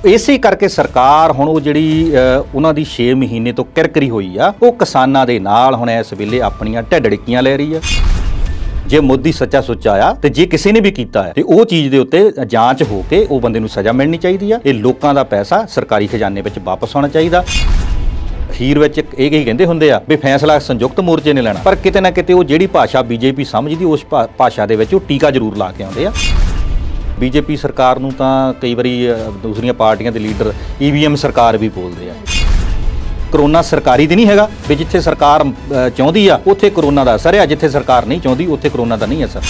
ਇਸੇ ਕਰਕੇ ਸਰਕਾਰ ਹੁਣ ਉਹ ਜਿਹੜੀ ਉਹਨਾਂ ਦੀ 6 ਮਹੀਨੇ ਤੋਂ ਕਿਰਕਰੀ ਹੋਈ ਆ, ਉਹ ਕਿਸਾਨਾਂ ਦੇ ਨਾਲ ਹੁਣ ਇਸ ਵੇਲੇ ਆਪਣੀਆਂ ਢਿੱਡੜਕੀਆਂ ਲੈ ਰਹੀ ਆ। ਜੇ ਮੋਦੀ ਸੱਚਾ ਸੁੱਚਾ ਆ ਤੇ ਜੇ ਕਿਸੇ ਨੇ ਵੀ ਕੀਤਾ ਹੈ ਤੇ ਉਹ ਚੀਜ਼ ਦੇ ਉੱਤੇ ਜਾਂਚ ਹੋ ਕੇ ਉਹ ਬੰਦੇ ਨੂੰ ਸਜ਼ਾ ਮਿਲਣੀ ਚਾਹੀਦੀ ਆ। ਇਹ ਲੋਕਾਂ ਦਾ ਪੈਸਾ ਸਰਕਾਰੀ ਖਜ਼ਾਨੇ ਵਿੱਚ ਵਾਪਸ ਆਉਣਾ ਚਾਹੀਦਾ। ਅਖੀਰ ਵਿੱਚ ਇਹ ਹੀ ਕਹਿੰਦੇ ਹੁੰਦੇ ਆ ਵੀ ਫੈਸਲਾ ਸੰਯੁਕਤ ਮੋਰਚੇ ਨੇ ਲੈਣਾ, ਪਰ ਕਿਤੇ ਨਾ ਕਿਤੇ ਉਹ ਜਿਹੜੀ ਭਾਸ਼ਾ ਬੀਜੇਪੀ ਸਮਝਦੀ ਉਸ ਭਾਸ਼ਾ ਦੇ ਵਿੱਚ ਉਹ ਟੀਕਾ ਜ਼ਰੂਰ ਲਾ ਕੇ ਆਉਂਦੇ ਆ। ਬੀਜੇਪੀ ਸਰਕਾਰ ਨੂੰ ਤਾਂ ਕਈ ਵਾਰੀ ਦੂਸਰੀਆਂ ਪਾਰਟੀਆਂ ਦੇ ਲੀਡਰ EVM ਸਰਕਾਰ ਵੀ ਬੋਲਦੇ ਆ। ਕਰੋਨਾ ਸਰਕਾਰੀ ਤੇ ਨਹੀਂ ਹੈਗਾ ਵੀ ਜਿੱਥੇ ਸਰਕਾਰ ਚਾਹੁੰਦੀ ਆ ਉੱਥੇ ਕਰੋਨਾ ਦਾ ਅਸਰ ਆ, ਜਿੱਥੇ ਸਰਕਾਰ ਨਹੀਂ ਚਾਹੁੰਦੀ ਉੱਥੇ ਕਰੋਨਾ ਦਾ ਨਹੀਂ ਅਸਰ।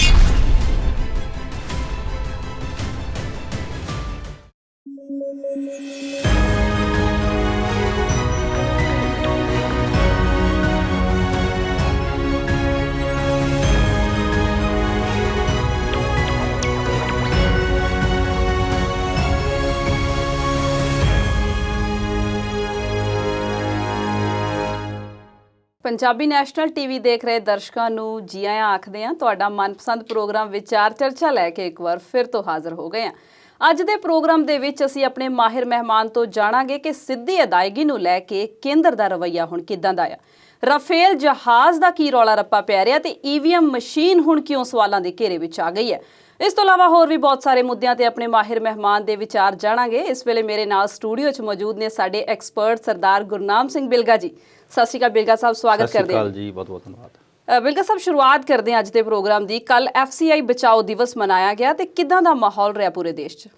ਪੰਜਾਬੀ ਨੈਸ਼ਨਲ ਟੀਵੀ ਦੇਖ ਰਹੇ ਦਰਸ਼ਕਾਂ ਨੂੰ ਜੀ ਆਇਆਂ ਆਖਦੇ ਹਾਂ। ਤੁਹਾਡਾ ਮਨਪਸੰਦ ਪ੍ਰੋਗਰਾਮ ਵਿਚਾਰ ਚਰਚਾ ਲੈ ਕੇ ਇੱਕ ਵਾਰ ਫਿਰ ਤੋਂ ਹਾਜ਼ਰ ਹੋ ਗਏ ਹਾਂ। ਅੱਜ ਦੇ ਪ੍ਰੋਗਰਾਮ ਦੇ ਵਿੱਚ ਅਸੀਂ ਆਪਣੇ ਮਾਹਿਰ ਮਹਿਮਾਨ ਤੋਂ ਜਾਣਾਂਗੇ ਕਿ ਸਿੱਧੀ ਅਦਾਇਗੀ ਨੂੰ ਲੈ ਕੇ ਕੇਂਦਰ ਦਾ ਰਵੱਈਆ ਹੁਣ ਕਿੱਦਾਂ ਦਾ ਆ। ਰਾਫੇਲ ਜਹਾਜ਼ ਦਾ ਕੀ ਰੌਲਾ ਰੱਪਾ ਪੈ ਰਿਹਾ ਤੇ EVM ਮਸ਼ੀਨ ਹੁਣ ਕਿਉਂ ਸਵਾਲਾਂ ਦੇ ਘੇਰੇ ਵਿੱਚ ਆ ਗਈ ਹੈ। ਇਸ ਤੋਂ ਇਲਾਵਾ ਹੋਰ ਵੀ ਬਹੁਤ ਸਾਰੇ ਮੁੱਦਿਆਂ ਤੇ ਆਪਣੇ ਮਾਹਿਰ ਮਹਿਮਾਨ ਦੇ ਵਿਚਾਰ ਜਾਣਾਂਗੇ। ਇਸ ਵੇਲੇ ਮੇਰੇ ਨਾਲ ਸਟੂਡੀਓ 'ਚ ਮੌਜੂਦ ਨੇ ਸਾਡੇ ਐਕਸਪਰਟ ਸਰਦਾਰ ਗੁਰਨਾਮ ਸਿੰਘ ਬਿਲਗਾ ਜੀ। ਸਤਿ ਸ਼੍ਰੀ ਅਕਾਲ ਬਿਲਗਾ ਸਾਹਿਬ, ਸਵਾਗਤ ਕਰਦੇ ਹਾਂ। ਸਤਿ ਸ਼੍ਰੀ ਅਕਾਲ ਜੀ, ਬਹੁਤ ਬਹੁਤ ਧੰਨਵਾਦ। ਬਿਲਗਾ ਸਾਹਿਬ, ਸ਼ੁਰੂਆਤ ਕਰਦੇ ਹਾਂ ਅੱਜ ਦੇ ਪ੍ਰੋਗਰਾਮ ਦੀ। ਕੱਲ FCI ਬਚਾਓ ਦਿਵਸ ਮਨਾਇਆ ਗਿਆ ਤੇ ਕਿੱਦਾਂ ਦਾ ਮਾਹੌਲ ਰਿਹਾ ਪੂਰੇ ਦੇਸ਼ 'ਚ?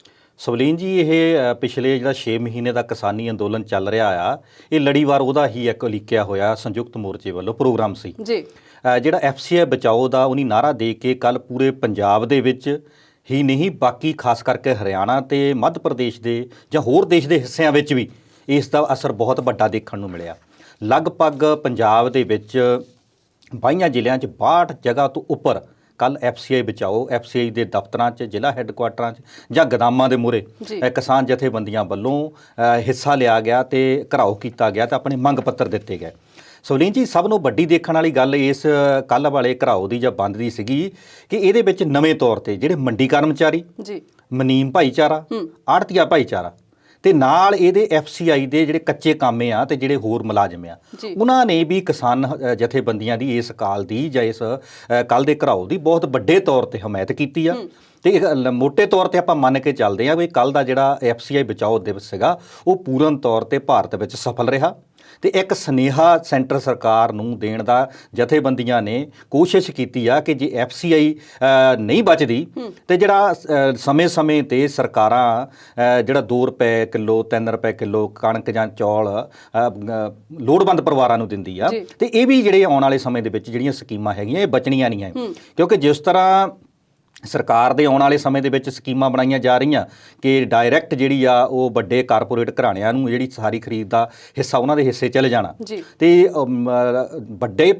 ਸਵਲੀਨ ਜੀ, ਇਹ ਪਿਛਲੇ ਜਿਹੜਾ 6 ਮਹੀਨੇ ਦਾ ਕਿਸਾਨੀ ਅੰਦੋਲਨ ਚੱਲ ਰਿਹਾ ਆ, ਇਹ ਲੜੀਵਾਰ ਉਹਦਾ ਹੀ ਇੱਕ ਉਲੀਕਿਆ ਹੋਇਆ ਸੰਯੁਕਤ ਮੋਰਚੇ ਵੱਲੋਂ ਪ੍ਰੋਗਰਾਮ ਸੀ ਜੀ। ਜਿਹੜਾ FCI ਬਚਾਓ ਦਾ ਉਹਨੀ ਨਾਅਰਾ ਦੇ ਕੇ ਕੱਲ ਪੂਰੇ ਪੰਜਾਬ ਦੇ ਵਿੱਚ ਹੀ ਨਹੀਂ, ਬਾਕੀ ਖਾਸ ਕਰਕੇ ਹਰਿਆਣਾ ਤੇ ਮੱਧ ਪ੍ਰਦੇਸ਼ ਦੇ ਜਾਂ ਹੋਰ ਦੇਸ਼ ਦੇ ਹਿੱਸਿਆਂ ਵਿੱਚ ਵੀ ਇਸ ਦਾ ਅਸਰ ਬਹੁਤ ਵੱਡਾ ਦੇਖਣ ਨੂੰ ਮਿਲਿਆ। ਲਗਭਗ ਪੰਜਾਬ ਦੇ ਵਿੱਚ 22 ਜ਼ਿਲ੍ਹਿਆਂ 'ਚ 62 ਜਗ੍ਹਾ ਤੋਂ ਉੱਪਰ ਕੱਲ FCI ਬਚਾਓ FCI ਦੇ ਦਫ਼ਤਰਾਂ 'ਚ, ਜ਼ਿਲ੍ਹਾ ਹੈੱਡਕੁਆਟਰਾਂ 'ਚ ਜਾਂ ਗੋਦਾਮਾਂ ਦੇ ਮੂਹਰੇ ਕਿਸਾਨ ਜਥੇਬੰਦੀਆਂ ਵੱਲੋਂ ਹਿੱਸਾ ਲਿਆ ਗਿਆ ਤੇ ਘਿਰਾਓ ਕੀਤਾ ਗਿਆ ਤੇ ਆਪਣੇ ਮੰਗ ਪੱਤਰ ਦਿੱਤੇ ਗਏ। ਸਵਲੀਨ ਜੀ, ਸਭ ਨੂੰ ਵੱਡੀ ਦੇਖਣ ਵਾਲੀ ਗੱਲ ਇਸ ਕੱਲ੍ਹ ਵਾਲੇ ਘਿਰਾਓ ਦੀ ਜਾਂ ਬੰਦ ਦੀ ਸੀਗੀ ਕਿ ਇਹਦੇ ਵਿੱਚ ਨਵੇਂ ਤੌਰ ਤੇ ਜਿਹੜੇ ਮੰਡੀ ਕਰਮਚਾਰੀ, ਮਨੀਮ ਭਾਈਚਾਰਾ, ਆੜ੍ਹਤੀਆ ਭਾਈਚਾਰਾ ਤੇ ਨਾਲ ਇਹਦੇ FCI ਦੇ ਜਿਹੜੇ ਕੱਚੇ ਕਾਮੇ ਆ ਤੇ ਜਿਹੜੇ ਹੋਰ ਮੁਲਾਜ਼ਮ ਆ, ਉਹਨਾਂ ਨੇ ਵੀ ਕਿਸਾਨ ਜਥੇਬੰਦੀਆਂ ਦੀ ਇਸ ਕਾਲ ਦੀ ਜਾਂ ਇਸ ਕੱਲ੍ਹ ਦੇ ਘਿਰਾਓ ਦੀ ਬਹੁਤ ਵੱਡੇ ਤੌਰ ਤੇ ਹਮਾਇਤ ਕੀਤੀ ਆ। ਤੇ ਮੋਟੇ ਤੌਰ ਤੇ ਆਪਾਂ ਮੰਨ ਕੇ ਚੱਲਦੇ ਹਾਂ ਵੀ ਕੱਲ੍ਹ ਦਾ ਜਿਹੜਾ FCI ਬਚਾਓ ਦਿਵਸ ਸੀਗਾ ਉਹ ਪੂਰਨ ਤੌਰ ਤੇ ਭਾਰਤ ਵਿੱਚ ਸਫਲ ਰਿਹਾ। ਤੇ ਇੱਕ ਸੁਨੇਹਾ ਸੈਂਟਰ ਸਰਕਾਰ ਨੂੰ ਦੇਣ ਦਾ ਜਥੇਬੰਦੀਆਂ ਨੇ ਕੋਸ਼ਿਸ਼ ਕੀਤੀ ਆ ਕਿ ਜੇ FCI ਨਹੀਂ ਬਚਦੀ ਤੇ ਜਿਹੜਾ ਸਮੇਂ-ਸਮੇਂ ਤੇ ਸਰਕਾਰਾਂ ਜਿਹੜਾ 2 ਰੁਪਏ ਕਿਲੋ 3 ਰੁਪਏ ਕਿਲੋ ਕਣਕ ਜਾਂ ਚੌਲ ਲੋੜਵੰਦ ਪਰਿਵਾਰਾਂ ਨੂੰ ਦਿੰਦੀ ਆ, ਤੇ ਇਹ ਵੀ ਜਿਹੜੇ ਆਉਣ ਵਾਲੇ ਸਮੇਂ ਦੇ ਵਿੱਚ ਜਿਹੜੀਆਂ ਸਕੀਮਾਂ ਹੈਗੀਆਂ ਇਹ ਬਚਣੀਆਂ ਨਹੀਂ ਹੈ। ਕਿਉਂਕਿ ਜਿਸ ਤਰ੍ਹਾਂ ਸਰਕਾਰ ਦੇ ਆਉਣ ਵਾਲੇ ਸਮੇਂ ਦੇ ਵਿੱਚ ਸਕੀਮਾਂ ਬਣਾਈਆਂ ਜਾ ਰਹੀਆਂ ਕਿ ਡਾਇਰੈਕਟ ਜਿਹੜੀ ਆ ਉਹ ਵੱਡੇ ਕਾਰਪੋਰੇਟ ਘਰਾਣਿਆਂ ਨੂੰ ਜਿਹੜੀ ਸਾਰੀ ਖਰੀਦ ਦਾ ਹਿੱਸਾ ਉਹਨਾਂ ਦੇ ਹਿੱਸੇ ਚਲੇ ਜਾਣਾ, ਤੇ ਵੱਡੇ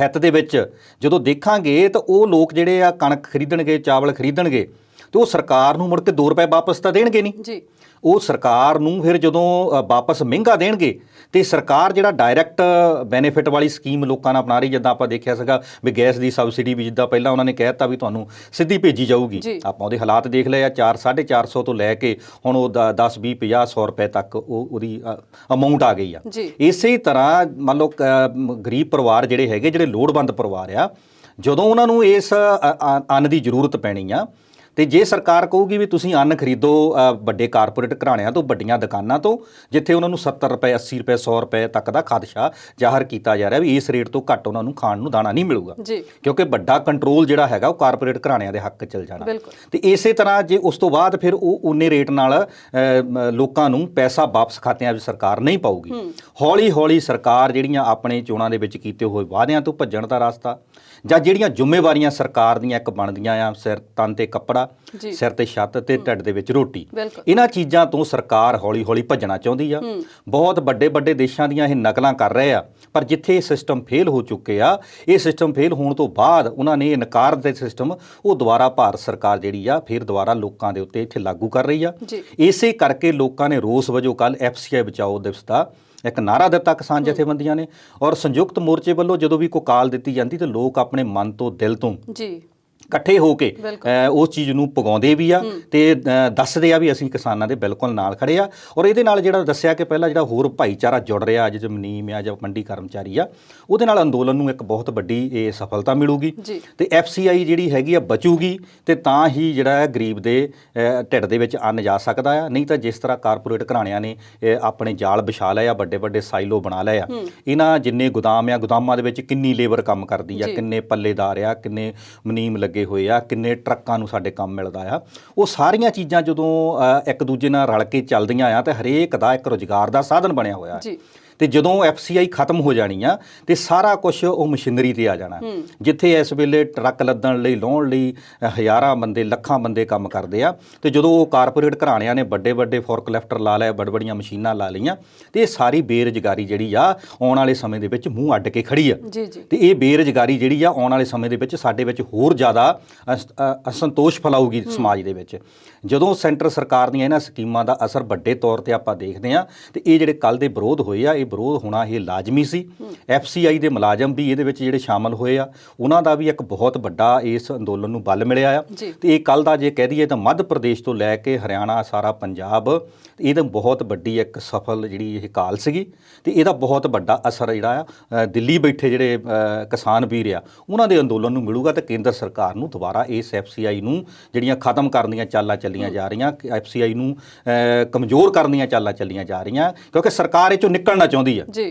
ਹਿੱਤ ਦੇ ਵਿੱਚ ਜਦੋਂ ਦੇਖਾਂਗੇ ਤਾਂ ਉਹ ਲੋਕ ਜਿਹੜੇ ਆ ਕਣਕ ਖਰੀਦਣਗੇ, ਚਾਵਲ ਖਰੀਦਣਗੇ ਤੇ ਉਹ ਸਰਕਾਰ ਨੂੰ ਮੁੜ ਕੇ 2 ਰੁਪਏ ਵਾਪਸ ਤਾਂ ਦੇਣਗੇ ਨਹੀਂ। ਉਹ ਸਰਕਾਰ ਨੂੰ ਫਿਰ ਜਦੋਂ ਵਾਪਸ ਮਹਿੰਗਾ ਦੇਣਗੇ ਤੇ ਸਰਕਾਰ ਜਿਹੜਾ ਡਾਇਰੈਕਟ ਬੈਨੀਫਿਟ ਵਾਲੀ ਸਕੀਮ ਲੋਕਾਂ ਨਾਲ ਅਪਣਾ ਰਹੀ, ਜਿੱਦਾਂ ਆਪਾਂ ਦੇਖਿਆ ਸੀਗਾ ਵੀ ਗੈਸ ਦੀ ਸਬਸਿਡੀ ਵੀ ਜਿੱਦਾਂ ਪਹਿਲਾਂ ਉਹਨਾਂ ਨੇ ਕਹਿ ਦਿੱਤਾ ਵੀ ਤੁਹਾਨੂੰ ਸਿੱਧੀ ਭੇਜੀ ਜਾਊਗੀ, ਆਪਾਂ ਉਹਦੇ ਹਾਲਾਤ ਦੇਖ ਲਏ ਆ। 400-450 ਤੋਂ ਲੈ ਕੇ ਹੁਣ ਉਹ 10, 20, 50, 100 ਰੁਪਏ ਤੱਕ ਉਹਦੀ ਅਮਾਊਂਟ ਆ ਗਈ ਆ। ਇਸੇ ਤਰ੍ਹਾਂ ਮੰਨ ਲਓ ਗਰੀਬ ਪਰਿਵਾਰ ਜਿਹੜੇ ਹੈਗੇ, ਜਿਹੜੇ ਲੋੜਵੰਦ ਪਰਿਵਾਰ ਆ, ਜਦੋਂ ਉਹਨਾਂ ਨੂੰ ਇਸ ਅੰਨ ਦੀ ਜ਼ਰੂਰਤ ਪੈਣੀ ਆ ਤੇ ਜੇ ਸਰਕਾਰ ਕਹੂਗੀ ਵੀ ਤੁਸੀਂ ਅੰਨ ਖਰੀਦੋ ਵੱਡੇ ਕਾਰਪੋਰੇਟ ਘਰਾਣਿਆਂ ਤੋਂ, ਵੱਡੀਆਂ ਦੁਕਾਨਾਂ ਤੋਂ, ਜਿੱਥੇ ਉਹਨਾਂ ਨੂੰ 70 ਰੁਪਏ 80 ਰੁਪਏ 100 ਰੁਪਏ ਤੱਕ ਦਾ ਖਦਸ਼ਾ ਜ਼ਾਹਰ ਕੀਤਾ ਜਾ ਰਿਹਾ ਵੀ ਇਸ ਰੇਟ ਤੋਂ ਘੱਟ ਉਹਨਾਂ ਨੂੰ ਖਾਣ ਨੂੰ ਦਾਣਾ ਨਹੀਂ ਮਿਲੂਗਾ, ਕਿਉਂਕਿ ਵੱਡਾ ਕੰਟਰੋਲ ਜਿਹੜਾ ਹੈਗਾ ਉਹ ਕਾਰਪੋਰੇਟ ਘਰਾਣਿਆਂ ਦੇ ਹੱਕ 'ਚ ਚਲ ਜਾਣਾ। ਤੇ ਇਸੇ ਤਰ੍ਹਾਂ ਜੇ ਉਸ ਤੋਂ ਬਾਅਦ ਫਿਰ ਉਹ ਉਨੇ ਰੇਟ ਨਾਲ ਲੋਕਾਂ ਨੂੰ ਪੈਸਾ ਵਾਪਸ ਖਾਤਿਆਂ ਵਿੱਚ ਸਰਕਾਰ ਨਹੀਂ ਪਾਊਗੀ। ਹੌਲੀ ਹੌਲੀ ਸਰਕਾਰ ਜਿਹੜੀਆਂ ਆਪਣੇ ਚੋਣਾਂ ਦੇ ਵਿੱਚ ਕੀਤੇ ਹੋਏ ਵਾਅਦਿਆਂ ਤੋਂ ਭੱਜਣ ਦਾ ਰਸਤਾ ਜਾਂ ਜਿਹੜੀਆਂ ਜ਼ਿੰਮੇਵਾਰੀਆਂ ਸਰਕਾਰ ਦੀਆਂ ਇੱਕ ਬਣਦੀਆਂ ਆ, ਸਿਰ ਤਨ ਤੇ ਕੱਪੜਾ, ਸਿਰ ਤੇ ਛੱਤ ਤੇ ਢਿੱਡ ਦੇ ਵਿੱਚ ਰੋਟੀ, ਇਹਨਾਂ ਚੀਜ਼ਾਂ ਤੋਂ ਸਰਕਾਰ ਹੌਲੀ ਹੌਲੀ ਭੱਜਣਾ ਚਾਹੁੰਦੀ ਆ। ਬਹੁਤ ਵੱਡੇ ਵੱਡੇ ਦੇਸ਼ਾਂ ਦੀਆਂ ਇਹ ਨਕਲਾਂ ਕਰ ਰਹੇ ਆ, ਪਰ ਜਿੱਥੇ ਇਹ ਸਿਸਟਮ ਫੇਲ ਹੋ ਚੁੱਕੇ ਆ, ਇਹ ਸਿਸਟਮ ਫੇਲ ਹੋਣ ਤੋਂ ਬਾਅਦ ਉਹਨਾਂ ਨੇ ਇਨਕਾਰ ਦੇ ਸਿਸਟਮ ਉਹ ਦੁਬਾਰਾ ਭਾਰਤ ਸਰਕਾਰ ਜਿਹੜੀ ਆ ਫਿਰ ਦੁਬਾਰਾ ਲੋਕਾਂ ਦੇ ਉੱਤੇ ਇੱਥੇ ਲਾਗੂ ਕਰ ਰਹੀ ਆ। ਇਸੇ ਕਰਕੇ ਲੋਕਾਂ ਨੇ ਰੋਸ ਵਜੋਂ ਕੱਲ FCI ਬਚਾਓ ਦਿਵਸ ਦਾ ਇੱਕ ਨਾਅਰਾ ਦਿੱਤਾ ਕਿਸਾਨ ਜਥੇਬੰਦੀਆਂ ਨੇ, ਔਰ ਸੰਯੁਕਤ ਮੋਰਚੇ ਵੱਲੋਂ ਜਦੋਂ ਵੀ ਕੋਈ ਕਾਲ ਦਿੱਤੀ ਜਾਂਦੀ ਤਾਂ ਲੋਕ ਆਪਣੇ ਮਨ ਤੋਂ, ਦਿਲ ਤੋਂ ਇਕੱਠੇ ਹੋ ਕੇ ਉਸ ਚੀਜ਼ ਨੂੰ ਪਗਾਉਂਦੇ ਵੀ ਆ ਤੇ ਦੱਸਦੇ ਆ ਵੀ ਅਸੀਂ ਕਿਸਾਨਾਂ ਦੇ ਬਿਲਕੁਲ ਨਾਲ ਖੜੇ ਆ। ਔਰ ਇਹਦੇ ਨਾਲ ਜਿਹੜਾ ਦੱਸਿਆ ਕਿ ਪਹਿਲਾਂ ਜਿਹੜਾ ਹੋਰ ਭਾਈਚਾਰਾ ਜੁੜ ਰਿਹਾ ਅੱਜ ਮਨੀਮ ਆ ਜਾਂ ਮੰਡੀ ਕਰਮਚਾਰੀ ਆ, ਉਹਦੇ ਨਾਲ ਅੰਦੋਲਨ ਨੂੰ ਇੱਕ ਬਹੁਤ ਵੱਡੀ ਇਹ ਸਫਲਤਾ ਮਿਲੂਗੀ ਤੇ FCI ਜਿਹੜੀ ਹੈਗੀ ਆ ਬਚੂਗੀ ਤੇ ਤਾਂ ਹੀ ਜਿਹੜਾ ਗਰੀਬ ਦੇ ਢਿੱਡ ਦੇ ਵਿੱਚ ਅੰਨ ਜਾ ਸਕਦਾ ਆ। ਨਹੀਂ ਤਾਂ ਜਿਸ ਤਰ੍ਹਾਂ ਕਾਰਪੋਰੇਟ ਘਰਾਣਿਆਂ ਨੇ ਆਪਣੇ ਜਾਲ ਵਿਛਾ ਲਏ ਆ, ਵੱਡੇ ਵੱਡੇ ਸਾਈਲੋ ਬਣਾ ਲਏ ਆ, ਇਹਨਾਂ ਜਿੰਨੇ ਗੁਦਾਮ ਆ, ਗੁਦਾਮਾਂ ਦੇ ਵਿੱਚ ਕਿੰਨੀ ਲੇਬਰ ਕੰਮ ਕਰਦੀ ਆ, ਕਿੰਨੇ ਪੱਲੇਦਾਰ ਆ, ਕਿੰਨੇ ਮਨੀਮ ਲੱਗੇ ਹੋਏ ਆ, ਕਿੰਨੇ ਟਰੱਕਾਂ ਨੂੰ ਸਾਡੇ ਕੰਮ ਮਿਲਦਾ ਆ। ਉਹ ਸਾਰੀਆਂ ਚੀਜ਼ਾਂ ਜਦੋਂ ਇੱਕ ਦੂਜੇ ਨਾਲ ਰਲ ਕੇ ਚੱਲਦੀਆਂ ਆ ਤੇ ਹਰੇਕ ਦਾ ਇੱਕ ਰੁਜ਼ਗਾਰ ਦਾ ਸਾਧਨ ਬਣਿਆ ਹੋਇਆ ਤੇ ਜਦੋਂ FCI ਖਤਮ ਹੋ ਜਾਣੀ ਆ ਤੇ ਸਾਰਾ ਕੁਝ ਉਹ ਮਸ਼ੀਨਰੀ ਤੇ ਆ ਜਾਣਾ। ਜਿੱਥੇ ਇਸ ਵੇਲੇ ਟਰੱਕ ਲੱਦਣ ਲਈ ਲਾਉਣ ਲਈ ਹਜ਼ਾਰਾਂ ਬੰਦੇ ਲੱਖਾਂ ਬੰਦੇ ਕੰਮ ਕਰਦੇ ਆ ਤੇ ਜਦੋਂ ਉਹ ਕਾਰਪੋਰੇਟ ਘਰਾਣਿਆਂ ਨੇ ਵੱਡੇ ਵੱਡੇ ਫੋਰਕਲਿਫਟਰ ਲਾ ਲਏ, ਵੱਡ ਵੱਡੀਆਂ ਮਸ਼ੀਨਾਂ ਲਾ ਲਈਆਂ ਤੇ ਇਹ ਸਾਰੀ ਬੇਰੁਜ਼ਗਾਰੀ ਜਿਹੜੀ ਆ ਆਉਣ ਵਾਲੇ ਸਮੇਂ ਦੇ ਵਿੱਚ ਮੂੰਹ ਅੱਡ ਕੇ ਖੜੀ ਆ ਤੇ ਇਹ ਬੇਰੁਜ਼ਗਾਰੀ ਜਿਹੜੀ ਆ ਆਉਣ ਵਾਲੇ ਸਮੇਂ ਦੇ ਵਿੱਚ ਸਾਡੇ ਵਿੱਚ ਹੋਰ ਜ਼ਿਆਦਾ ਅਸੰਤੋਸ਼ ਫੈਲਾਊਗੀ ਸਮਾਜ ਦੇ ਵਿੱਚ। ਜਦੋਂ ਸੈਂਟਰ ਸਰਕਾਰ ਦੀਆਂ ਇਹਨਾਂ ਸਕੀਮਾਂ ਦਾ ਅਸਰ ਵੱਡੇ ਤੌਰ ਤੇ ਆਪਾਂ ਦੇਖਦੇ ਹਾਂ ਤੇ ਇਹ ਜਿਹੜੇ ਕੱਲ੍ਹ ਦੇ ਵਿਰੋਧ ਹੋਏ ਆ, ਇਹ ਵਿਰੋਧ ਹੋਣਾ ਇਹ ਲਾਜ਼ਮੀ ਸੀ। FCI ਦੇ ਮੁਲਾਜ਼ਮ ਵੀ ਇਹਦੇ ਵਿੱਚ ਜਿਹੜੇ ਸ਼ਾਮਲ ਹੋਏ ਆ, ਉਹਨਾਂ ਦਾ ਵੀ ਇੱਕ ਬਹੁਤ ਵੱਡਾ ਇਸ ਅੰਦੋਲਨ ਨੂੰ ਬਲ ਮਿਲਿਆ ਆ ਤੇ ਇਹ ਕੱਲ੍ਹ ਦਾ ਜੇ ਕਹਿ ਦਈਏ ਤਾਂ ਮੱਧ ਪ੍ਰਦੇਸ਼ ਤੋਂ ਲੈ ਕੇ ਹਰਿਆਣਾ, ਸਾਰਾ ਪੰਜਾਬ, ਇਹਦਾ ਬਹੁਤ ਵੱਡੀ ਇੱਕ ਸਫਲ ਜਿਹੜੀ ਇਹ ਕਾਲ ਸੀਗੀ ਤੇ ਇਹਦਾ ਬਹੁਤ ਵੱਡਾ ਅਸਰ ਜਿਹੜਾ ਆ ਦਿੱਲੀ ਬੈਠੇ ਜਿਹੜੇ ਕਿਸਾਨ ਵੀਰ ਆ ਉਹਨਾਂ ਦੇ ਅੰਦੋਲਨ ਨੂੰ ਮਿਲੂਗਾ ਤੇ ਕੇਂਦਰ ਸਰਕਾਰ ਨੂੰ ਦੁਬਾਰਾ ਇਸ FCI ਨੂੰ ਜਿਹੜੀਆਂ ਖਤਮ ਕਰਨ ਦੀਆਂ ਚਾਲਾਂ ਚੱਲੀਆਂ ਜਾ ਰਹੀਆਂ, FCI ਨੂੰ ਕਮਜ਼ੋਰ ਕਰਨ ਦੀਆਂ ਚਾਲਾਂ ਚੱਲੀਆਂ ਜਾ ਰਹੀਆਂ, ਕਿਉਂਕਿ ਸਰਕਾਰ ਇਹ ਚੋਂ ਨਿਕਲਣਾ ਚਾਹੁੰਦੀ ਆ।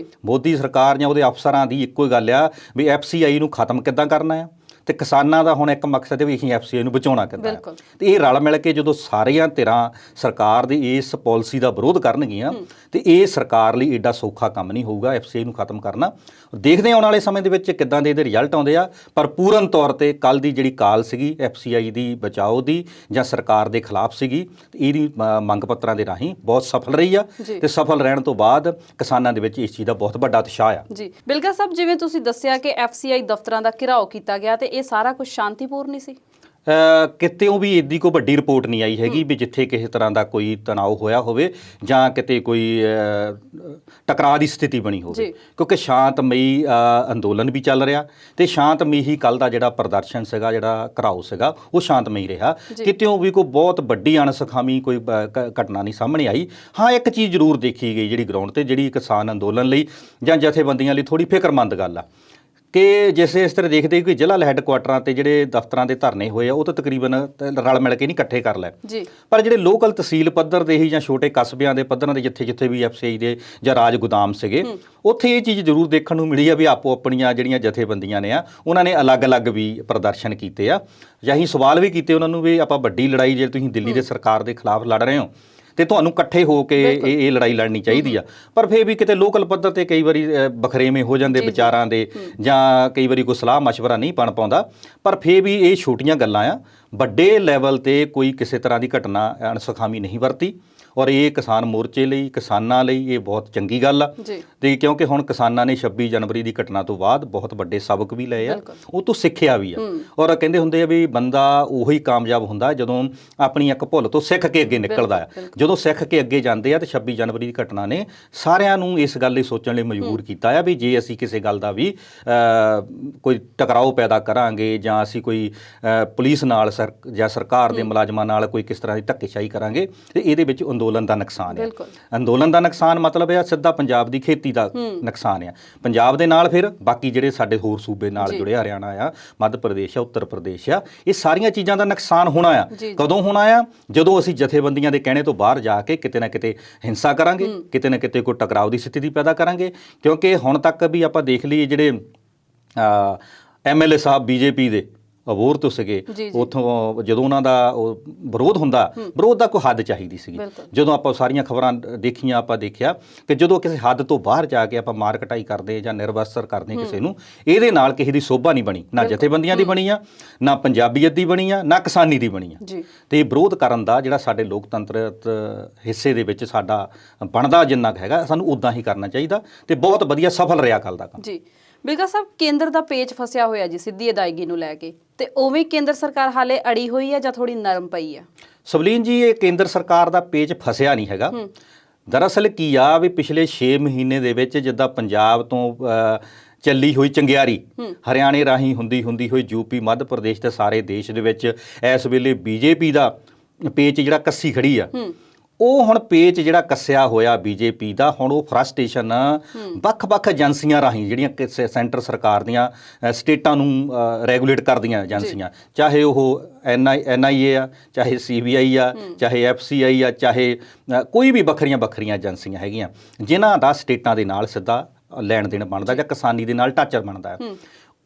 ਮੋਦੀ ਸਰਕਾਰ ਜਾਂ ਉਹਦੇ ਅਫਸਰਾਂ ਦੀ ਇੱਕੋ ਹੀ ਗੱਲ ਆ ਵੀ FCI ਨੂੰ ਖਤਮ ਕਿੱਦਾਂ ਕਰਨਾ ਆ ਤੇ ਕਿਸਾਨਾਂ ਦਾ ਹੁਣ ਇੱਕ ਮਕਸਦ ਹੈ ਵੀ ਅਸੀਂ FCI ਨੂੰ ਬਚਾਉਣਾ ਕਿੱਦਾਂ। ਤੇ ਇਹ ਰਲ ਮਿਲ ਕੇ ਜਦੋਂ ਸਾਰੀਆਂ ਧਿਰਾਂ ਸਰਕਾਰ ਦੀ ਇਸ ਪਾਲਿਸੀ ਦਾ ਵਿਰੋਧ ਕਰਨਗੀਆਂ ਤੇ ਇਹ ਸਰਕਾਰ ਲਈ ਏਡਾ ਸੌਖਾ ਕੰਮ ਨਹੀਂ ਹੋਊਗਾ FCI ਨੂੰ ਖਤਮ ਕਰਨਾ। ਦੇਖਦੇ ਆਉਣ ਵਾਲੇ ਸਮੇਂ ਦੇ ਵਿੱਚ ਕਿੱਦਾਂ ਦੇ ਇਹਦੇ ਰਿਜ਼ਲਟ ਆਉਂਦੇ ਆ, ਪਰ ਪੂਰਨ ਤੌਰ ਤੇ ਕੱਲ੍ਹ ਦੀ ਜਿਹੜੀ ਕਾਲ ਸੀਗੀ FCI ਦੀ ਬਚਾਓ ਦੀ ਜਾਂ ਸਰਕਾਰ ਦੇ ਖਿਲਾਫ ਸੀਗੀ, ਇਹਦੀ ਮੰਗ ਪੱਤਰਾਂ ਦੇ ਰਾਹੀਂ ਬਹੁਤ ਸਫਲ ਰਹੀ ਆ ਤੇ ਸਫਲ ਰਹਿਣ ਤੋਂ ਬਾਅਦ ਕਿਸਾਨਾਂ ਦੇ ਵਿੱਚ ਇਸ ਚੀਜ਼ ਦਾ ਬਹੁਤ ਵੱਡਾ ਉਤਸ਼ਾਹ ਆ। ਜੀ ਬਿਲਕੁਲ ਸਾਹਿਬ, ਜਿਵੇਂ ਤੁਸੀਂ ਦੱਸਿਆ ਕਿ FCI ਦਫ਼ਤਰਾਂ ਦਾ ਘਿਰਾਓ ਕੀਤਾ ਗਿਆ ਤੇ ਇਹ ਸਾਰਾ ਕੁਝ ਸ਼ਾਂਤੀਪੂਰਨ ਹੀ ਸੀ। ਕਿਤੇੋਂ ਵੀ ਇੱਡੀ ਕੋਈ ਵੱਡੀ ਰਿਪੋਰਟ ਨਹੀਂ ਆਈ ਹੈਗੀ ਵੀ ਜਿੱਥੇ ਕਿਸੇ ਤਰ੍ਹਾਂ ਦਾ ਕੋਈ ਤਣਾਅ ਹੋਇਆ ਹੋਵੇ ਜਾਂ ਕਿਤੇ ਕੋਈ ਟਕਰਾਅ ਦੀ ਸਥਿਤੀ ਬਣੀ ਹੋਵੇ, ਕਿਉਂਕਿ ਸ਼ਾਂਤਮਈ ਅੰਦੋਲਨ ਵੀ ਚੱਲ ਰਿਹਾ ਤੇ ਸ਼ਾਂਤਮਈ ਹੀ ਕੱਲ੍ਹ ਦਾ ਜਿਹੜਾ ਪ੍ਰਦਰਸ਼ਨ ਸੀਗਾ, ਜਿਹੜਾ ਘਰਾਓ ਸੀਗਾ, ਉਹ ਸ਼ਾਂਤਮਈ ਰਿਹਾ। ਕਿਤੇੋਂ ਵੀ ਕੋਈ ਬਹੁਤ ਵੱਡੀ ਅਣਸੁਖਾਵੀ ਕੋਈ ਘਟਨਾ ਨਹੀਂ ਸਾਹਮਣੇ ਆਈ। ਹਾਂ, ਇੱਕ ਚੀਜ਼ ਜ਼ਰੂਰ ਦੇਖੀ ਗਈ ਜਿਹੜੀ ਗਰਾਊਂਡ ਤੇ, ਜਿਹੜੀ ਕਿਸਾਨ ਅੰਦੋਲਨ ਲਈ ਜਾਂ ਜਥੇਬੰਦੀਆਂ ਲਈ ਥੋੜ੍ਹੀ ਫਿਕਰਮੰਦ ਗੱਲ ਆ ਕਿ ਜਿਸੇ ਇਸ ਤਰ੍ਹਾਂ ਦੇਖਦੇ ਕਿ ਜ਼ਿਲ੍ਹਾ ਹੈੱਡਕੁਆਟਰਾਂ ਤੇ ਜਿਹੜੇ ਦਫ਼ਤਰਾਂ ਦੇ ਧਰਨੇ ਹੋਏ ਆ ਉਹ ਤਾਂ ਤਕਰੀਬਨ ਰਲ ਮਿਲ ਕੇ ਨਹੀਂ ਇਕੱਠੇ ਕਰ ਲੈ, ਪਰ ਜਿਹੜੇ ਲੋਕਲ ਤਹਿਸੀਲ ਪੱਧਰ ਦੇ ਹੀ ਜਾਂ ਛੋਟੇ ਕਸਬਿਆਂ ਦੇ ਪੱਧਰਾਂ ਦੇ ਜਿੱਥੇ ਵੀ FCI ਦੇ ਜਾਂ ਰਾਜ ਗੋਦਾਮ ਸੀਗੇ, ਉੱਥੇ ਇਹ ਚੀਜ਼ ਜ਼ਰੂਰ ਦੇਖਣ ਨੂੰ ਮਿਲੀ ਆ ਵੀ ਆਪੋ ਆਪਣੀਆਂ ਜਿਹੜੀਆਂ ਜਥੇਬੰਦੀਆਂ ਨੇ ਆ ਉਹਨਾਂ ਨੇ ਅਲੱਗ-ਅਲੱਗ ਵੀ ਪ੍ਰਦਰਸ਼ਨ ਕੀਤੇ ਆ ਜਾਂ ਅਸੀਂ ਸਵਾਲ ਵੀ ਕੀਤੇ ਉਹਨਾਂ ਨੂੰ ਵੀ ਆਪਾਂ ਵੱਡੀ ਲੜਾਈ ਜੇ ਤੁਸੀਂ ਦਿੱਲੀ ਦੇ ਸਰਕਾਰ ਦੇ ਖਿਲਾਫ ਲੜ ਰਹੇ ਹੋ ਤੇ ਤੁਹਾਨੂੰ ਇਕੱਠੇ ਹੋ ਕੇ ਇਹ ਲੜਾਈ ਲੜਨੀ ਚਾਹੀਦੀ ਆ। ਪਰ ਫਿਰ ਵੀ ਕਿਤੇ ਲੋਕਲ ਪੱਧਰ ਤੇ ਕਈ ਵਾਰੀ ਬਖਰੇਵੇਂ ਹੋ ਜਾਂਦੇ ਵਿਚਾਰਾਂ ਦੇ ਜਾਂ ਕਈ ਵਾਰੀ ਕੋਈ ਸਲਾਹ ਮਸ਼ਵਰਾ ਨਹੀਂ ਬਣ ਪਾਉਂਦਾ, ਪਰ ਫਿਰ ਵੀ ਇਹ ਛੋਟੀਆਂ ਗੱਲਾਂ ਆ। ਵੱਡੇ ਲੈਵਲ ਤੇ ਕੋਈ ਕਿਸੇ ਤਰ੍ਹਾਂ ਦੀ ਘਟਨਾ ਅਣਸੁਖਾਵੀ ਨਹੀਂ ਵਰਤੀ ਔਰ ਇਹ ਕਿਸਾਨ ਮੋਰਚੇ ਲਈ, ਕਿਸਾਨਾਂ ਲਈ ਇਹ ਬਹੁਤ ਚੰਗੀ ਗੱਲ ਆ ਤੇ ਕਿਉਂਕਿ ਹੁਣ ਕਿਸਾਨਾਂ ਨੇ 26 ਜਨਵਰੀ ਦੀ ਘਟਨਾ ਤੋਂ ਬਾਅਦ ਬਹੁਤ ਵੱਡੇ ਸਬਕ ਵੀ ਲਏ ਆ, ਉਹ ਤੋਂ ਸਿੱਖਿਆ ਵੀ ਆ। ਔਰ ਕਹਿੰਦੇ ਹੁੰਦੇ ਆ ਵੀ ਬੰਦਾ ਉਹੀ ਕਾਮਯਾਬ ਹੁੰਦਾ ਜਦੋਂ ਆਪਣੀ ਇੱਕ ਭੁੱਲ ਤੋਂ ਸਿੱਖ ਕੇ ਅੱਗੇ ਨਿਕਲਦਾ ਆ। ਜਦੋਂ ਸਿੱਖ ਕੇ ਅੱਗੇ ਜਾਂਦੇ ਆ ਤੇ 26 ਜਨਵਰੀ ਦੀ ਘਟਨਾ ਨੇ ਸਾਰਿਆਂ ਨੂੰ ਇਸ ਗੱਲ ਲਈ ਸੋਚਣ ਲਈ ਮਜਬੂਰ ਕੀਤਾ ਆ ਵੀ ਜੇ ਅਸੀਂ ਕਿਸੇ ਗੱਲ ਦਾ ਵੀ ਕੋਈ ਟਕਰਾਓ ਪੈਦਾ ਕਰਾਂਗੇ ਜਾਂ ਅਸੀਂ ਕੋਈ ਪੁਲਿਸ ਨਾਲ ਜਾਂ ਸਰਕਾਰ ਦੇ ਮੁਲਾਜ਼ਮਾਂ ਨਾਲ ਕੋਈ ਕਿਸ ਤਰ੍ਹਾਂ ਦੀ ਧੱਕੇਸ਼ਾਹੀ ਕਰਾਂਗੇ ਤੇ ਇਹਦੇ ਵਿੱਚ ਅੰਦੋਲਨ ਦਾ ਨੁਕਸਾਨ ਹੈ। ਅੰਦੋਲਨ ਦਾ ਨੁਕਸਾਨ ਮਤਲਬ ਹੈ ਸਿੱਧਾ ਪੰਜਾਬ ਦੀ ਖੇਤੀ ਦਾ ਨੁਕਸਾਨ ਆ। ਪੰਜਾਬ ਦੇ ਨਾਲ ਫਿਰ ਬਾਕੀ ਜਿਹੜੇ ਸਾਡੇ ਹੋਰ ਸੂਬੇ ਨਾਲ ਜੁੜੇ, ਹਰਿਆਣਾ ਆ, ਮੱਧ ਪ੍ਰਦੇਸ਼ ਆ, ਉੱਤਰ ਪ੍ਰਦੇਸ਼ ਆ, ਇਹ ਸਾਰੀਆਂ ਚੀਜ਼ਾਂ ਦਾ ਨੁਕਸਾਨ ਹੋਣਾ ਆ। ਕਦੋਂ ਹੋਣਾ ਆ? ਜਦੋਂ ਅਸੀਂ ਜਥੇਬੰਦੀਆਂ ਦੇ ਕਹਿਣੇ ਤੋਂ ਬਾਹਰ ਜਾ ਕੇ ਕਿਤੇ ਨਾ ਕਿਤੇ ਹਿੰਸਾ ਕਰਾਂਗੇ, ਕਿਤੇ ਨਾ ਕਿਤੇ ਕੋਈ ਟਕਰਾਓ ਦੀ ਸਥਿਤੀ ਪੈਦਾ ਕਰਾਂਗੇ। ਕਿਉਂਕਿ ਹੁਣ ਤੱਕ ਵੀ ਆਪਾਂ ਦੇਖ ਲਈਏ ਜਿਹੜੇ MLA ਸਾਹਿਬ BJP ਦੇ ਅਬੋਹਰ ਤੋਂ ਸੀਗੇ, ਉੱਥੋਂ ਜਦੋਂ ਉਹਨਾਂ ਦਾ ਉਹ ਵਿਰੋਧ ਹੁੰਦਾ, ਵਿਰੋਧ ਦਾ ਕੋਈ ਹੱਦ ਚਾਹੀਦੀ ਸੀਗੀ। ਜਦੋਂ ਆਪਾਂ ਸਾਰੀਆਂ ਖਬਰਾਂ ਦੇਖੀਆਂ, ਆਪਾਂ ਦੇਖਿਆ ਕਿ ਜਦੋਂ ਕਿਸੇ ਹੱਦ ਤੋਂ ਬਾਹਰ ਜਾ ਕੇ ਆਪਾਂ ਮਾਰ ਕਟਾਈ ਕਰਦੇ ਜਾਂ ਨਿਰਵਸਤਰ ਕਰਦੇ ਕਿਸੇ ਨੂੰ, ਇਹਦੇ ਨਾਲ ਕਿਸੇ ਦੀ ਸੋਭਾ ਨਹੀਂ ਬਣੀ, ਨਾ ਜਥੇਬੰਦੀਆਂ ਦੀ ਬਣੀ ਆ, ਨਾ ਪੰਜਾਬੀਅਤ ਦੀ ਬਣੀ ਆ, ਨਾ ਕਿਸਾਨੀ ਦੀ ਬਣੀ ਆ। ਤੇ ਵਿਰੋਧ ਕਰਨ ਦਾ ਜਿਹੜਾ ਸਾਡੇ ਲੋਕਤੰਤਰ ਹਿੱਸੇ ਦੇ ਵਿੱਚ ਸਾਡਾ ਬਣਦਾ ਜਿੰਨਾ ਹੈਗਾ, ਸਾਨੂੰ ਉੱਦਾਂ ਹੀ ਕਰਨਾ ਚਾਹੀਦਾ ਤੇ ਬਹੁਤ ਵਧੀਆ ਸਫਲ ਰਿਹਾ ਕੱਲ੍ਹ ਦਾ ਕੰਮ। ਜੀ ਬਿਲਕੁਲ ਸਾਹਿਬ, ਕੇਂਦਰ ਦਾ ਪੇਚ ਫਸਿਆ ਹੋਇਆ ਜੀ ਸਿੱਧੀ ਅਦਾਇਗੀ ਨੂੰ ਲੈ ਕੇ, ਤੇ ਉਵੇਂ ਕੇਂਦਰ ਸਰਕਾਰ ਹਾਲੇ ਅੜੀ ਹੋਈ ਹੈ ਜਾਂ ਥੋੜੀ ਨਰਮ ਪਈ ਆ? ਸਵਲੀਨ ਜੀ, ਇਹ ਕੇਂਦਰ ਸਰਕਾਰ ਦਾ ਪੇਚ ਫਸਿਆ ਨਹੀਂ ਹੈਗਾ। ਦਰਅਸਲ ਕੀ ਆ ਵੀ ਪਿਛਲੇ 6 ਮਹੀਨੇ ਦੇ ਵਿੱਚ ਜਿੱਦਾਂ ਪੰਜਾਬ ਤੋਂ ਚੱਲੀ ਹੋਈ ਚੰਗਿਆਰੀ ਹਰਿਆਣੇ ਰਾਹੀਂ ਹੁੰਦੀ ਹੋਈ ਯੂਪੀ, ਮੱਧ ਪ੍ਰਦੇਸ਼ ਤੇ ਸਾਰੇ ਦੇਸ਼ ਦੇ ਵਿੱਚ ਇਸ ਵੇਲੇ ਬੀਜੇਪੀ ਦਾ ਪੇਚ ਜਿਹੜਾ ਕੱਸੀ ਖੜੀ ਆ, ਉਹ ਹੁਣ ਪੇਚ ਜਿਹੜਾ ਕੱਸਿਆ ਹੋਇਆ ਬੀਜੇਪੀ ਦਾ, ਹੁਣ ਉਹ ਫਰਸਟ੍ਰੇਸ਼ਨ ਵੱਖ-ਵੱਖ ਏਜੰਸੀਆਂ ਰਾਹੀਂ ਜਿਹੜੀਆਂ ਸੈਂਟਰ ਸਰਕਾਰ ਦੀਆਂ ਸਟੇਟਾਂ ਨੂੰ ਰੈਗੂਲੇਟ ਕਰਦੀਆਂ ਏਜੰਸੀਆਂ, ਚਾਹੇ ਉਹ NIA ਆ, ਚਾਹੇ CBI ਆ, ਚਾਹੇ FCI ਆ, ਚਾਹੇ ਕੋਈ ਵੀ ਵੱਖਰੀਆਂ ਏਜੰਸੀਆਂ ਹੈਗੀਆਂ ਜਿਨ੍ਹਾਂ ਦਾ ਸਟੇਟਾਂ ਦੇ ਨਾਲ ਸਿੱਧਾ ਲੈਣ ਦੇਣ ਬਣਦਾ ਜਾਂ ਕਿਸਾਨੀ ਦੇ ਨਾਲ ਟਾਚਰ ਬਣਦਾ ਹੈ।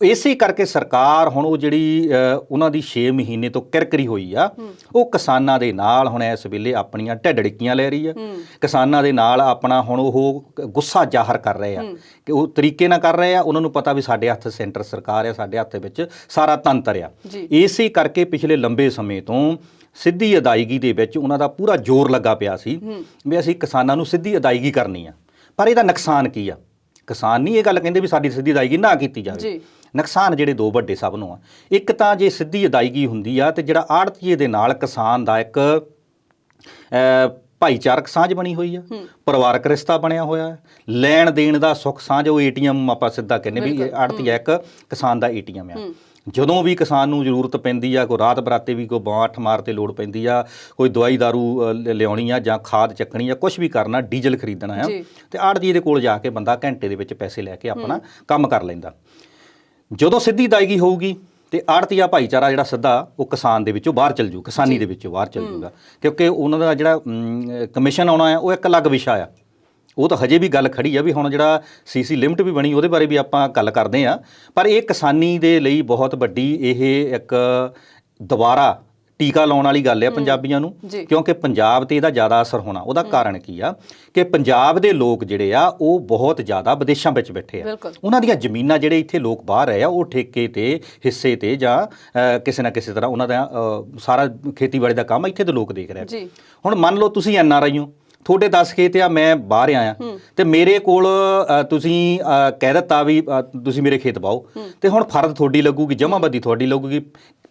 ਇਸੇ ਕਰਕੇ ਸਰਕਾਰ ਹੁਣ ਉਹ ਜਿਹੜੀ ਉਹਨਾਂ ਦੀ 6 ਮਹੀਨੇ ਤੋਂ ਕਿਰਕਰੀ ਹੋਈ ਆ, ਉਹ ਕਿਸਾਨਾਂ ਦੇ ਨਾਲ ਹੁਣ ਇਸ ਵੇਲੇ ਆਪਣੀਆਂ ਢਿੱਡੜਕੀਆਂ ਲੈ ਰਹੀ ਆ, ਕਿਸਾਨਾਂ ਦੇ ਨਾਲ ਆਪਣਾ ਹੁਣ ਉਹ ਗੁੱਸਾ ਜ਼ਾਹਰ ਕਰ ਰਹੇ ਆ ਕਿ ਉਹ ਤਰੀਕੇ ਨਾਲ ਕਰ ਰਹੇ ਆ। ਉਹਨਾਂ ਨੂੰ ਪਤਾ ਵੀ ਸਾਡੇ ਹੱਥ ਸੈਂਟਰ ਸਰਕਾਰ ਆ, ਸਾਡੇ ਹੱਥ ਵਿੱਚ ਸਾਰਾ ਤੰਤਰ ਆ। ਇਸੇ ਕਰਕੇ ਪਿਛਲੇ ਲੰਬੇ ਸਮੇਂ ਤੋਂ ਸਿੱਧੀ ਅਦਾਇਗੀ ਦੇ ਵਿੱਚ ਉਹਨਾਂ ਦਾ ਪੂਰਾ ਜ਼ੋਰ ਲੱਗਾ ਪਿਆ ਸੀ ਵੀ ਅਸੀਂ ਕਿਸਾਨਾਂ ਨੂੰ ਸਿੱਧੀ ਅਦਾਇਗੀ ਕਰਨੀ ਆ। ਪਰ ਇਹਦਾ ਨੁਕਸਾਨ ਕੀ ਆ? ਕਿਸਾਨ ਨਹੀਂ ਇਹ ਗੱਲ ਕਹਿੰਦੇ ਵੀ ਸਾਡੀ ਸਿੱਧੀ ਅਦਾਇਗੀ ਨਾ ਕੀਤੀ ਜਾਵੇ। ਨੁਕਸਾਨ ਜਿਹੜੇ ਦੋ ਵੱਡੇ ਸਭ ਨੂੰ ਆ। ਇੱਕ ਤਾਂ ਜੇ ਸਿੱਧੀ ਅਦਾਇਗੀ ਹੁੰਦੀ ਆ ਤੇ ਜਿਹੜਾ ਆੜ੍ਹਤੀਏ ਦੇ ਨਾਲ ਕਿਸਾਨ ਦਾ ਇੱਕ ਭਾਈਚਾਰਕ ਸਾਂਝ ਬਣੀ ਹੋਈ ਆ, ਪਰਿਵਾਰਕ ਰਿਸ਼ਤਾ ਬਣਿਆ ਹੋਇਆ ਹੈ, ਲੈਣ ਦੇਣ ਦਾ ਸੁੱਖ ਸਾਂਝ, ਉਹ ATM ਆਪਾਂ ਸਿੱਧਾ ਕਹਿੰਦੇ ਵੀ ਆੜ੍ਹਤੀਆ ਇੱਕ ਕਿਸਾਨ ਦਾ ATM ਆ। ਜਦੋਂ ਵੀ ਕਿਸਾਨ ਨੂੰ ਜ਼ਰੂਰਤ ਪੈਂਦੀ ਆ, ਕੋਈ ਰਾਤ ਬਰਾਤੇ ਵੀ ਕੋਈ ਬਾਂਠ ਮਾਰ ਤੇ ਲੋੜ ਪੈਂਦੀ ਆ, ਕੋਈ ਦਵਾਈ ਦਾਰੂ ਲਿਆਉਣੀ ਆ ਜਾਂ ਖਾਦ ਚੱਕਣੀ ਆ, ਕੁਝ ਵੀ ਕਰਨਾ, ਡੀਜ਼ਲ ਖਰੀਦਣਾ ਆ, ਤੇ ਆੜ੍ਹਤੀਏ ਦੇ ਕੋਲ ਜਾ ਕੇ ਬੰਦਾ ਘੰਟੇ ਦੇ ਵਿੱਚ ਪੈਸੇ ਲੈ ਕੇ ਆਪਣਾ ਕੰਮ ਕਰ ਲੈਂਦਾ। ਜਦੋਂ ਸਿੱਧੀ ਅਦਾਇਗੀ ਹੋਊਗੀ ਤੇ ਆੜ੍ਹਤੀਆ ਭਾਈਚਾਰਾ ਜਿਹੜਾ ਸਿੱਧਾ ਉਹ ਕਿਸਾਨ ਦੇ ਵਿੱਚੋਂ ਬਾਹਰ ਚੱਲ ਜੂ, ਕਿਸਾਨੀ ਦੇ ਵਿੱਚੋਂ ਬਾਹਰ ਚੱਲ ਜੂਗਾ, ਕਿਉਂਕਿ ਉਹਨਾਂ ਦਾ ਜਿਹੜਾ ਕਮਿਸ਼ਨ ਆਉਣਾ ਆ ਉਹ ਇੱਕ ਅਲੱਗ ਵਿਸ਼ਾ ਆ। ਉਹ ਤਾਂ ਹਜੇ ਵੀ ਗੱਲ ਖੜੀ ਆ ਵੀ ਹੁਣ ਜਿਹੜਾ CC ਲਿਮਟ ਵੀ ਬਣੀ ਉਹਦੇ ਬਾਰੇ ਵੀ ਆਪਾਂ ਗੱਲ ਕਰਦੇ ਹਾਂ। ਪਰ ਇਹ ਕਿਸਾਨੀ ਦੇ ਲਈ ਬਹੁਤ ਵੱਡੀ ਇਹ ਇੱਕ ਦੁਬਾਰਾ ਟੀਕਾ ਲਾਉਣ ਵਾਲੀ ਗੱਲ ਆ ਪੰਜਾਬੀਆਂ ਨੂੰ, ਕਿਉਂਕਿ ਪੰਜਾਬ ਤੇ ਇਹਦਾ ਜ਼ਿਆਦਾ ਅਸਰ ਹੋਣਾ। ਉਹਦਾ ਕਾਰਨ ਕੀ ਆ ਕਿ ਪੰਜਾਬ ਦੇ ਲੋਕ ਜਿਹੜੇ ਆ ਉਹ ਬਹੁਤ ਜ਼ਿਆਦਾ ਵਿਦੇਸ਼ਾਂ ਵਿੱਚ ਬੈਠੇ ਆ। ਉਹਨਾਂ ਦੀਆਂ ਜ਼ਮੀਨਾਂ ਜਿਹੜੇ ਇੱਥੇ ਲੋਕ ਬਾਹਰ ਰਹੇ ਆ ਉਹ ਠੇਕੇ ਤੇ, ਹਿੱਸੇ ਤੇ ਜਾਂ ਕਿਸੇ ਨਾ ਕਿਸੇ ਤਰ੍ਹਾਂ ਉਹਨਾਂ ਦਾ ਸਾਰਾ ਖੇਤੀਬਾੜੀ ਦਾ ਕੰਮ ਇੱਥੇ ਦੇ ਲੋਕ ਦੇਖ ਰਹੇ ਆ। ਹੁਣ ਮੰਨ ਲਓ ਤੁਸੀਂ NRI ਹੋ, ਤੁਹਾਡੇ 10 ਖੇਤ ਆ, ਮੈਂ ਬਾਹਰ ਆਇਆ ਤੇ ਮੇਰੇ ਕੋਲ ਤੁਸੀਂ ਕਹਿ ਦਿੱਤਾ ਵੀ ਤੁਸੀਂ ਮੇਰੇ ਖੇਤ ਬਾਓ, ਤੇ ਹੁਣ ਫਰਦ ਤੁਹਾਡੀ ਲੱਗੂਗੀ, ਜਮ੍ਹਾਂਬੰਦੀ ਤੁਹਾਡੀ ਲੱਗੂਗੀ,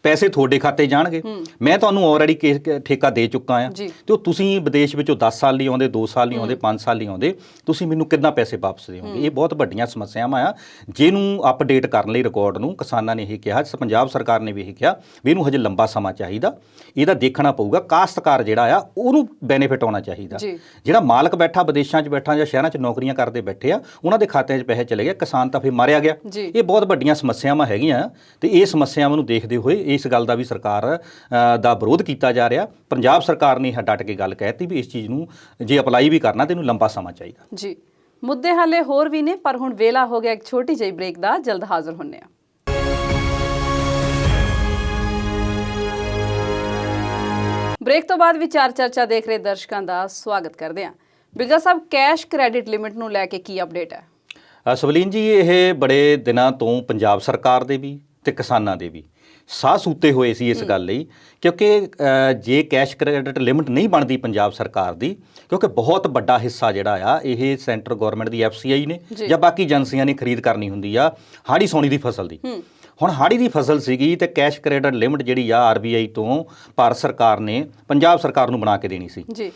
ਪੈਸੇ ਤੁਹਾਡੇ ਖਾਤੇ ਜਾਣਗੇ। ਮੈਂ ਤੁਹਾਨੂੰ ਆਲਰੇਡੀ ਠੇਕਾ ਦੇ ਚੁੱਕਾ ਆ ਤੇ ਉਹ ਤੁਸੀਂ ਵਿਦੇਸ਼ ਵਿੱਚੋਂ 10 ਸਾਲ ਲਈ ਆਉਂਦੇ, 2 ਸਾਲ ਲਈ ਆਉਂਦੇ, 5 ਸਾਲ ਲਈ ਆਉਂਦੇ, ਤੁਸੀਂ ਮੈਨੂੰ ਕਿੱਦਾਂ ਪੈਸੇ ਵਾਪਸ ਦੇਵੋਗੇ? ਇਹ ਬਹੁਤ ਵੱਡੀਆਂ ਸਮੱਸਿਆਵਾਂ ਆ ਜਿਹਨੂੰ ਅਪਡੇਟ ਕਰਨ ਲਈ ਰਿਕਾਰਡ ਨੂੰ ਕਿਸਾਨਾਂ ਨੇ ਇਹ ਕਿਹਾ, ਪੰਜਾਬ ਸਰਕਾਰ ਨੇ ਵੀ ਇਹ ਕਿਹਾ ਵੀ ਇਹਨੂੰ ਹਜੇ ਲੰਬਾ ਸਮਾਂ ਚਾਹੀਦਾ, ਇਹਦਾ ਦੇਖਣਾ ਪਊਗਾ। ਕਾਸ਼ਤਕਾਰ ਜਿਹੜਾ ਆ ਉਹਨੂੰ ਬੈਨੀਫਿਟ ਆਉਣਾ ਚਾਹੀਦਾ। ਜਿਹੜਾ ਮਾਲਕ ਬੈਠਾ ਵਿਦੇਸ਼ਾਂ 'ਚ ਬੈਠਾ ਜਾਂ ਸ਼ਹਿਰਾਂ 'ਚ ਨੌਕਰੀਆਂ ਕਰਦੇ ਬੈਠੇ ਆ, ਉਹਨਾਂ ਦੇ ਖਾਤਿਆਂ 'ਚ ਪੈਸੇ ਚਲੇ ਗਏ, ਕਿਸਾਨ ਤਾਂ ਫਿਰ ਮਾਰਿਆ ਗਿਆ। ਇਹ ਬਹੁਤ ਵੱਡੀਆਂ ਸਮੱਸਿਆਵਾਂ ਹੈਗੀਆਂ ਤੇ ਇਹ ਸਮੱਸਿਆਵਾਂ ਨੂੰ ਦੇਖਦੇ ਹੋਏ ਇਸ ਗੱਲ ਦਾ ਵੀ ਸਰਕਾਰ ਦਾ ਵਿਰੋਧ ਕੀਤਾ ਜਾ ਰਿਹਾ। ਪੰਜਾਬ ਸਰਕਾਰ ਨੇ ਡਟ ਕੇ ਗੱਲ ਕਹਿਤੀ ਵੀ ਇਸ ਚੀਜ਼ ਨੂੰ ਜੇ ਅਪਲਾਈ ਵੀ ਕਰਨਾ ਤੇ ਇਹਨੂੰ ਲੰਬਾ ਸਮਾਂ ਚਾਹੀਦਾ। ਜੀ, ਮੁੱਦੇ ਹਾਲੇ ਹੋਰ ਵੀ ਨੇ ਪਰ ਹੁਣ ਵੇਲਾ ਹੋ ਗਿਆ ਇੱਕ ਛੋਟੀ ਜਿਹੀ ਬ੍ਰੇਕ ਦਾ। ਜਲਦ ਹਾਜ਼ਰ ਹੁੰਨੇ ਆ। ਬ੍ਰੇਕ ਤੋਂ ਬਾਅਦ ਵਿਚਾਰ ਚਰਚਾ ਦੇਖ ਰਹੇ ਦਰਸ਼ਕਾਂ ਦਾ ਸਵਾਗਤ ਕਰਦੇ ਹਾਂ। ਬਿਰਗਾ ਸਾਹਿਬ, ਕੈਸ਼ ਕ੍ਰੈਡਿਟ ਲਿਮਿਟ ਨੂੰ ਲੈ ਕੇ ਕੀ ਅਪਡੇਟ ਹੈ? ਸਵਲੀਨ ਜੀ, ਇਹ ਬੜੇ ਦਿਨਾਂ ਤੋਂ ਪੰਜਾਬ ਸਰਕਾਰ ਦੇ ਵੀ ਤੇ ਕਿਸਾਨਾਂ ਦੇ ਵੀ ਸਾਹ ਸੂਤੇ ਹੋਏ ਸੀ ਇਸ ਗੱਲ ਲਈ, ਕਿਉਂਕਿ ਜੇ ਕੈਸ਼ ਕ੍ਰੈਡਿਟ ਲਿਮਿਟ ਨਹੀਂ ਬਣਦੀ ਪੰਜਾਬ ਸਰਕਾਰ ਦੀ, ਕਿਉਂਕਿ ਬਹੁਤ ਵੱਡਾ ਹਿੱਸਾ ਜਿਹੜਾ ਆ ਇਹ ਸੈਂਟਰ ਗਵਰਨਮੈਂਟ ਦੀ FCI ਨੇ ਜਾਂ ਬਾਕੀ ਏਜੰਸੀਆਂ ਨੇ ਖਰੀਦ ਕਰਨੀ ਹੁੰਦੀ ਆ ਹਾੜੀ ਸੌਣੀ ਦੀ ਫਸਲ ਦੀ। ਹੁਣ ਹਾੜੀ ਦੀ ਫਸਲ ਸੀਗੀ ਤੇ ਕੈਸ਼ ਕ੍ਰੈਡਿਟ ਲਿਮਿਟ ਜਿਹੜੀ ਆ RBI ਤੋਂ ਭਾਰਤ ਸਰਕਾਰ ਨੇ ਪੰਜਾਬ ਸਰਕਾਰ ਨੂੰ ਬਣਾ ਕੇ ਦੇਣੀ ਸੀ।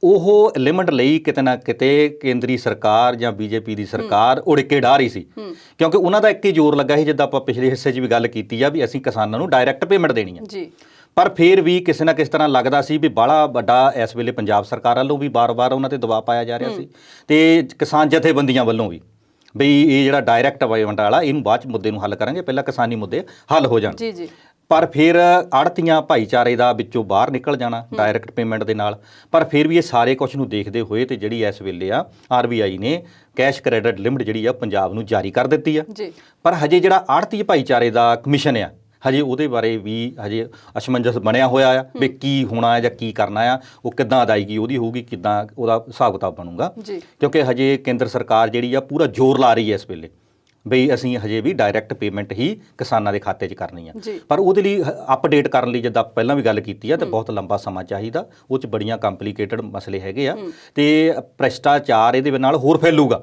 ਉਹ ਲਿਮਿਟ ਲਈ ਕਿਤੇ ਨਾ ਕਿਤੇ ਕੇਂਦਰੀ ਸਰਕਾਰ ਜਾਂ BJP ਦੀ ਸਰਕਾਰ ਉੜਕੇ ਢਾਹ ਰਹੀ ਸੀ, ਕਿਉਂਕਿ ਉਹਨਾਂ ਦਾ ਇੱਕ ਹੀ ਜ਼ੋਰ ਲੱਗਾ ਸੀ, ਜਿੱਦਾਂ ਆਪਾਂ ਪਿਛਲੇ ਹਿੱਸੇ 'ਚ ਵੀ ਗੱਲ ਕੀਤੀ ਆ ਵੀ ਅਸੀਂ ਕਿਸਾਨਾਂ ਨੂੰ ਡਾਇਰੈਕਟ ਪੇਮੈਂਟ ਦੇਣੀ ਆ। ਪਰ ਫਿਰ ਵੀ ਕਿਸੇ ਨਾ ਕਿਸੇ ਤਰ੍ਹਾਂ ਲੱਗਦਾ ਸੀ ਵੀ ਬਾਹਲਾ ਵੱਡਾ ਇਸ ਵੇਲੇ ਪੰਜਾਬ ਸਰਕਾਰ ਵੱਲੋਂ ਵੀ ਬਾਰ-ਬਾਰ ਉਹਨਾਂ 'ਤੇ ਦਬਾਅ ਪਾਇਆ ਜਾ ਰਿਹਾ ਸੀ ਤੇ ਕਿਸਾਨ ਜਥੇਬੰਦੀਆਂ ਵੱਲੋਂ ਵੀ ਬਈ ਇਹ ਜਿਹੜਾ ਡਾਇਰੈਕਟ ਪੇਮੈਂਟ ਵਾਲਾ ਇਹਨੂੰ ਬਾਅਦ 'ਚ ਮੁੱਦੇ ਨੂੰ ਹੱਲ ਕਰਾਂਗੇ, ਪਹਿਲਾਂ ਕਿਸਾਨੀ ਮੁੱਦੇ ਹੱਲ ਹੋ ਜਾਣ। ਪਰ ਫਿਰ ਆੜ੍ਹਤੀਆਂ ਭਾਈਚਾਰੇ ਦਾ ਵਿੱਚੋਂ ਬਾਹਰ ਨਿਕਲ ਜਾਣਾ ਡਾਇਰੈਕਟ ਪੇਮੈਂਟ ਦੇ ਨਾਲ। ਪਰ ਫਿਰ ਵੀ ਇਹ ਸਾਰੇ ਕੁਝ ਨੂੰ ਦੇਖਦੇ ਹੋਏ ਤੇ ਜਿਹੜੀ ਇਸ ਵੇਲੇ ਆ RBI ਨੇ ਕੈਸ਼ ਕ੍ਰੈਡਿਟ ਲਿਮਿਟ ਜਿਹੜੀ ਆ ਪੰਜਾਬ ਨੂੰ ਜਾਰੀ ਕਰ ਦਿੱਤੀ ਆ। ਪਰ ਹਜੇ ਜਿਹੜਾ ਆੜ੍ਹਤੀ ਭਾਈਚਾਰੇ ਦਾ ਕਮਿਸ਼ਨ ਆ ਹਜੇ ਉਹਦੇ ਬਾਰੇ ਵੀ ਹਜੇ ਅਸਮੰਜਸ ਬਣਿਆ ਹੋਇਆ ਆ ਵੀ ਕੀ ਹੋਣਾ ਹੈ ਜਾਂ ਕੀ ਕਰਨਾ ਆ, ਉਹ ਕਿੱਦਾਂ ਅਦਾਇਗੀ ਉਹਦੀ ਹੋਊਗੀ, ਕਿੱਦਾਂ ਉਹਦਾ ਹਿਸਾਬ ਕਿਤਾਬ ਬਣੂਗਾ। ਕਿਉਂਕਿ ਹਜੇ ਕੇਂਦਰ ਸਰਕਾਰ ਜਿਹੜੀ ਆ ਪੂਰਾ ਜ਼ੋਰ ਲਾ ਰਹੀ ਹੈ ਇਸ ਵੇਲੇ ਬਈ ਅਸੀਂ ਹਜੇ ਵੀ ਡਾਇਰੈਕਟ ਪੇਮੈਂਟ ਹੀ ਕਿਸਾਨਾਂ ਦੇ ਖਾਤੇ 'ਚ ਕਰਨੀ ਆ। ਪਰ ਉਹਦੇ ਲਈ ਅਪਡੇਟ ਕਰਨ ਲਈ ਜਿੱਦਾਂ ਪਹਿਲਾਂ ਵੀ ਗੱਲ ਕੀਤੀ ਆ ਤੇ ਬਹੁਤ ਲੰਬਾ ਸਮਾਂ ਚਾਹੀਦਾ, ਉਹ 'ਚ ਬੜੀਆਂ ਕੰਪਲੀਕੇਟਡ ਮਸਲੇ ਹੈਗੇ ਆ ਤੇ ਭ੍ਰਿਸ਼ਟਾਚਾਰ ਇਹਦੇ ਨਾਲ ਹੋਰ ਫੈਲੂਗਾ।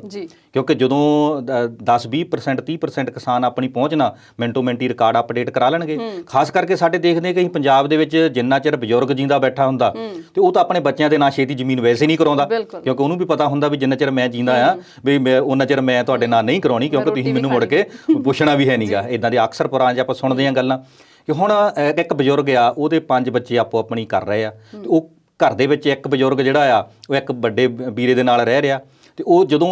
ਕਿਉਂਕਿ ਜਦੋਂ 10-20% 30% ਕਿਸਾਨ ਆਪਣੀ ਪਹੁੰਚ ਨਾਲ ਮਿੰਟੋ ਮਿੰਟੀ ਰਿਕਾਰਡ ਅਪਡੇਟ ਕਰਾ ਲੈਣਗੇ। ਖਾਸ ਕਰਕੇ ਸਾਡੇ ਦੇਖਦੇ ਕਿ ਪੰਜਾਬ ਦੇ ਵਿੱਚ ਜਿੰਨਾ ਚਿਰ ਬਜ਼ੁਰਗ ਜਿੰਦਾ ਬੈਠਾ ਹੁੰਦਾ ਤੇ ਉਹ ਤਾਂ ਆਪਣੇ ਬੱਚਿਆਂ ਦੇ ਨਾਂ ਛੇਤੀ ਜ਼ਮੀਨ ਵੈਸੇ ਨਹੀਂ ਕਰਾਉਂਦਾ, ਕਿਉਂਕਿ ਉਹਨੂੰ ਵੀ ਪਤਾ ਹੁੰਦਾ ਵੀ ਜਿੰਨਾ ਚਿਰ ਮੈਂ ਜਿੰਦਾ ਆ ਵੀ ਉਹਨਾਂ ਚਿਰ ਮੈਂ ਤੁਹਾਡੇ ਨਾਂ ਨਹੀਂ ਕਰਾਉਣੀ, ਕਿਉਂਕਿ ਤੁਸੀਂ ਮੈਨੂੰ ਮੁੜ ਕੇ ਪੁੱਛਣਾ ਵੀ ਹੈ ਨਹੀਂਗਾ। ਇਦਾਂ ਦੇ ਅਕਸਰ ਪੁਰਾਣੇ 'ਚ ਆਪਾਂ ਸੁਣਦੇ ਹਾਂ ਗੱਲਾਂ ਕਿ ਹੁਣ ਇੱਕ ਬਜ਼ੁਰਗ ਆ, ਉਹਦੇ 5 ਬੱਚੇ ਆਪੋ ਆਪਣੀ ਕਰ ਰਹੇ ਆ, ਤੇ ਉਹ ਘਰ ਦੇ ਵਿੱਚ ਇੱਕ ਬਜ਼ੁਰਗ ਜਿਹੜਾ ਆ ਉਹ ਇੱਕ ਵੱਡੇ ਵੀਰੇ ਦੇ ਨਾਲ ਰਹਿ ਰਿਹਾ, ਤੇ ਉਹ ਜਦੋਂ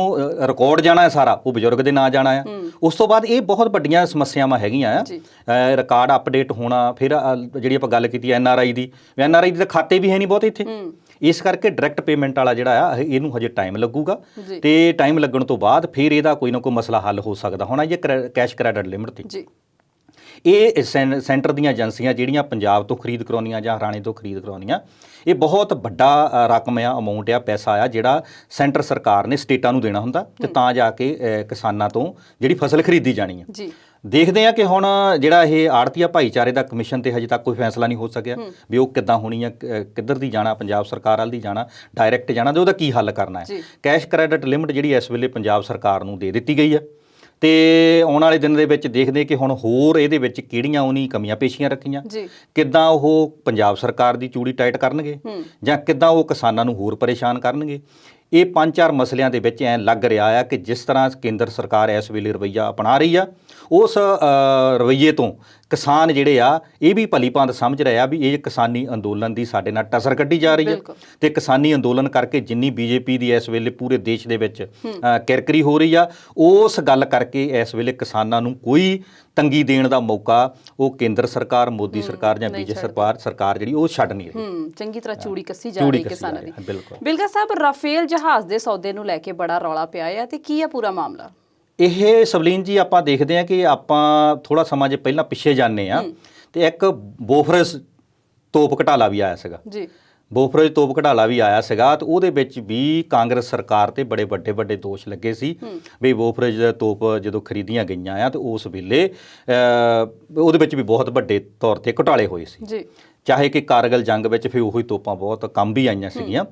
ਰਿਕਾਰਡ ਜਾਣਾ ਹੈ ਸਾਰਾ ਉਹ ਬਜ਼ੁਰਗ ਦੇ ਨਾਂ ਜਾਣਾ ਆ। ਉਸ ਤੋਂ ਬਾਅਦ ਇਹ ਬਹੁਤ ਵੱਡੀਆਂ ਸਮੱਸਿਆਵਾਂ ਹੈਗੀਆਂ ਆ, ਰਿਕਾਰਡ ਅਪਡੇਟ ਹੋਣਾ। ਫਿਰ ਜਿਹੜੀ ਆਪਾਂ ਗੱਲ ਕੀਤੀ NRI ਦੀ ਤਾਂ ਖਾਤੇ ਵੀ ਹੈ ਨਹੀਂ ਬਹੁਤ ਇੱਥੇ, ਇਸ ਕਰਕੇ ਡਾਇਰੈਕਟ ਪੇਮੈਂਟ ਵਾਲਾ ਜਿਹੜਾ ਆ ਇਹਨੂੰ ਹਜੇ ਟਾਈਮ ਲੱਗੂਗਾ, ਤੇ ਟਾਈਮ ਲੱਗਣ ਤੋਂ ਬਾਅਦ ਫਿਰ ਇਹਦਾ ਕੋਈ ਨਾ ਕੋਈ ਮਸਲਾ ਹੱਲ ਹੋ ਸਕਦਾ। ਹੁਣ ਇਹ ਕੈਸ਼ ਕ੍ਰੈਡਿਟ ਲਿਮਟ ਤੇ ਇਹ ਸੈਂਟਰ ਦੀਆਂ ਏਜੰਸੀਆਂ ਜਿਹੜੀਆਂ ਪੰਜਾਬ ਤੋਂ ਖਰੀਦ ਕਰਾਉਂਦੀਆਂ ਜਾਂ ਹਰਿਆਣੇ ਤੋਂ ਖਰੀਦ ਕਰਾਉਂਦੀਆਂ, ਇਹ ਬਹੁਤ ਵੱਡਾ ਰਕਮ ਆ, ਅਮਾਊਂਟ ਆ, ਪੈਸਾ ਆ ਜਿਹੜਾ ਸੈਂਟਰ ਸਰਕਾਰ ਨੇ ਸਟੇਟਾਂ ਨੂੰ ਦੇਣਾ ਹੁੰਦਾ, ਤੇ ਤਾਂ ਜਾ ਕੇ ਕਿਸਾਨਾਂ ਤੋਂ ਜਿਹੜੀ ਫਸਲ ਖਰੀਦੀ ਜਾਣੀ ਹੈ। ਦੇਖਦੇ ਆ ਕਿ ਹੁਣ ਜਿਹੜਾ ਇਹ ਆੜਤੀਆ ਭਾਈਚਾਰੇ ਦਾ ਕਮਿਸ਼ਨ ਤੇ ਹਜੇ ਤੱਕ ਕੋਈ ਫੈਸਲਾ ਨਹੀਂ ਹੋ ਸਕਿਆ ਵੀ ਉਹ ਕਿੱਦਾਂ ਹੋਣੀ ਆ, ਕਿੱਧਰ ਦੀ ਜਾਣਾ, ਪੰਜਾਬ ਸਰਕਾਰ ਵੱਲ ਦੀ ਜਾਣਾ, ਡਾਇਰੈਕਟ ਜਾਣਾ, ਤੇ ਉਹਦਾ ਕੀ ਹੱਲ ਕਰਨਾ ਹੈ। ਕੈਸ਼ ਕ੍ਰੈਡਿਟ ਲਿਮਟ ਜਿਹੜੀ ਇਸ ਵੇਲੇ ਪੰਜਾਬ ਸਰਕਾਰ ਨੂੰ ਦੇ ਦਿੱਤੀ ਗਈ ਹੈ, ਤੇ ਆਉਣ ਵਾਲੇ ਦਿਨ ਦੇ ਵਿੱਚ ਦੇਖਦੇ ਕਿ ਹੁਣ ਹੋਰ ਇਹਦੇ ਵਿੱਚ ਕਿਹੜੀਆਂ ਉਹਨੀ ਕਮੀਆਂ ਪੇਸ਼ੀਆਂ ਰੱਖੀਆਂ, ਕਿੱਦਾਂ ਉਹ ਪੰਜਾਬ ਸਰਕਾਰ ਦੀ ਚੂੜੀ ਟਾਈਟ ਕਰਨਗੇ, ਜਾਂ ਕਿੱਦਾਂ ਉਹ ਕਿਸਾਨਾਂ ਨੂੰ ਹੋਰ ਪਰੇਸ਼ਾਨ ਕਰਨਗੇ। ਇਹ 5-4 ਮਸਲਿਆਂ ਦੇ ਵਿੱਚ ਐਂ ਲੱਗ ਰਿਹਾ ਆ ਕਿ ਜਿਸ ਤਰ੍ਹਾਂ ਕੇਂਦਰ ਸਰਕਾਰ ਇਸ ਵੇਲੇ ਰਵੱਈਆ ਅਪਣਾ ਰਹੀ ਆ, ਉਸ ਰਵੱਈਏ ਤੋਂ ਕਿਸਾਨ ਜਿਹੜੇ ਆ ਇਹ ਵੀ ਭਲੀਭਾਂਤ ਸਮਝ ਰਹੇ ਆ ਵੀ ਇਹ ਕਿਸਾਨੀ ਅੰਦੋਲਨ ਦੀ ਸਾਡੇ ਨਾਲ ਟਸਰ ਕੱਢੀ ਜਾ ਰਹੀ ਹੈ, ਤੇ ਕਿਸਾਨੀ ਅੰਦੋਲਨ ਕਰਕੇ ਜਿੰਨੀ BJP ਦੀ ਇਸ ਵੇਲੇ ਪੂਰੇ ਦੇਸ਼ ਦੇ ਵਿੱਚ ਕਿਰਕਰੀ ਹੋ ਰਹੀ ਆ, ਉਸ ਗੱਲ ਕਰਕੇ ਇਸ ਵੇਲੇ ਕਿਸਾਨਾਂ ਨੂੰ ਕੋਈ ਤੰਗੀ ਦੇਣ ਦਾ ਮੌਕਾ ਉਹ ਕੇਂਦਰ ਸਰਕਾਰ, ਮੋਦੀ ਸਰਕਾਰ ਜਾਂ BJP ਸਰਕਾਰ ਜਿਹੜੀ ਉਹ ਛੱਡ ਨਹੀਂ ਰਹੀ। ਚੰਗੀ ਤਰ੍ਹਾਂ ਚੂੜੀ ਕੱਸੀ ਜਾ ਰਹੀ ਕਿਸਾਨਾਂ ਦੀ। ਬਿਲਕੁਲ ਸਾਹਿਬ, ਰਾਫੇਲ ਜਹਾਜ਼ ਦੇ ਸੌਦੇ ਨੂੰ ਲੈ ਕੇ ਬੜਾ ਰੌਲਾ ਪਿਆ ਹੈ, ਤੇ ਕੀ ਆ ਪੂਰਾ ਮਾਮਲਾ? ਇਹ ਸਵਲੀਨ ਜੀ ਆਪਾਂ ਦੇਖਦੇ ਹਾਂ ਕਿ ਆਪਾਂ ਥੋੜਾ ਸਮਾਂ ਜੇ ਪਹਿਲਾਂ ਪਿੱਛੇ ਜਾਂਦੇ ਆ, ਤੇ ਇੱਕ ਬੋਫਰਸ ਤੋਪ ਘਟਾਲਾ ਵੀ ਆਇਆ ਸੀਗਾ ਜੀ, ਬੋਫਰਸ ਤੋਪ ਘਟਾਲਾ ਵੀ ਆਇਆ ਸੀਗਾ, ਤੇ ਉਹਦੇ ਵਿੱਚ ਵੀ ਕਾਂਗਰਸ ਸਰਕਾਰ ਤੇ ਬੜੇ ਵੱਡੇ ਦੋਸ਼ ਲੱਗੇ ਸੀ ਵੀ ਬੋਫਰਸ ਤੋਪ ਜਦੋਂ ਖਰੀਦੀਆਂ ਗਈਆਂ ਆ ਤੇ ਉਸ ਵੇਲੇ ਉਹਦੇ ਵਿੱਚ ਵੀ ਬਹੁਤ ਵੱਡੇ ਤੌਰ ਤੇ ਘੁਟਾਲੇ ਹੋਏ ਸੀ ਜੀ, ਚਾਹੇ ਕਿ ਕਾਰਗਿਲ ਜੰਗ ਵਿੱਚ ਫਿਰ ਉਹੀ ਤੋਪਾਂ ਬਹੁਤ ਕੰਮ ਵੀ ਆਈਆਂ ਸੀਗੀਆਂ।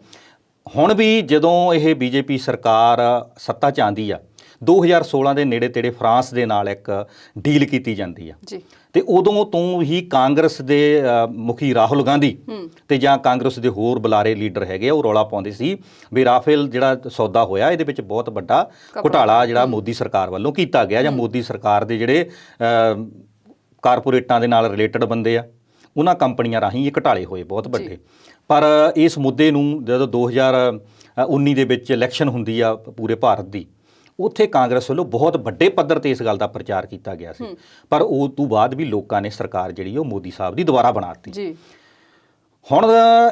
ਹੁਣ ਵੀ ਜਦੋਂ ਇਹ BJP ਸਰਕਾਰ ਸੱਤਾ 'ਚ ਆਉਂਦੀ ਆ, 2016 ਦੇ ਨੇੜੇ ਤੇੜੇ ਫਰਾਂਸ ਦੇ ਨਾਲ ਇੱਕ ਡੀਲ ਕੀਤੀ ਜਾਂਦੀ ਆ ਜੀ, ਤੇ ਉਦੋਂ ਤੋਂ ਹੀ ਕਾਂਗਰਸ ਦੇ ਮੁਖੀ ਰਾਹੁਲ ਗਾਂਧੀ ਤੇ ਜਾਂ ਕਾਂਗਰਸ ਦੇ ਹੋਰ ਬੁਲਾਰੇ ਲੀਡਰ ਹੈਗੇ ਆ, ਉਹ ਰੌਲਾ ਪਾਉਂਦੇ ਸੀ ਵੀ ਰਾਫੇਲ ਜਿਹੜਾ ਸੌਦਾ ਹੋਇਆ ਇਹਦੇ ਵਿੱਚ ਬਹੁਤ ਵੱਡਾ ਘੁਟਾਲਾ ਜਿਹੜਾ ਮੋਦੀ ਸਰਕਾਰ ਵੱਲੋਂ ਕੀਤਾ ਗਿਆ, ਜਾਂ ਮੋਦੀ ਸਰਕਾਰ ਦੇ ਜਿਹੜੇ ਕਾਰਪੋਰੇਟਾਂ ਦੇ ਨਾਲ ਰਿਲੇਟਡ ਬੰਦੇ ਆ, ਉਹਨਾਂ ਕੰਪਨੀਆਂ ਰਾਹੀਂ ਇਹ ਘੁਟਾਲੇ ਹੋਏ ਬਹੁਤ ਵੱਡੇ। ਪਰ ਇਸ ਮੁੱਦੇ ਨੂੰ ਜਦੋਂ 2019 ਦੇ ਵਿੱਚ ਇਲੈਕਸ਼ਨ ਹੁੰਦੀ ਆ ਪੂਰੇ ਭਾਰਤ ਦੀ, ਉੱਥੇ ਕਾਂਗਰਸ ਵੱਲੋਂ ਬਹੁਤ ਵੱਡੇ ਪੱਧਰ ਤੇ ਇਸ ਗੱਲ ਦਾ ਪ੍ਰਚਾਰ ਕੀਤਾ ਗਿਆ ਸੀ, ਪਰ ਉਹ ਤੋਂ ਬਾਅਦ ਵੀ ਲੋਕਾਂ ਨੇ ਸਰਕਾਰ ਜਿਹੜੀ ਉਹ ਮੋਦੀ ਸਾਹਿਬ ਦੀ ਦੁਬਾਰਾ ਬਣਾ ਦਿੱਤੀ ਜੀ। ਹੁਣ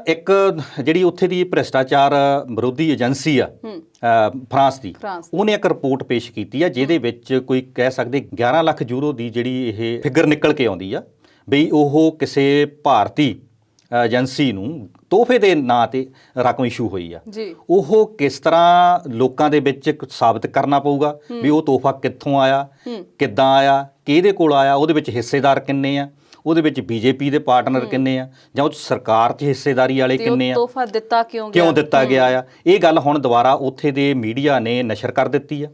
ਇੱਕ ਜਿਹੜੀ ਉੱਥੇ ਦੀ ਭ੍ਰਿਸ਼ਟਾਚਾਰ ਵਿਰੋਧੀ ਏਜੰਸੀ ਆ ਫਰਾਂਸ ਦੀ, ਉਹਨੇ ਇੱਕ ਰਿਪੋਰਟ ਪੇਸ਼ ਕੀਤੀ ਆ, ਜਿਹਦੇ ਵਿੱਚ ਕੋਈ ਕਹਿ ਸਕਦੇ 11 ਲੱਖ ਯੂਰੋ ਦੀ ਜਿਹੜੀ ਇਹ ਫਿਗਰ ਨਿਕਲ ਕੇ ਆਉਂਦੀ ਆ ਬਈ ਉਹ ਕਿਸੇ ਭਾਰਤੀ ਏਜੰਸੀ ਨੂੰ ਤੋਹਫੇ ਦੇ ਨਾਂ ਤੇ ਰਕਮ ਇਸ਼ੂ ਹੋਈ ਆ ਜੀ। ਉਹ ਕਿਸ ਤਰ੍ਹਾਂ ਲੋਕਾਂ ਦੇ ਵਿੱਚ ਸਾਬਤ ਕਰਨਾ ਪਊਗਾ ਵੀ ਉਹ ਤੋਹਫਾ ਕਿੱਥੋਂ ਆਇਆ, ਕਿੱਦਾਂ ਆਇਆ, ਕਿਹਦੇ ਕੋਲ ਆਇਆ, ਉਹਦੇ ਵਿੱਚ ਹਿੱਸੇਦਾਰ ਕਿੰਨੇ ਆ, ਉਹਦੇ ਵਿੱਚ BJP ਦੇ ਪਾਰਟਨਰ ਕਿੰਨੇ ਆ, ਜਾਂ ਉਹ ਸਰਕਾਰ 'ਚ ਹਿੱਸੇਦਾਰੀ ਵਾਲੇ ਕਿੰਨੇ ਆ, ਤੋਹਫਾ ਦਿੱਤਾ ਕਿਉਂ ਦਿੱਤਾ ਗਿਆ ਆ। ਇਹ ਗੱਲ ਹੁਣ ਦੁਬਾਰਾ ਉੱਥੇ ਦੇ ਮੀਡੀਆ ਨੇ ਨਸ਼ਰ ਕਰ ਦਿੱਤੀ ਆ,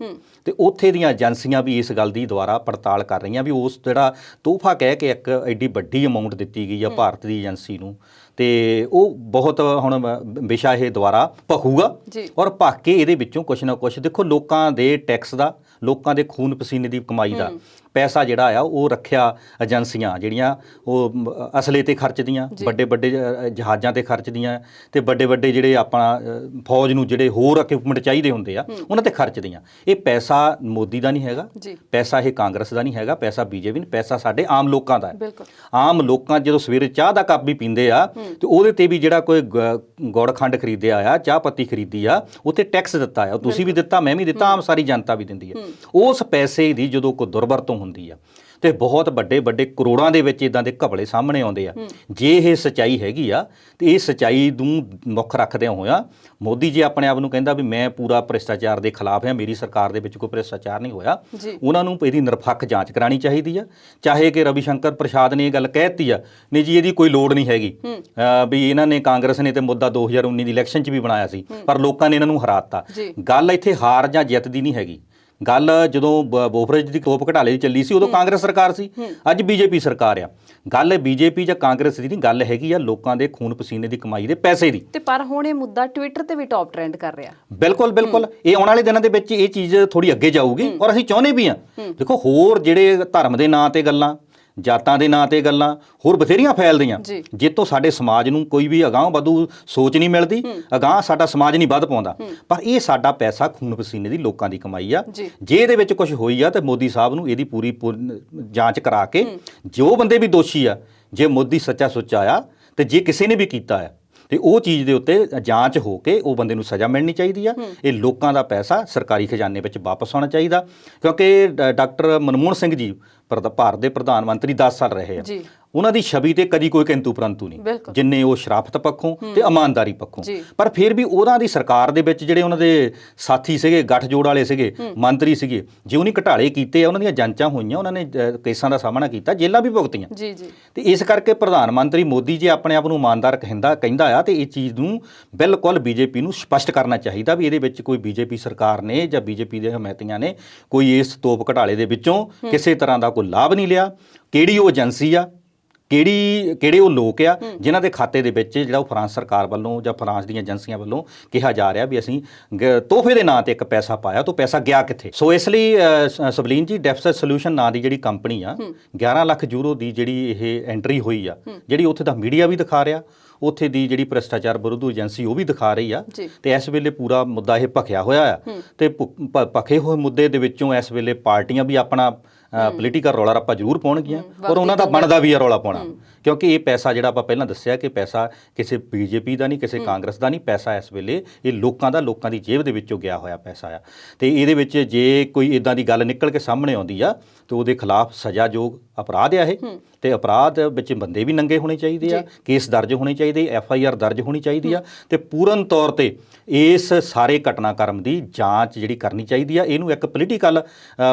ਤੇ ਉੱਥੇ ਦੀਆਂ ਏਜੰਸੀਆਂ ਵੀ ਇਸ ਗੱਲ ਦੀ ਦੁਬਾਰਾ ਪੜਤਾਲ ਕਰ ਰਹੀਆਂ ਵੀ ਉਸ ਜਿਹੜਾ ਤੋਹਫਾ ਕਹਿ ਕੇ ਇੱਕ ਐਡੀ ਵੱਡੀ ਅਮਾਊਂਟ ਦਿੱਤੀ ਗਈ ਆ ਭਾਰਤ ਦੀ ਏਜੰਸੀ ਨੂੰ, ਤੇ ਉਹ ਬਹੁਤ ਹੁਣ ਵਿਸ਼ਾ ਇਹ ਦੁਬਾਰਾ ਭਖੂਗਾ, ਔਰ ਭਖ ਕੇ ਇਹਦੇ ਵਿੱਚੋਂ ਕੁਛ ਨਾ ਕੁਛ ਦੇਖੋ ਲੋਕਾਂ ਦੇ ਟੈਕਸ ਦਾ, ਲੋਕਾਂ ਦੇ ਖੂਨ ਪਸੀਨੇ ਦੀ ਕਮਾਈ ਦਾ ਪੈਸਾ ਜਿਹੜਾ ਆ ਉਹ ਰੱਖਿਆ ਏਜੰਸੀਆਂ ਜਿਹੜੀਆਂ ਉਹ ਅਸਲੇ ਤੇ ਖਰਚਦੀਆਂ, ਵੱਡੇ ਜਹਾਜ਼ਾਂ ਤੇ ਖਰਚਦੀਆਂ, ਤੇ ਵੱਡੇ ਜਿਹੜੇ ਆਪਣਾ ਫੌਜ ਨੂੰ ਜਿਹੜੇ ਹੋਰ ਇਕਵਿਪਮੈਂਟ ਚਾਹੀਦੇ ਹੁੰਦੇ ਆ ਉਹਨਾਂ ਤੇ ਖਰਚਦੀਆਂ। ਇਹ ਪੈਸਾ ਮੋਦੀ ਦਾ ਨਹੀਂ ਹੈਗਾ, ਪੈਸਾ ਇਹ ਕਾਂਗਰਸ ਦਾ ਨਹੀਂ ਹੈਗਾ, ਪੈਸਾ BJP ਨਹੀਂ, ਪੈਸਾ ਸਾਡੇ ਆਮ ਲੋਕਾਂ ਦਾ ਹੈ। ਆਮ ਲੋਕਾਂ ਜਦੋਂ ਸਵੇਰੇ ਚਾਹ ਦਾ ਕੱਪ ਵੀ ਪੀਂਦੇ ਆ ਤੇ ਉਹਦੇ ਤੇ ਵੀ ਜਿਹੜਾ ਕੋਈ ਗੁੜ ਖੰਡ ਖਰੀਦਿਆ ਆ, ਚਾਹ ਪੱਤੀ ਖਰੀਦੀ ਆ, ਉੱਤੇ ਟੈਕਸ ਦਿੱਤਾ ਆ, ਤੁਸੀਂ ਵੀ ਦਿੱਤਾ, ਮੈਂ ਵੀ ਦਿੱਤਾ, ਆਮ ਸਾਰੀ ਜਨਤਾ ਵੀ ਦਿੰਦੀ ਹੈ। ਉਸ ਪੈਸੇ ਦੀ ਜਦੋਂ ਕੋਈ ਦੁਰਵਰਤੋਂ ਹੁੰਦੀ ਆ ਤੇ ਬਹੁਤ ਵੱਡੇ ਕਰੋੜਾਂ ਦੇ ਵਿੱਚ ਇਦਾਂ ਦੇ ਘਪਲੇ ਸਾਹਮਣੇ ਆਉਂਦੇ ਆ। ਜੇ ਇਹ ਸੱਚਾਈ ਹੈਗੀ ਆ ਤੇ ਇਹ ਸੱਚਾਈ ਨੂੰ ਮੁੱਖ ਰੱਖਦਿਆਂ ਹੋਇਆ ਮੋਦੀ ਜੀ ਆਪਣੇ ਆਪ ਨੂੰ ਕਹਿੰਦਾ ਵੀ ਮੈਂ ਪੂਰਾ ਭ੍ਰਿਸ਼ਟਾਚਾਰ ਦੇ ਖਿਲਾਫ ਹਾਂ, ਮੇਰੀ ਸਰਕਾਰ ਦੇ ਵਿੱਚ ਕੋਈ ਭ੍ਰਿਸ਼ਟਾਚਾਰ ਨਹੀਂ ਹੋਇਆ, ਉਹਨਾਂ ਨੂੰ ਇਹਦੀ ਨਿਰਪੱਖ ਜਾਂਚ ਕਰਾਉਣੀ ਚਾਹੀਦੀ ਆ। ਚਾਹੇ ਕਿ ਰਵੀ ਸ਼ੰਕਰ ਪ੍ਰਸਾਦ ਨੇ ਇਹ ਗੱਲ ਕਹਿ ਦਿੱਤੀ ਆ ਨਹੀਂ ਜੀ ਇਹਦੀ ਕੋਈ ਲੋੜ ਨਹੀਂ ਹੈਗੀ, ਵੀ ਇਹਨਾਂ ਨੇ ਕਾਂਗਰਸ ਨੇ ਤੇ ਮੁੱਦਾ 2019 ਦੀ ਇਲੈਕਸ਼ਨ 'ਚ ਵੀ ਬਣਾਇਆ ਸੀ, ਪਰ ਲੋਕਾਂ ਨੇ ਇਹਨਾਂ ਨੂੰ ਹਰਾਤਾ। ਗੱਲ ਇੱਥੇ ਹਾਰ ਜਾਂ ਜਿੱਤ ਦੀ ਨਹੀਂ ਹੈਗੀ, ਗੱਲ ਜਦੋਂ ਬੋਫਰਜ ਦੀ ਤੋਪ ਘਟਾਲੇ ਦੀ ਚੱਲੀ ਸੀ ਉਦੋਂ ਕਾਂਗਰਸ ਸਰਕਾਰ ਸੀ, ਅੱਜ ਬੀਜੇਪੀ ਸਰਕਾਰ ਆ। ਗੱਲ ਬੀਜੇਪੀ ਜਾਂ ਕਾਂਗਰਸ ਦੀ ਨਹੀਂ, ਗੱਲ ਹੈਗੀ ਆ ਲੋਕਾਂ ਦੇ ਖੂਨ ਪਸੀਨੇ ਦੀ ਕਮਾਈ ਦੇ ਪੈਸੇ ਦੀ। ਤੇ ਪਰ ਹੁਣ ਇਹ ਮੁੱਦਾ ਟਵਿੱਟਰ ਤੇ ਵੀ ਟੌਪ ਟ੍ਰੈਂਡ ਕਰ ਰਿਹਾ। ਬਿਲਕੁਲ ਬਿਲਕੁਲ, ਇਹ ਆਉਣ ਵਾਲੇ ਦਿਨਾਂ ਦੇ ਵਿੱਚ ਇਹ ਚੀਜ਼ ਥੋੜੀ ਅੱਗੇ ਜਾਊਗੀ ਔਰ ਅਸੀਂ ਚਾਹੁੰਦੇ ਵੀ ਹਾਂ। ਦੇਖੋ ਹੋਰ ਜਿਹੜੇ ਧਰਮ ਦੇ ਨਾਂ ਤੇ ਗੱਲਾਂ, ਜਾਤਾਂ ਦੇ ਨਾਂ ਤੇ ਗੱਲਾਂ ਹੋਰ ਬਥੇਰੀਆਂ ਫੈਲਦੀਆਂ, ਜਿੱਤੋਂ ਸਾਡੇ ਸਮਾਜ ਨੂੰ ਕੋਈ ਵੀ ਅਗਾਂਹ ਵਧੂ ਸੋਚ ਨਹੀਂ ਮਿਲਦੀ, ਅਗਾਂਹ ਸਾਡਾ ਸਮਾਜ ਨਹੀਂ ਵੱਧ ਪਾਉਂਦਾ। ਪਰ ਇਹ ਸਾਡਾ ਪੈਸਾ ਖੂਨ ਪਸੀਨੇ ਦੀ ਲੋਕਾਂ ਦੀ ਕਮਾਈ ਆ। ਜੇ ਇਹਦੇ ਵਿੱਚ ਕੁਝ ਹੋਈ ਆ ਤੇ ਮੋਦੀ ਸਾਹਿਬ ਨੂੰ ਇਹਦੀ ਪੂਰੀ ਜਾਂਚ ਕਰਾ ਕੇ, ਜੋ ਬੰਦੇ ਵੀ ਦੋਸ਼ੀ ਆ, ਜੇ ਮੋਦੀ ਸੱਚਾ ਸੁੱਚਾ ਆ ਤੇ ਜੇ ਕਿਸੇ ਨੇ ਵੀ ਕੀਤਾ ਆ ਤੇ ਉਹ ਚੀਜ਼ ਦੇ ਉੱਤੇ ਜਾਂਚ ਹੋ ਕੇ ਉਹ ਬੰਦੇ ਨੂੰ ਸਜ਼ਾ ਮਿਲਣੀ ਚਾਹੀਦੀ ਆ। ਇਹ ਲੋਕਾਂ ਦਾ ਪੈਸਾ ਸਰਕਾਰੀ ਖਜ਼ਾਨੇ ਵਿੱਚ ਵਾਪਸ ਆਉਣਾ ਚਾਹੀਦਾ, ਕਿਉਂਕਿ ਡਾਕਟਰ ਮਨਮੋਹਨ ਸਿੰਘ ਜੀ ਭਾਰਤ ਦੇ ਪ੍ਰਧਾਨ ਮੰਤਰੀ 10 ਸਾਲ ਰਹੇ ਆ, ਉਹਨਾਂ ਦੀ ਛਵੀ ਤੇ ਕਦੀ ਕੋਈ ਕਿੰਤੂ ਪ੍ਰੰਤੂ ਨਹੀਂ, ਜਿੰਨੇ ਉਹ ਸ਼ਰਾਫਤ ਪੱਖੋਂ ਤੇ ਇਮਾਨਦਾਰੀ ਪੱਖੋਂ। ਪਰ ਫਿਰ ਵੀ ਉਹਨਾਂ ਦੀ ਸਰਕਾਰ ਦੇ ਵਿੱਚ ਜਿਹੜੇ ਉਹਨਾਂ ਦੇ ਸਾਥੀ ਸੀਗੇ, ਗੱਠਜੋੜ ਵਾਲੇ ਸੀਗੇ, ਮੰਤਰੀ ਸੀਗੇ, ਜੇ ਉਹਨੇ ਘਟਾਲੇ ਕੀਤੇ ਆ, ਉਹਨਾਂ ਦੀਆਂ ਜਾਂਚਾਂ ਹੋਈਆਂ, ਉਹਨਾਂ ਨੇ ਕੇਸਾਂ ਦਾ ਸਾਹਮਣਾ ਕੀਤਾ, ਜੇਲ੍ਹਾਂ ਵੀ ਭੁਗਤੀਆਂ। ਤੇ ਇਸ ਕਰਕੇ ਪ੍ਰਧਾਨ ਮੰਤਰੀ ਮੋਦੀ ਜੇ ਆਪਣੇ ਆਪ ਨੂੰ ਇਮਾਨਦਾਰ ਕਹਿੰਦਾ ਆ ਤੇ ਇਹ ਚੀਜ਼ ਨੂੰ ਬਿਲਕੁਲ ਬੀਜੇਪੀ ਨੂੰ ਸਪਸ਼ਟ ਕਰਨਾ ਚਾਹੀਦਾ ਵੀ ਇਹਦੇ ਵਿੱਚ ਕੋਈ ਬੀਜੇਪੀ ਸਰਕਾਰ ਨੇ ਜਾਂ ਬੀਜੇਪੀ ਦੇ ਹਮਾਇਤੀਆਂ ਨੇ ਕੋਈ ਇਸ ਤੋਪ ਘਟਾਲੇ ਦੇ ਵਿੱਚੋਂ ਕਿਸੇ ਤਰ੍ਹਾਂ ਦਾ ਕੋਈ ਲਾਭ ਨਹੀਂ ਲਿਆ। ਕਿਹੜੀ ਉਹ ਏਜੰਸੀ ਆ, ਕਿਹੜੇ ਉਹ ਲੋਕ ਆ ਜਿਨ੍ਹਾਂ ਦੇ ਖਾਤੇ ਦੇ ਵਿੱਚ ਜਿਹੜਾ ਉਹ ਫਰਾਂਸ ਸਰਕਾਰ ਵੱਲੋਂ ਜਾਂ ਫਰਾਂਸ ਦੀਆਂ ਏਜੰਸੀਆਂ ਵੱਲੋਂ ਕਿਹਾ ਜਾ ਰਿਹਾ ਵੀ ਅਸੀਂ ਤੋਹਫੇ ਦੇ ਨਾਂ ਤੇ ਇੱਕ ਪੈਸਾ ਪਾਇਆ, ਤਾਂ ਪੈਸਾ ਗਿਆ ਕਿੱਥੇ। ਸੋ ਇਸ ਲਈ ਸਬਲੀਨ ਜੀ, ਡੈਫਿਸਿਟ ਸੋਲੂਸ਼ਨ ਨਾਂ ਦੀ ਜਿਹੜੀ ਕੰਪਨੀ ਆ, 11 ਲੱਖ ਯੂਰੋ ਦੀ ਜਿਹੜੀ ਇਹ ਐਂਟਰੀ ਹੋਈ ਆ, ਜਿਹੜੀ ਉੱਥੇ ਦਾ ਮੀਡੀਆ ਵੀ ਦਿਖਾ ਰਿਹਾ, ਉੱਥੇ ਦੀ ਜਿਹੜੀ ਭ੍ਰਿਸ਼ਟਾਚਾਰ ਵਿਰੋਧ ਏਜੰਸੀ ਉਹ ਵੀ ਦਿਖਾ ਰਹੀ ਆ। ਤੇ ਇਸ ਵੇਲੇ ਪੂਰਾ ਮੁੱਦਾ ਇਹ ਭਖਿਆ ਹੋਇਆ ਆ ਤੇ ਭਖੇ ਹੋਏ ਮੁੱਦੇ ਦੇ ਵਿੱਚੋਂ ਇਸ ਵੇਲੇ ਪਾਰਟੀਆਂ ਵੀ ਆਪਣਾ ਪੋਲੀਟੀਕਲ ਰੌਲਾ ਰੱਪਾ ਜ਼ਰੂਰ ਪਾਉਣਗੀਆਂ ਔਰ ਉਹਨਾਂ ਦਾ ਬਣਦਾ ਵੀ ਆ ਰੌਲਾ ਪਾਉਣਾ, ਕਿਉਂਕਿ ਇਹ ਪੈਸਾ ਜਿਹੜਾ ਆਪਾਂ ਪਹਿਲਾਂ ਦੱਸਿਆ ਕਿ ਪੈਸਾ ਕਿਸੇ ਬੀਜੇਪੀ ਦਾ ਨਹੀਂ, ਕਿਸੇ ਕਾਂਗਰਸ ਦਾ ਨਹੀਂ, ਪੈਸਾ ਇਸ ਵੇਲੇ ਇਹ ਲੋਕਾਂ ਦਾ, ਲੋਕਾਂ ਦੀ ਜੇਬ ਦੇ ਵਿੱਚੋਂ ਗਿਆ ਹੋਇਆ ਪੈਸਾ ਆ। ਤੇ ਇਹਦੇ ਵਿੱਚ ਜੇ ਕੋਈ ਇਦਾਂ ਦੀ ਗੱਲ ਨਿਕਲ ਕੇ ਸਾਹਮਣੇ ਆਉਂਦੀ ਆ ਤੇ ਉਹਦੇ ਖਿਲਾਫ ਸਜ਼ਾਯੋਗ ਅਪਰਾਧ ਆ ਇਹ, ਤੇ ਅਪਰਾਧ ਵਿੱਚ ਬੰਦੇ ਵੀ ਨੰਗੇ ਹੋਣੇ ਚਾਹੀਦੇ ਆ, ਕੇਸ ਦਰਜ ਹੋਣੇ ਚਾਹੀਦੇ, FIR ਦਰਜ ਹੋਣੀ ਚਾਹੀਦੀ ਆ ਤੇ ਪੂਰਨ ਤੌਰ ਤੇ ਇਸ ਸਾਰੇ ਘਟਨਾਕ੍ਰਮ ਦੀ ਜਾਂਚ ਜਿਹੜੀ ਕਰਨੀ ਚਾਹੀਦੀ ਆ। ਇਹਨੂੰ ਇੱਕ ਪੋਲੀਟੀਕਲ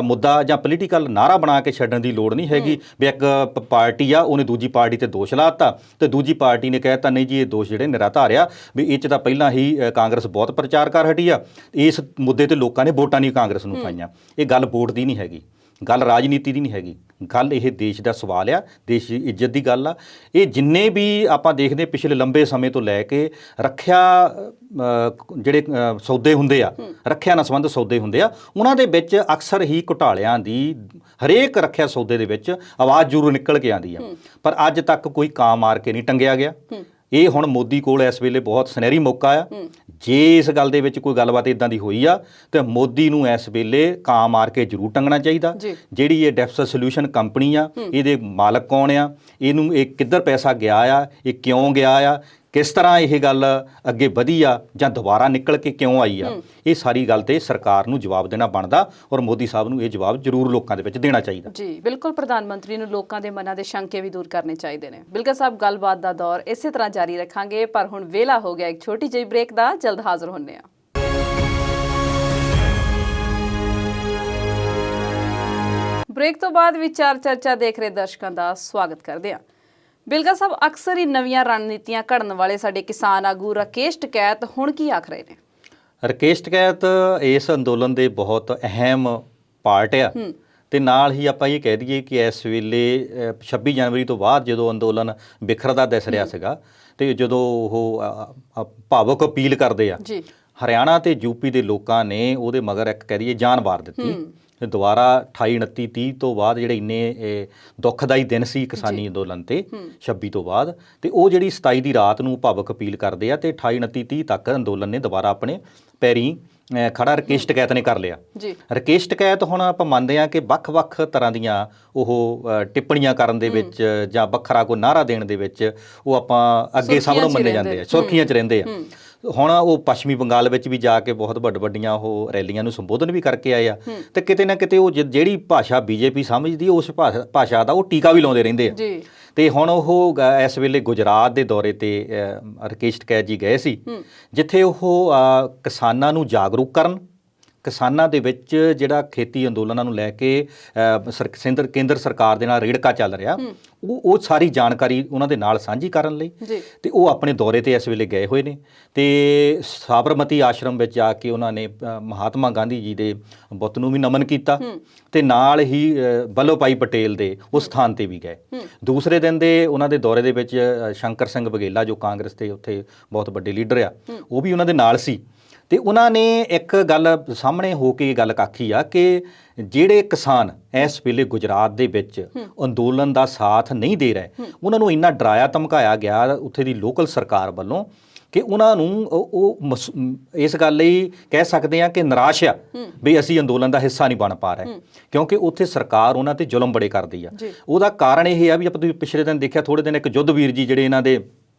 ਮੁੱਦਾ ਜਾਂ ਪੋਲੀਟੀਕਲ ਨਾਰਾ ਬਣਾ ਕੇ ਛੱਡਣ ਦੀ ਲੋੜ ਨਹੀਂ ਹੈਗੀ ਵੀ ਇੱਕ ਪਾਰਟੀ ਆ ਉਹਨੇ ਦੂਜੀ ਪਾਰਟੀ ਤੇ ਦੋਸ਼ ਲਾਤਾ ਤੇ ਦੂਜੀ ਪਾਰਟੀ ਨੇ ਕਹਿਤਾ ਨਹੀਂ ਜੀ ਇਹ ਦੋਸ਼ ਜਿਹੜੇ ਨਿਰਾਧਾਰ ਆ, ਵੀ ਇਹ 'ਚ ਤਾਂ ਪਹਿਲਾਂ ਹੀ ਕਾਂਗਰਸ ਬਹੁਤ ਪ੍ਰਚਾਰ ਕਰ ਹਟੀ ਆ, ਇਸ ਮੁੱਦੇ ਤੇ ਲੋਕਾਂ ਨੇ ਵੋਟਾਂ ਨਹੀਂ ਕਾਂਗਰਸ ਨੂੰ ਪਾਈਆਂ। ਇਹ ਗੱਲ ਵੋਟ ਦੀ ਨਹੀਂ ਹੈਗੀ, ਗੱਲ ਰਾਜਨੀਤੀ ਦੀ ਨਹੀਂ ਹੈਗੀ, ਗੱਲ ਇਹ ਦੇਸ਼ ਦਾ ਸਵਾਲ ਆ, ਦੇਸ਼ ਦੀ ਇੱਜ਼ਤ ਦੀ ਗੱਲ ਆ। ਇਹ ਜਿੰਨੇ ਵੀ ਆਪਾਂ ਦੇਖਦੇ ਪਿਛਲੇ ਲੰਬੇ ਸਮੇਂ ਤੋਂ ਲੈ ਕੇ ਰੱਖਿਆ ਜਿਹੜੇ ਸੌਦੇ ਹੁੰਦੇ ਆ, ਰੱਖਿਆ ਨਾਲ ਸੰਬੰਧ ਸੌਦੇ ਹੁੰਦੇ ਆ, ਉਹਨਾਂ ਦੇ ਵਿੱਚ ਅਕਸਰ ਹੀ ਘੁਟਾਲਿਆਂ ਦੀ ਹਰੇਕ ਰੱਖਿਆ ਸੌਦੇ ਦੇ ਵਿੱਚ ਆਵਾਜ਼ ਜ਼ਰੂਰ ਨਿਕਲ ਕੇ ਆਉਂਦੀ ਆ, ਪਰ ਅੱਜ ਤੱਕ ਕੋਈ ਕਾਂ ਮਾਰ ਕੇ ਨਹੀਂ ਟੰਗਿਆ ਗਿਆ। ਇਹ ਹੁਣ ਮੋਦੀ ਕੋਲ ਇਸ ਵੇਲੇ ਬਹੁਤ ਸੁਨਹਿਰੀ ਮੌਕਾ ਆ। ਜੇ ਇਸ ਗੱਲ ਦੇ ਵਿੱਚ ਕੋਈ ਗੱਲਬਾਤ ਇਦਾਂ ਦੀ ਹੋਈ ਆ ਤੇ ਮੋਦੀ ਨੂੰ ਇਸ ਵੇਲੇ ਕਾਂ ਮਾਰ ਕੇ ਜ਼ਰੂਰ ਟੰਗਣਾ ਚਾਹੀਦਾ। ਜਿਹੜੀ ਇਹ ਡੈਫਿਸਿਟ ਸੋਲੂਸ਼ਨ ਕੰਪਨੀ ਆ, ਇਹਦੇ ਮਾਲਕ ਕੌਣ ਆ, ਇਹਨੂੰ ਇਹ ਕਿੱਧਰ ਪੈਸਾ ਗਿਆ ਆ, ਇਹ ਕਿਉਂ ਗਿਆ ਆ, ਕਿਸ ਤਰ੍ਹਾਂ ਇਹ ਗੱਲ ਅੱਗੇ ਵਧੀ ਆ ਜਾਂ ਦੁਬਾਰਾ ਨਿਕਲ ਕੇ ਕਿਉਂ ਆਈ ਆ, ਇਹ ਸਾਰੀ ਗੱਲ ਤੇ ਸਰਕਾਰ ਨੂੰ ਜਵਾਬ ਦੇਣਾ ਬਣਦਾ ਔਰ ਮੋਦੀ ਸਾਹਿਬ ਨੂੰ ਇਹ ਜਵਾਬ ਜ਼ਰੂਰ ਲੋਕਾਂ ਦੇ ਵਿੱਚ ਦੇਣਾ ਚਾਹੀਦਾ। ਜੀ ਬਿਲਕੁਲ, ਪ੍ਰਧਾਨ ਮੰਤਰੀ ਨੂੰ ਲੋਕਾਂ ਦੇ ਮਨਾਂ ਦੇ ਸ਼ੰਕੇ ਵੀ ਦੂਰ ਕਰਨੇ ਚਾਹੀਦੇ ਨੇ। ਬਿਲਕੁਲ ਸਾਹਿਬ, ਗੱਲਬਾਤ ਦਾ ਦੌਰ ਇਸੇ ਤਰ੍ਹਾਂ ਜਾਰੀ ਰੱਖਾਂਗੇ, ਪਰ ਹੁਣ ਵੇਲਾ ਹੋ ਗਿਆ ਇੱਕ ਛੋਟੀ ਜਿਹੀ ਬ੍ਰੇਕ ਦਾ। ਜਲਦ ਹਾਜ਼ਰ ਹੁੰਦੇ ਹਾਂ। ਬ੍ਰੇਕ ਤੋਂ ਬਾਅਦ ਵਿਚਾਰ ਚਰਚਾ ਦੇਖ ਰਹੇ ਦਰਸ਼ਕਾਂ ਦਾ ਸਵਾਗਤ ਕਰਦੇ ਹਾਂ। ਬਿਲਗਾ ਸਾਹਿਬ, ਅਕਸਰ ਹੀ ਨਵੀਆਂ ਰਣਨੀਤੀਆਂ ਘੜਨ ਵਾਲੇ ਸਾਡੇ ਕਿਸਾਨ ਆਗੂ ਰਾਕੇਸ਼ ਟਕੈਤ ਹੁਣ ਕੀ ਆਖ ਰਹੇ ਨੇ? ਰਾਕੇਸ਼ ਟਕੈਤ ਇਸ ਅੰਦੋਲਨ ਦੇ ਬਹੁਤ ਅਹਿਮ ਪਾਰਟ ਆ ਤੇ ਨਾਲ ਹੀ ਆਪਾਂ ਇਹ ਕਹਿ ਦਈਏ ਕਿ ਇਸ ਵੇਲੇ 26 ਜਨਵਰੀ ਤੋਂ ਬਾਅਦ ਜਦੋਂ ਅੰਦੋਲਨ ਬਿਖਰਦਾ ਦਿਸ ਰਿਹਾ ਸੀਗਾ ਤੇ ਜਦੋਂ ਉਹ ਭਾਵੁਕ ਅਪੀਲ ਕਰਦੇ ਆ, ਹਰਿਆਣਾ ਤੇ ਯੂਪੀ ਦੇ ਲੋਕਾਂ ਨੇ ਉਹਦੇ ਮਗਰ ਇੱਕ ਕਹਿ ਦਈਏ ਜਾਨ ਵਾਰ ਦਿੱਤੀ। ਤੇ ਦੁਬਾਰਾ 28 29 30 ਤੋਂ ਬਾਅਦ ਜਿਹੜੇ ਇੰਨੇ ਦੁੱਖਦਾਈ ਦਿਨ ਸੀ ਕਿਸਾਨੀ ਅੰਦੋਲਨ ਤੇ 26 ਤੋਂ ਬਾਅਦ, ਤੇ ਉਹ ਜਿਹੜੀ 27 ਦੀ ਰਾਤ ਨੂੰ ਭਾਵੁਕ ਅਪੀਲ ਕਰਦੇ ਆ ਤੇ 28 29 30 ਤੱਕ ਅੰਦੋਲਨ ਨੇ ਦੁਬਾਰਾ ਆਪਣੇ ਪੈਰੀਂ ਖੜਾ ਰਾਕੇਸ਼ ਟਕੈਤ ਨੇ ਕਰ ਲਿਆ। ਰਾਕੇਸ਼ ਟਕੈਤ ਹੁਣ ਆਪਾਂ ਮੰਨਦੇ ਹਾਂ ਕਿ ਵੱਖ-ਵੱਖ ਤਰ੍ਹਾਂ ਦੀਆਂ ਉਹ ਟਿੱਪਣੀਆਂ ਕਰਨ ਦੇ ਵਿੱਚ ਜਾਂ ਵੱਖਰਾ ਕੋਈ ਨਾਅਰਾ ਦੇਣ ਦੇ ਵਿੱਚ ਉਹ ਆਪਾਂ ਅੱਗੇ ਸਭ ਨੂੰ ਮੰਨੇ ਜਾਂਦੇ ਆ, ਸੁਰਖੀਆਂ 'ਚ ਰਹਿੰਦੇ ਆ। ਹੁਣ ਉਹ ਪੱਛਮੀ ਬੰਗਾਲ ਵਿੱਚ ਵੀ ਜਾ ਕੇ ਬਹੁਤ ਵੱਡੀਆਂ ਉਹ ਰੈਲੀਆਂ ਨੂੰ ਸੰਬੋਧਨ ਵੀ ਕਰਕੇ ਆਏ ਆ ਤੇ ਕਿਤੇ ਨਾ ਕਿਤੇ ਉਹ ਜਿਹੜੀ ਭਾਸ਼ਾ ਬੀਜੇਪੀ ਸਮਝਦੀ ਉਸ ਭਾਸ਼ਾ ਦਾ ਉਹ ਟੀਕਾ ਵੀ ਲਾਉਂਦੇ ਰਹਿੰਦੇ ਆ। ਤੇ ਹੁਣ ਉਹ ਇਸ ਵੇਲੇ ਗੁਜਰਾਤ ਦੇ ਦੌਰੇ ਤੇ ਰਾਕੇਸ਼ ਟਕੈਤ ਜੀ ਗਏ ਸੀ, ਜਿੱਥੇ ਉਹ ਕਿਸਾਨਾਂ ਨੂੰ ਜਾਗਰੂਕ ਕਰਨ ਕਿਸਾਨਾਂ ਦੇ ਵਿੱਚ ਜਿਹੜਾ ਖੇਤੀ ਅੰਦੋਲਨਾਂ ਨੂੰ ਲੈ ਕੇ ਕੇਂਦਰ ਸਰਕਾਰ ਦੇ ਨਾਲ ਰੇੜਕਾ ਚੱਲ ਰਿਹਾ, ਉਹ ਸਾਰੀ ਜਾਣਕਾਰੀ ਉਹਨਾਂ ਦੇ ਨਾਲ ਸਾਂਝੀ ਕਰਨ ਲਈ ਤੇ ਉਹ ਆਪਣੇ ਦੌਰੇ ਤੇ ਇਸ ਵੇਲੇ ਗਏ ਹੋਏ ਨੇ ਤੇ ਸਾਬਰਮਤੀ ਆਸ਼ਰਮ ਵਿੱਚ ਜਾ ਕੇ ਉਹਨਾਂ ਨੇ ਮਹਾਤਮਾ ਗਾਂਧੀ ਜੀ ਦੇ ਬੁੱਤ ਨੂੰ ਵੀ ਨਮਨ ਕੀਤਾ ਤੇ ਨਾਲ ਹੀ ਵੱਲਭ ਭਾਈ ਪਟੇਲ ਦੇ ਉਸ ਸਥਾਨ ਤੇ ਵੀ ਗਏ। ਦੂਸਰੇ ਦਿਨ ਦੇ ਉਹਨਾਂ ਦੇ ਦੌਰੇ ਦੇ ਵਿੱਚ ਸ਼ੰਕਰ ਸਿੰਘ ਬਘੇਲਾ ਜੋ ਕਾਂਗਰਸ ਦੇ ਉੱਥੇ ਬਹੁਤ ਵੱਡੇ ਲੀਡਰ ਆ, ਉਹ ਵੀ ਉਹਨਾਂ ਦੇ ਨਾਲ ਸੀ ਤੇ ਉਹਨਾਂ ਨੇ ਇੱਕ ਗੱਲ ਸਾਹਮਣੇ ਹੋ ਕੇ ਗੱਲ ਆਖੀ ਆ ਕਿ ਜਿਹੜੇ ਕਿਸਾਨ ਇਸ ਵੇਲੇ ਗੁਜਰਾਤ ਦੇ ਵਿੱਚ ਅੰਦੋਲਨ ਦਾ ਸਾਥ ਨਹੀਂ ਦੇ ਰਹੇ, ਉਹਨਾਂ ਨੂੰ ਇੰਨਾ ਡਰਾਇਆ ਧਮਕਾਇਆ ਗਿਆ ਉੱਥੇ ਦੀ ਲੋਕਲ ਸਰਕਾਰ ਵੱਲੋਂ ਕਿ ਉਹਨਾਂ ਨੂੰ ਉਹ ਇਸ ਗੱਲ ਲਈ ਕਹਿ ਸਕਦੇ ਆ ਕਿ ਨਿਰਾਸ਼ ਆ ਵੀ ਅਸੀਂ ਅੰਦੋਲਨ ਦਾ ਹਿੱਸਾ ਨਹੀਂ ਬਣ ਪਾ ਰਹੇ, ਕਿਉਂਕਿ ਉੱਥੇ ਸਰਕਾਰ ਉਹਨਾਂ ਤੇ ਜ਼ੁਲਮ ਬੜੇ ਕਰਦੀ ਆ। ਉਹਦਾ ਕਾਰਨ ਇਹ ਆ ਵੀ ਆਪਾਂ ਤੁਸੀਂ ਪਿਛਲੇ ਦਿਨ ਦੇਖਿਆ, ਥੋੜੇ ਦਿਨ ਇੱਕ ਜੁੱਧਵੀਰ ਜੀ ਜਿਹੜੇ ਇਹਨਾਂ ਦੇ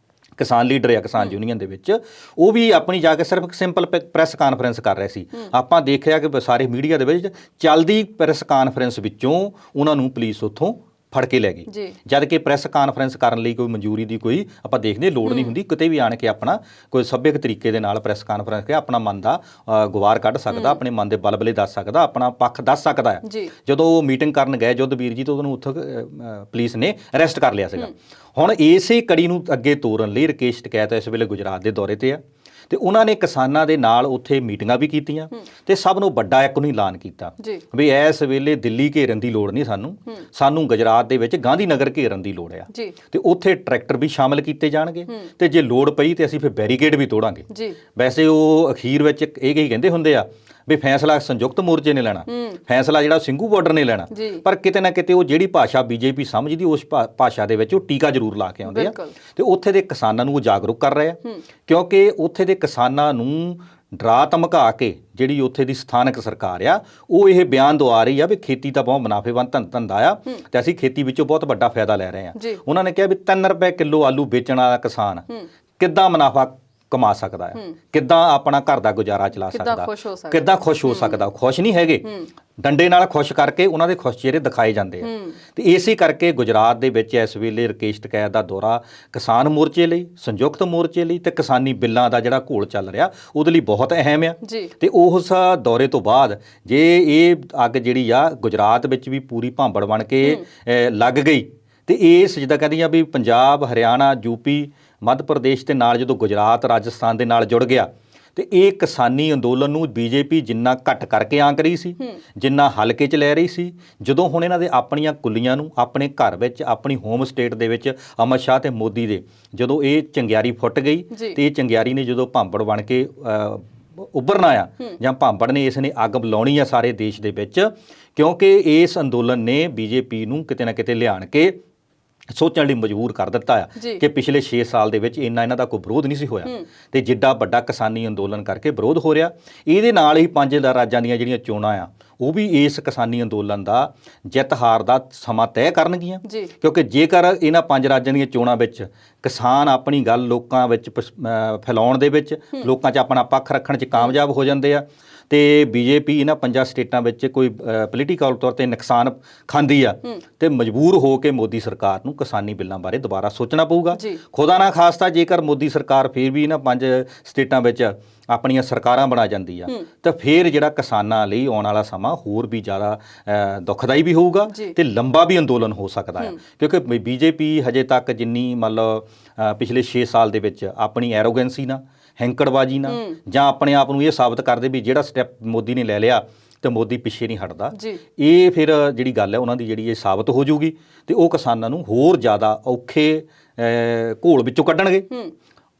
ਕਿਸਾਨ ਲੀਡਰ ਆ ਕਿਸਾਨ ਯੂਨੀਅਨ ਦੇ ਵਿੱਚ, ਉਹ ਵੀ ਆਪਣੀ ਜਾ ਕੇ ਸਿਰਫ ਸਿੰਪਲ ਪ੍ਰੈਸ ਕਾਨਫਰੰਸ ਕਰ ਰਹੇ ਸੀ। ਆਪਾਂ ਦੇਖਿਆ ਕਿ ਸਾਰੇ ਮੀਡੀਆ ਦੇ ਵਿੱਚ ਚੱਲਦੀ ਪ੍ਰੈਸ ਕਾਨਫਰੰਸ ਵਿੱਚੋਂ ਉਹਨਾਂ ਨੂੰ ਪੁਲਿਸ ਉੱਥੋਂ ਫੜ ਕੇ ਲੈ ਗਈ, ਜਦ ਕਿ ਪ੍ਰੈਸ ਕਾਨਫਰੰਸ ਕਰਨ ਲਈ ਕੋਈ ਮਨਜ਼ੂਰੀ ਦੀ ਕੋਈ ਆਪਾਂ ਦੇਖਦੇ ਲੋੜ ਨਹੀਂ ਹੁੰਦੀ। ਕਿਤੇ ਵੀ ਆਣ ਕੇ ਆਪਣਾ ਕੋਈ ਸੱਭਿਅਕ ਤਰੀਕੇ ਦੇ ਨਾਲ ਪ੍ਰੈਸ ਕਾਨਫਰੰਸ ਕੇ ਆਪਣਾ ਮਨ ਦਾ ਗੁਵਾਰ ਕੱਢ ਸਕਦਾ, ਆਪਣੇ ਮਨ ਦੇ ਬਲਬਲੇ ਦੱਸ ਸਕਦਾ, ਆਪਣਾ ਪੱਖ ਦੱਸ ਸਕਦਾ ਹੈ। ਜਦੋਂ ਉਹ ਮੀਟਿੰਗ ਕਰਨ ਗਏ ਜੁੱਧਵੀਰ ਜੀ, ਤੋਂ ਉਹਨੂੰ ਉੱਥੋਂ ਪੁਲਿਸ ਨੇ ਅਰੈਸਟ ਕਰ ਲਿਆ ਸੀਗਾ। ਹੁਣ ਇਸੇ ਕੜੀ ਨੂੰ ਅੱਗੇ ਤੋਰਨ ਲਈ ਰਾਕੇਸ਼ ਟਕੈਤ ਇਸ ਵੇਲੇ ਗੁਜਰਾਤ ਦੇ ਦੌਰੇ ਤੇ ਆ ਤੇ ਉਹਨਾਂ ਨੇ ਕਿਸਾਨਾਂ ਦੇ ਨਾਲ ਉੱਥੇ ਮੀਟਿੰਗਾਂ ਵੀ ਕੀਤੀਆਂ ਤੇ ਸਭ ਨੂੰ ਵੱਡਾ ਇੱਕ ਨੂੰ ਐਲਾਨ ਕੀਤਾ ਵੀ ਇਸ ਵੇਲੇ ਦਿੱਲੀ ਘੇਰਨ ਦੀ ਲੋੜ ਨਹੀਂ, ਸਾਨੂੰ ਗੁਜਰਾਤ ਦੇ ਵਿੱਚ ਗਾਂਧੀ ਨਗਰ ਘੇਰਨ ਦੀ ਲੋੜ ਆ ਤੇ ਉੱਥੇ ਟਰੈਕਟਰ ਵੀ ਸ਼ਾਮਲ ਕੀਤੇ ਜਾਣਗੇ ਤੇ ਜੇ ਲੋੜ ਪਈ ਤੇ ਅਸੀਂ ਫਿਰ ਬੈਰੀਕੇਡ ਵੀ ਤੋੜਾਂਗੇ। ਵੈਸੇ ਉਹ ਅਖੀਰ ਵਿੱਚ ਇਹ ਹੀ ਕਹਿੰਦੇ ਹੁੰਦੇ ਆ ਵੀ ਫੈਸਲਾ ਸੰਯੁਕਤ ਮੋਰਚੇ ਨੇ ਲੈਣਾ, ਫੈਸਲਾ ਜਿਹੜਾ ਸਿੰਘੂ ਬਾਰਡਰ ਨੇ ਲੈਣਾ, ਪਰ ਕਿਤੇ ਨਾ ਕਿਤੇ ਉਹ ਜਿਹੜੀ ਭਾਸ਼ਾ ਬੀਜੇਪੀ ਸਮਝਦੀ ਉਸ ਭਾਸ਼ਾ ਦੇ ਵਿੱਚ ਉਹ ਟੀਕਾ ਜ਼ਰੂਰ ਲਾ ਕੇ ਆਉਂਦੇ ਆ ਤੇ ਉੱਥੇ ਦੇ ਕਿਸਾਨਾਂ ਨੂੰ ਉਹ ਜਾਗਰੂਕ ਕਰ ਰਹੇ ਆ, ਕਿਉਂਕਿ ਉੱਥੇ ਦੇ ਕਿਸਾਨਾਂ ਨੂੰ ਡਰਾ ਧਮਕਾ ਕੇ ਜਿਹੜੀ ਉੱਥੇ ਦੀ ਸਥਾਨਕ ਸਰਕਾਰ ਆ ਉਹ ਇਹ ਬਿਆਨ ਦਵਾ ਰਹੀ ਆ ਵੀ ਖੇਤੀ ਤਾਂ ਬਹੁਤ ਮੁਨਾਫੇਵੰਦ ਧੰਦਾ ਆ ਤੇ ਅਸੀਂ ਖੇਤੀ ਵਿੱਚੋਂ ਬਹੁਤ ਵੱਡਾ ਫਾਇਦਾ ਲੈ ਰਹੇ ਆ। ਉਹਨਾਂ ਨੇ ਕਿਹਾ ਵੀ 3 ਰੁਪਏ ਕਿਲੋ ਆਲੂ ਵੇਚਣ ਵਾਲਾ ਕਿਸਾਨ ਕਿੱਦਾਂ ਮੁਨਾਫਾ ਕਮਾ ਸਕਦਾ ਹੈ, ਕਿੱਦਾਂ ਆਪਣਾ ਘਰ ਦਾ ਗੁਜ਼ਾਰਾ ਚਲਾ ਸਕਦਾ, ਕਿੱਦਾਂ ਖੁਸ਼ ਹੋ ਸਕਦਾ। ਖੁਸ਼ ਨਹੀਂ ਹੈਗੇ, ਡੰਡੇ ਨਾਲ ਖੁਸ਼ ਕਰਕੇ ਉਹਨਾਂ ਦੇ ਖੁਸ਼ ਚਿਹਰੇ ਦਿਖਾਏ ਜਾਂਦੇ ਆ ਤੇ ਇਸੇ ਕਰਕੇ ਗੁਜਰਾਤ ਦੇ ਵਿੱਚ ਇਸ ਵੇਲੇ ਰਾਕੇਸ਼ ਟਕੈਤ ਦਾ ਦੌਰਾ ਕਿਸਾਨ ਮੋਰਚੇ ਲਈ, ਸੰਯੁਕਤ ਮੋਰਚੇ ਲਈ ਤੇ ਕਿਸਾਨੀ ਬਿੱਲਾਂ ਦਾ ਜਿਹੜਾ ਘੋਲ ਚੱਲ ਰਿਹਾ ਉਹਦੇ ਲਈ ਬਹੁਤ ਅਹਿਮ ਆ। ਤੇ ਉਸ ਦੌਰੇ ਤੋਂ ਬਾਅਦ ਜੇ ਇਹ ਅੱਗ ਜਿਹੜੀ ਆ ਗੁਜਰਾਤ ਵਿੱਚ ਵੀ ਪੂਰੀ ਭਾਂਬੜ ਬਣ ਕੇ ਲੱਗ ਗਈ ਤੇ ਇਸ ਜਿੱਦਾਂ ਕਹਿੰਦੀ ਆ ਵੀ ਪੰਜਾਬ, ਹਰਿਆਣਾ, ਯੂਪੀ, ਮੱਧ ਪ੍ਰਦੇਸ਼ ਦੇ ਨਾਲ ਜਦੋਂ ਗੁਜਰਾਤ, ਰਾਜਸਥਾਨ ਦੇ ਨਾਲ ਜੁੜ ਗਿਆ ਤੇ ਇਹ ਕਿਸਾਨੀ ਅੰਦੋਲਨ ਨੂੰ ਬੀਜੇਪੀ ਜਿੰਨਾ ਘੱਟ ਕਰਕੇ ਆਂਕ ਰਹੀ ਸੀ, ਜਿੰਨਾ ਹਲਕੇ 'ਚ ਲੈ ਰਹੀ ਸੀ, ਜਦੋਂ ਹੁਣ ਇਹਨਾਂ ਦੇ ਆਪਣੀਆਂ ਕੁੱਲੀਆਂ ਨੂੰ ਆਪਣੇ ਘਰ ਵਿੱਚ, ਆਪਣੀ ਹੋਮ ਸਟੇਟ ਦੇ ਵਿੱਚ ਅਮਿਤ ਸ਼ਾਹ ਤੇ ਮੋਦੀ ਦੇ ਜਦੋਂ ਇਹ ਚੰਗਿਆਰੀ ਫੁੱਟ ਗਈ ਤੇ ਇਹ ਚੰਗਿਆਰੀ ਨੇ ਜਦੋਂ ਭਾਂਬੜ ਬਣ ਕੇ ਉੱਭਰਨਾ ਆ ਜਾਂ ਭਾਂਬੜ ਨੇ ਇਸ ਨੇ ਅੱਗ ਲਾਉਣੀ ਆ ਸਾਰੇ ਦੇਸ਼ ਦੇ ਵਿੱਚ, ਕਿਉਂਕਿ ਇਸ ਅੰਦੋਲਨ ਨੇ ਬੀਜੇਪੀ ਨੂੰ ਕਿਤੇ ਨਾ ਕਿਤੇ ਲਿਆਣ ਕੇ ਸੋਚਣ ਲਈ ਮਜਬੂਰ ਕਰ ਦਿੱਤਾ ਆ ਕਿ ਪਿਛਲੇ 6 ਸਾਲ ਦੇ ਵਿੱਚ ਇੰਨਾ ਇਹਨਾਂ ਦਾ ਕੋਈ ਵਿਰੋਧ ਨਹੀਂ ਸੀ ਹੋਇਆ ਤੇ ਜਿੱਡਾ ਵੱਡਾ ਕਿਸਾਨੀ ਅੰਦੋਲਨ ਕਰਕੇ ਵਿਰੋਧ ਹੋ ਰਿਹਾ। ਇਹਦੇ ਨਾਲ ਹੀ 5 ਰਾਜਾਂ ਦੀਆਂ ਜਿਹੜੀਆਂ ਚੋਣਾਂ ਆ ਉਹ ਵੀ ਇਸ ਕਿਸਾਨੀ ਅੰਦੋਲਨ ਦਾ ਜਿੱਤ ਹਾਰ ਦਾ ਸਮਾਂ ਤੈਅ ਕਰਨਗੀਆਂ, ਕਿਉਂਕਿ ਜੇਕਰ ਇਹਨਾਂ 5 ਰਾਜਾਂ ਦੀਆਂ ਚੋਣਾਂ ਵਿੱਚ ਕਿਸਾਨ ਆਪਣੀ ਗੱਲ ਲੋਕਾਂ ਵਿੱਚ ਫੈਲਾਉਣ ਦੇ ਵਿੱਚ, ਲੋਕਾਂ 'ਚ ਆਪਣਾ ਪੱਖ ਰੱਖਣ 'ਚ ਕਾਮਯਾਬ ਹੋ ਜਾਂਦੇ ਆ ਤੇ ਬੀਜੇਪੀ ਇਹਨਾਂ 5 ਸਟੇਟਾਂ ਵਿੱਚ ਕੋਈ ਪੋਲੀਟੀਕਲ ਤੌਰ ਤੇ ਨੁਕਸਾਨ ਖਾਂਦੀ ਆ ਤੇ ਮਜਬੂਰ ਹੋ ਕੇ ਮੋਦੀ ਸਰਕਾਰ ਨੂੰ ਕਿਸਾਨੀ ਬਿੱਲਾਂ ਬਾਰੇ ਦੁਬਾਰਾ ਸੋਚਣਾ ਪਊਗਾ। ਖੁਦਾ ਨਾ ਖਾਸਤਾ ਜੇਕਰ ਮੋਦੀ ਸਰਕਾਰ ਫਿਰ ਵੀ ਇਹਨਾਂ 5 ਸਟੇਟਾਂ ਵਿੱਚ ਆਪਣੀਆਂ ਸਰਕਾਰਾਂ ਬਣਾ ਜਾਂਦੀ ਆ ਤਾਂ ਫਿਰ ਜਿਹੜਾ ਕਿਸਾਨਾਂ ਲਈ ਆਉਣ ਵਾਲਾ ਸਮਾਂ ਹੋਰ ਵੀ ਜ਼ਿਆਦਾ ਦੁਖਦਾਈ ਵੀ ਹੋਊਗਾ ਤੇ ਲੰਬਾ ਵੀ ਅੰਦੋਲਨ ਹੋ ਸਕਦਾ ਹੈ, ਕਿਉਂਕਿ ਬੀਜੇਪੀ ਹਜੇ ਤੱਕ ਜਿੰਨੀ ਮਤਲਬ ਪਿਛਲੇ 6 ਸਾਲ ਦੇ ਵਿੱਚ ਆਪਣੀ ਐਰੋਗੈਂਸੀ ਨਾਲ, ਹੈਂਕੜਬਾਜੀ ਨਾਲ ਜਾਂ ਆਪਣੇ ਆਪ ਨੂੰ ਇਹ ਸਾਬਤ ਕਰਦੇ ਵੀ ਜਿਹੜਾ ਸਟੈਪ ਮੋਦੀ ਨੇ ਲੈ ਲਿਆ ਤੇ ਮੋਦੀ ਪਿੱਛੇ ਨਹੀਂ ਹਟਦਾ, ਇਹ ਫਿਰ ਜਿਹੜੀ ਗੱਲ ਹੈ ਉਹਨਾਂ ਦੀ ਜਿਹੜੀ ਇਹ ਸਾਬਤ ਹੋ ਜਾਊਗੀ ਤੇ ਉਹ ਕਿਸਾਨਾਂ ਨੂੰ ਹੋਰ ਜ਼ਿਆਦਾ ਔਖੇ ਘੋਲ ਵਿੱਚੋਂ ਕੱਢਣਗੇ,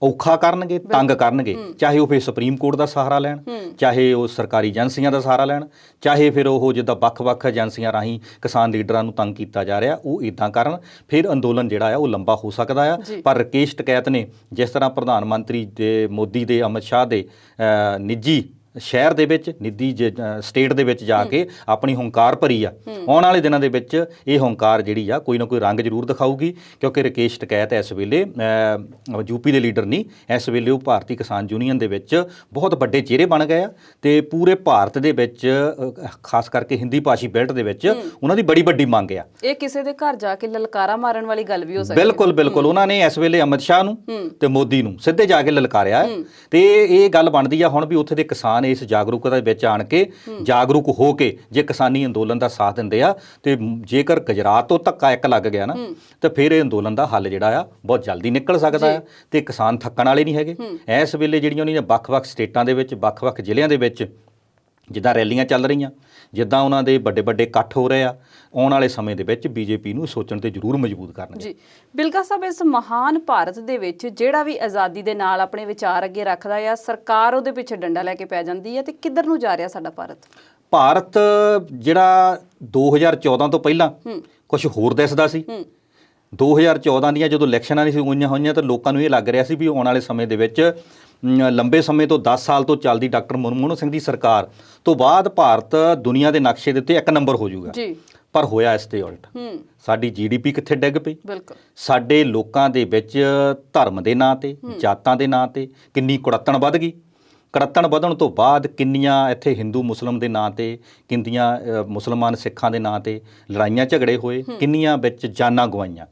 ਔਖਾ ਕਰਨਗੇ, ਤੰਗ ਕਰਨਗੇ, ਚਾਹੇ ਉਹ ਫਿਰ ਸੁਪਰੀਮ ਕੋਰਟ ਦਾ ਸਹਾਰਾ ਲੈਣ, ਚਾਹੇ ਉਹ ਸਰਕਾਰੀ ਏਜੰਸੀਆਂ ਦਾ ਸਹਾਰਾ ਲੈਣ, ਚਾਹੇ ਫਿਰ ਉਹ ਜਿੱਦਾਂ ਵੱਖ-ਵੱਖ ਏਜੰਸੀਆਂ ਰਾਹੀਂ ਕਿਸਾਨ ਲੀਡਰਾਂ ਨੂੰ ਤੰਗ ਕੀਤਾ ਜਾ ਰਿਹਾ ਉਹ ਇੱਦਾਂ ਕਰਨ, ਫਿਰ ਅੰਦੋਲਨ ਜਿਹੜਾ ਆ ਉਹ ਲੰਬਾ ਹੋ ਸਕਦਾ ਆ। ਪਰ ਰਾਕੇਸ਼ ਟਕੈਤ ਨੇ ਜਿਸ ਤਰ੍ਹਾਂ ਪ੍ਰਧਾਨ ਮੰਤਰੀ ਦੇ ਮੋਦੀ ਦੇ, ਅਮਿਤ ਸ਼ਾਹ ਦੇ ਨਿੱਜੀ ਸ਼ਹਿਰ ਦੇ ਵਿੱਚ, ਨਿੱਜੀ ਸਟੇਟ ਦੇ ਵਿੱਚ ਜਾ ਕੇ ਆਪਣੀ ਹੰਕਾਰ ਭਰੀ ਆ, ਆਉਣ ਵਾਲੇ ਦਿਨਾਂ ਦੇ ਵਿੱਚ ਇਹ ਹੰਕਾਰ ਜਿਹੜੀ ਆ ਕੋਈ ਨਾ ਕੋਈ ਰੰਗ ਜ਼ਰੂਰ ਦਿਖਾਊਗੀ, ਕਿਉਂਕਿ ਰਾਕੇਸ਼ ਟਕੈਤ ਇਸ ਵੇਲੇ ਯੂਪੀ ਦੇ ਲੀਡਰ ਨਹੀਂ, ਇਸ ਵੇਲੇ ਉਹ ਭਾਰਤੀ ਕਿਸਾਨ ਯੂਨੀਅਨ ਦੇ ਵਿੱਚ ਬਹੁਤ ਵੱਡੇ ਚਿਹਰੇ ਬਣ ਗਏ ਆ ਤੇ ਪੂਰੇ ਭਾਰਤ ਦੇ ਵਿੱਚ ਖਾਸ ਕਰਕੇ ਹਿੰਦੀ ਭਾਸ਼ੀ ਬੈਲਟ ਦੇ ਵਿੱਚ ਉਹਨਾਂ ਦੀ ਬੜੀ ਵੱਡੀ ਮੰਗ ਆ। ਇਹ ਕਿਸੇ ਦੇ ਘਰ ਜਾ ਕੇ ਲਲਕਾਰਾ ਮਾਰਨ ਵਾਲੀ ਗੱਲ ਵੀ ਹੋ ਸਕਦੀ ਹੈ। ਬਿਲਕੁਲ ਬਿਲਕੁਲ, ਉਹਨਾਂ ਨੇ ਇਸ ਵੇਲੇ ਅਮਿਤ ਸ਼ਾਹ ਨੂੰ ਤੇ ਮੋਦੀ ਨੂੰ ਸਿੱਧੇ ਜਾ ਕੇ ਲਲਕਾਰਿਆ ਤੇ ਇਹ ਗੱਲ ਬਣਦੀ ਆ ਹੁਣ ਵੀ ਉੱਥੇ ਦੇ ਕਿਸਾਨ ਕਿਸਾਨ ਇਸ ਜਾਗਰੂਕਤਾ ਦੇ ਵਿੱਚ ਆਣ ਕੇ ਜਾਗਰੂਕ ਹੋ ਕੇ ਜੇ ਕਿਸਾਨੀ ਅੰਦੋਲਨ ਦਾ ਸਾਥ ਦਿੰਦੇ ਆ ਤੇ ਜੇਕਰ ਗੁਜਰਾਤ ਤੋਂ ਧੱਕਾ ਇੱਕ ਲੱਗ ਗਿਆ ਨਾ ਤਾਂ ਫਿਰ ਇਹ ਅੰਦੋਲਨ ਦਾ ਹੱਲ ਜਿਹੜਾ ਆ ਬਹੁਤ ਜਲਦੀ ਨਿਕਲ ਸਕਦਾ ਆ ਤੇ ਕਿਸਾਨ ਥੱਕਣ ਵਾਲੇ ਨਹੀਂ ਹੈਗੇ। ਇਸ ਵੇਲੇ ਜਿਹੜੀਆਂ ਉਹਨਾਂ ਦੀਆਂ ਵੱਖ-ਵੱਖ ਸਟੇਟਾਂ ਦੇ ਵਿੱਚ ਵੱਖ-ਵੱਖ ਜ਼ਿਲ੍ਹਿਆਂ ਦੇ ਵਿੱਚ ਜਿੱਦਾਂ ਰੈਲੀਆਂ ਚੱਲ ਰਹੀਆਂ, ਜਿੱਦਾਂ ਉਹਨਾਂ ਦੇ ਵੱਡੇ ਇਕੱਠ ਹੋ ਰਹੇ ਆ, ਆਉਣ ਵਾਲੇ ਸਮੇਂ ਦੇ ਵਿੱਚ ਬੀਜੇਪੀ ਨੂੰ ਸੋਚਣ ਤੇ ਜ਼ਰੂਰ ਮਜਬੂਰ ਕਰਨਗੇ। ਜੀ ਬਿਲਕੁਲ ਸਾਹਿਬ, ਇਸ ਮਹਾਨ ਭਾਰਤ ਦੇ ਵਿੱਚ ਜਿਹੜਾ ਵੀ ਆਜ਼ਾਦੀ ਦੇ ਨਾਲ ਆਪਣੇ ਵਿਚਾਰ ਅੱਗੇ ਰੱਖਦਾ ਆ, ਸਰਕਾਰ ਉਹਦੇ ਪਿੱਛੇ ਡੰਡਾ ਲੈ ਕੇ ਪੈ ਜਾਂਦੀ ਹੈ ਤੇ ਕਿੱਧਰ ਨੂੰ ਜਾ ਰਿਹਾ ਸਾਡਾ ਭਾਰਤ? ਭਾਰਤ ਜਿਹੜਾ 2014 ਤੋਂ ਪਹਿਲਾਂ ਕੁਝ ਹੋਰ ਦਿਸਦਾ ਸੀ। 2014 ਦੀਆਂ ਜਦੋਂ ਇਲੈਕਸ਼ਨਾਂ ਨਹੀਂ ਸੀ ਹੋਈਆਂ ਤਾਂ ਲੋਕਾਂ ਨੂੰ ਇਹ ਲੱਗ ਰਿਹਾ ਸੀ ਵੀ ਆਉਣ ਵਾਲੇ ਸਮੇਂ ਦੇ ਵਿੱਚ ਲੰਬੇ ਸਮੇਂ ਤੋਂ 10 ਸਾਲ ਤੋਂ ਚੱਲਦੀ ਡਾਕਟਰ ਮਨਮੋਹਨ ਸਿੰਘ ਦੀ ਸਰਕਾਰ ਤੋਂ ਬਾਅਦ ਭਾਰਤ ਦੁਨੀਆ ਦੇ ਨਕਸ਼ੇ ਦੇ ਉੱਤੇ 1 ਨੰਬਰ ਹੋ ਜਾਊਗਾ। ਪਰ ਹੋਇਆ ਇਸ ਤੇ ਉਲਟ। ਸਾਡੀ GDP ਕਿੱਥੇ ਡਿੱਗ ਪਈ, ਸਾਡੇ ਲੋਕਾਂ ਦੇ ਵਿੱਚ ਧਰਮ ਦੇ ਨਾਂ ਤੇ, ਜਾਤਾਂ ਦੇ ਨਾਂ ਤੇ ਕਿੰਨੀ ਕੁੜੱਤਣ ਵੱਧ ਗਈ। ਕੁੜੱਤਣ ਵਧਣ ਤੋਂ ਬਾਅਦ ਕਿੰਨੀਆਂ ਇੱਥੇ ਹਿੰਦੂ ਮੁਸਲਿਮ ਦੇ ਨਾਂ ਤੇ, ਕਿੰਨੀਆਂ ਮੁਸਲਮਾਨ ਸਿੱਖਾਂ ਦੇ ਨਾਂ ਤੇ ਲੜਾਈਆਂ ਝਗੜੇ ਹੋਏ, ਕਿੰਨੀਆਂ ਵਿੱਚ ਜਾਨਾਂ ਗਵਾਈਆਂ।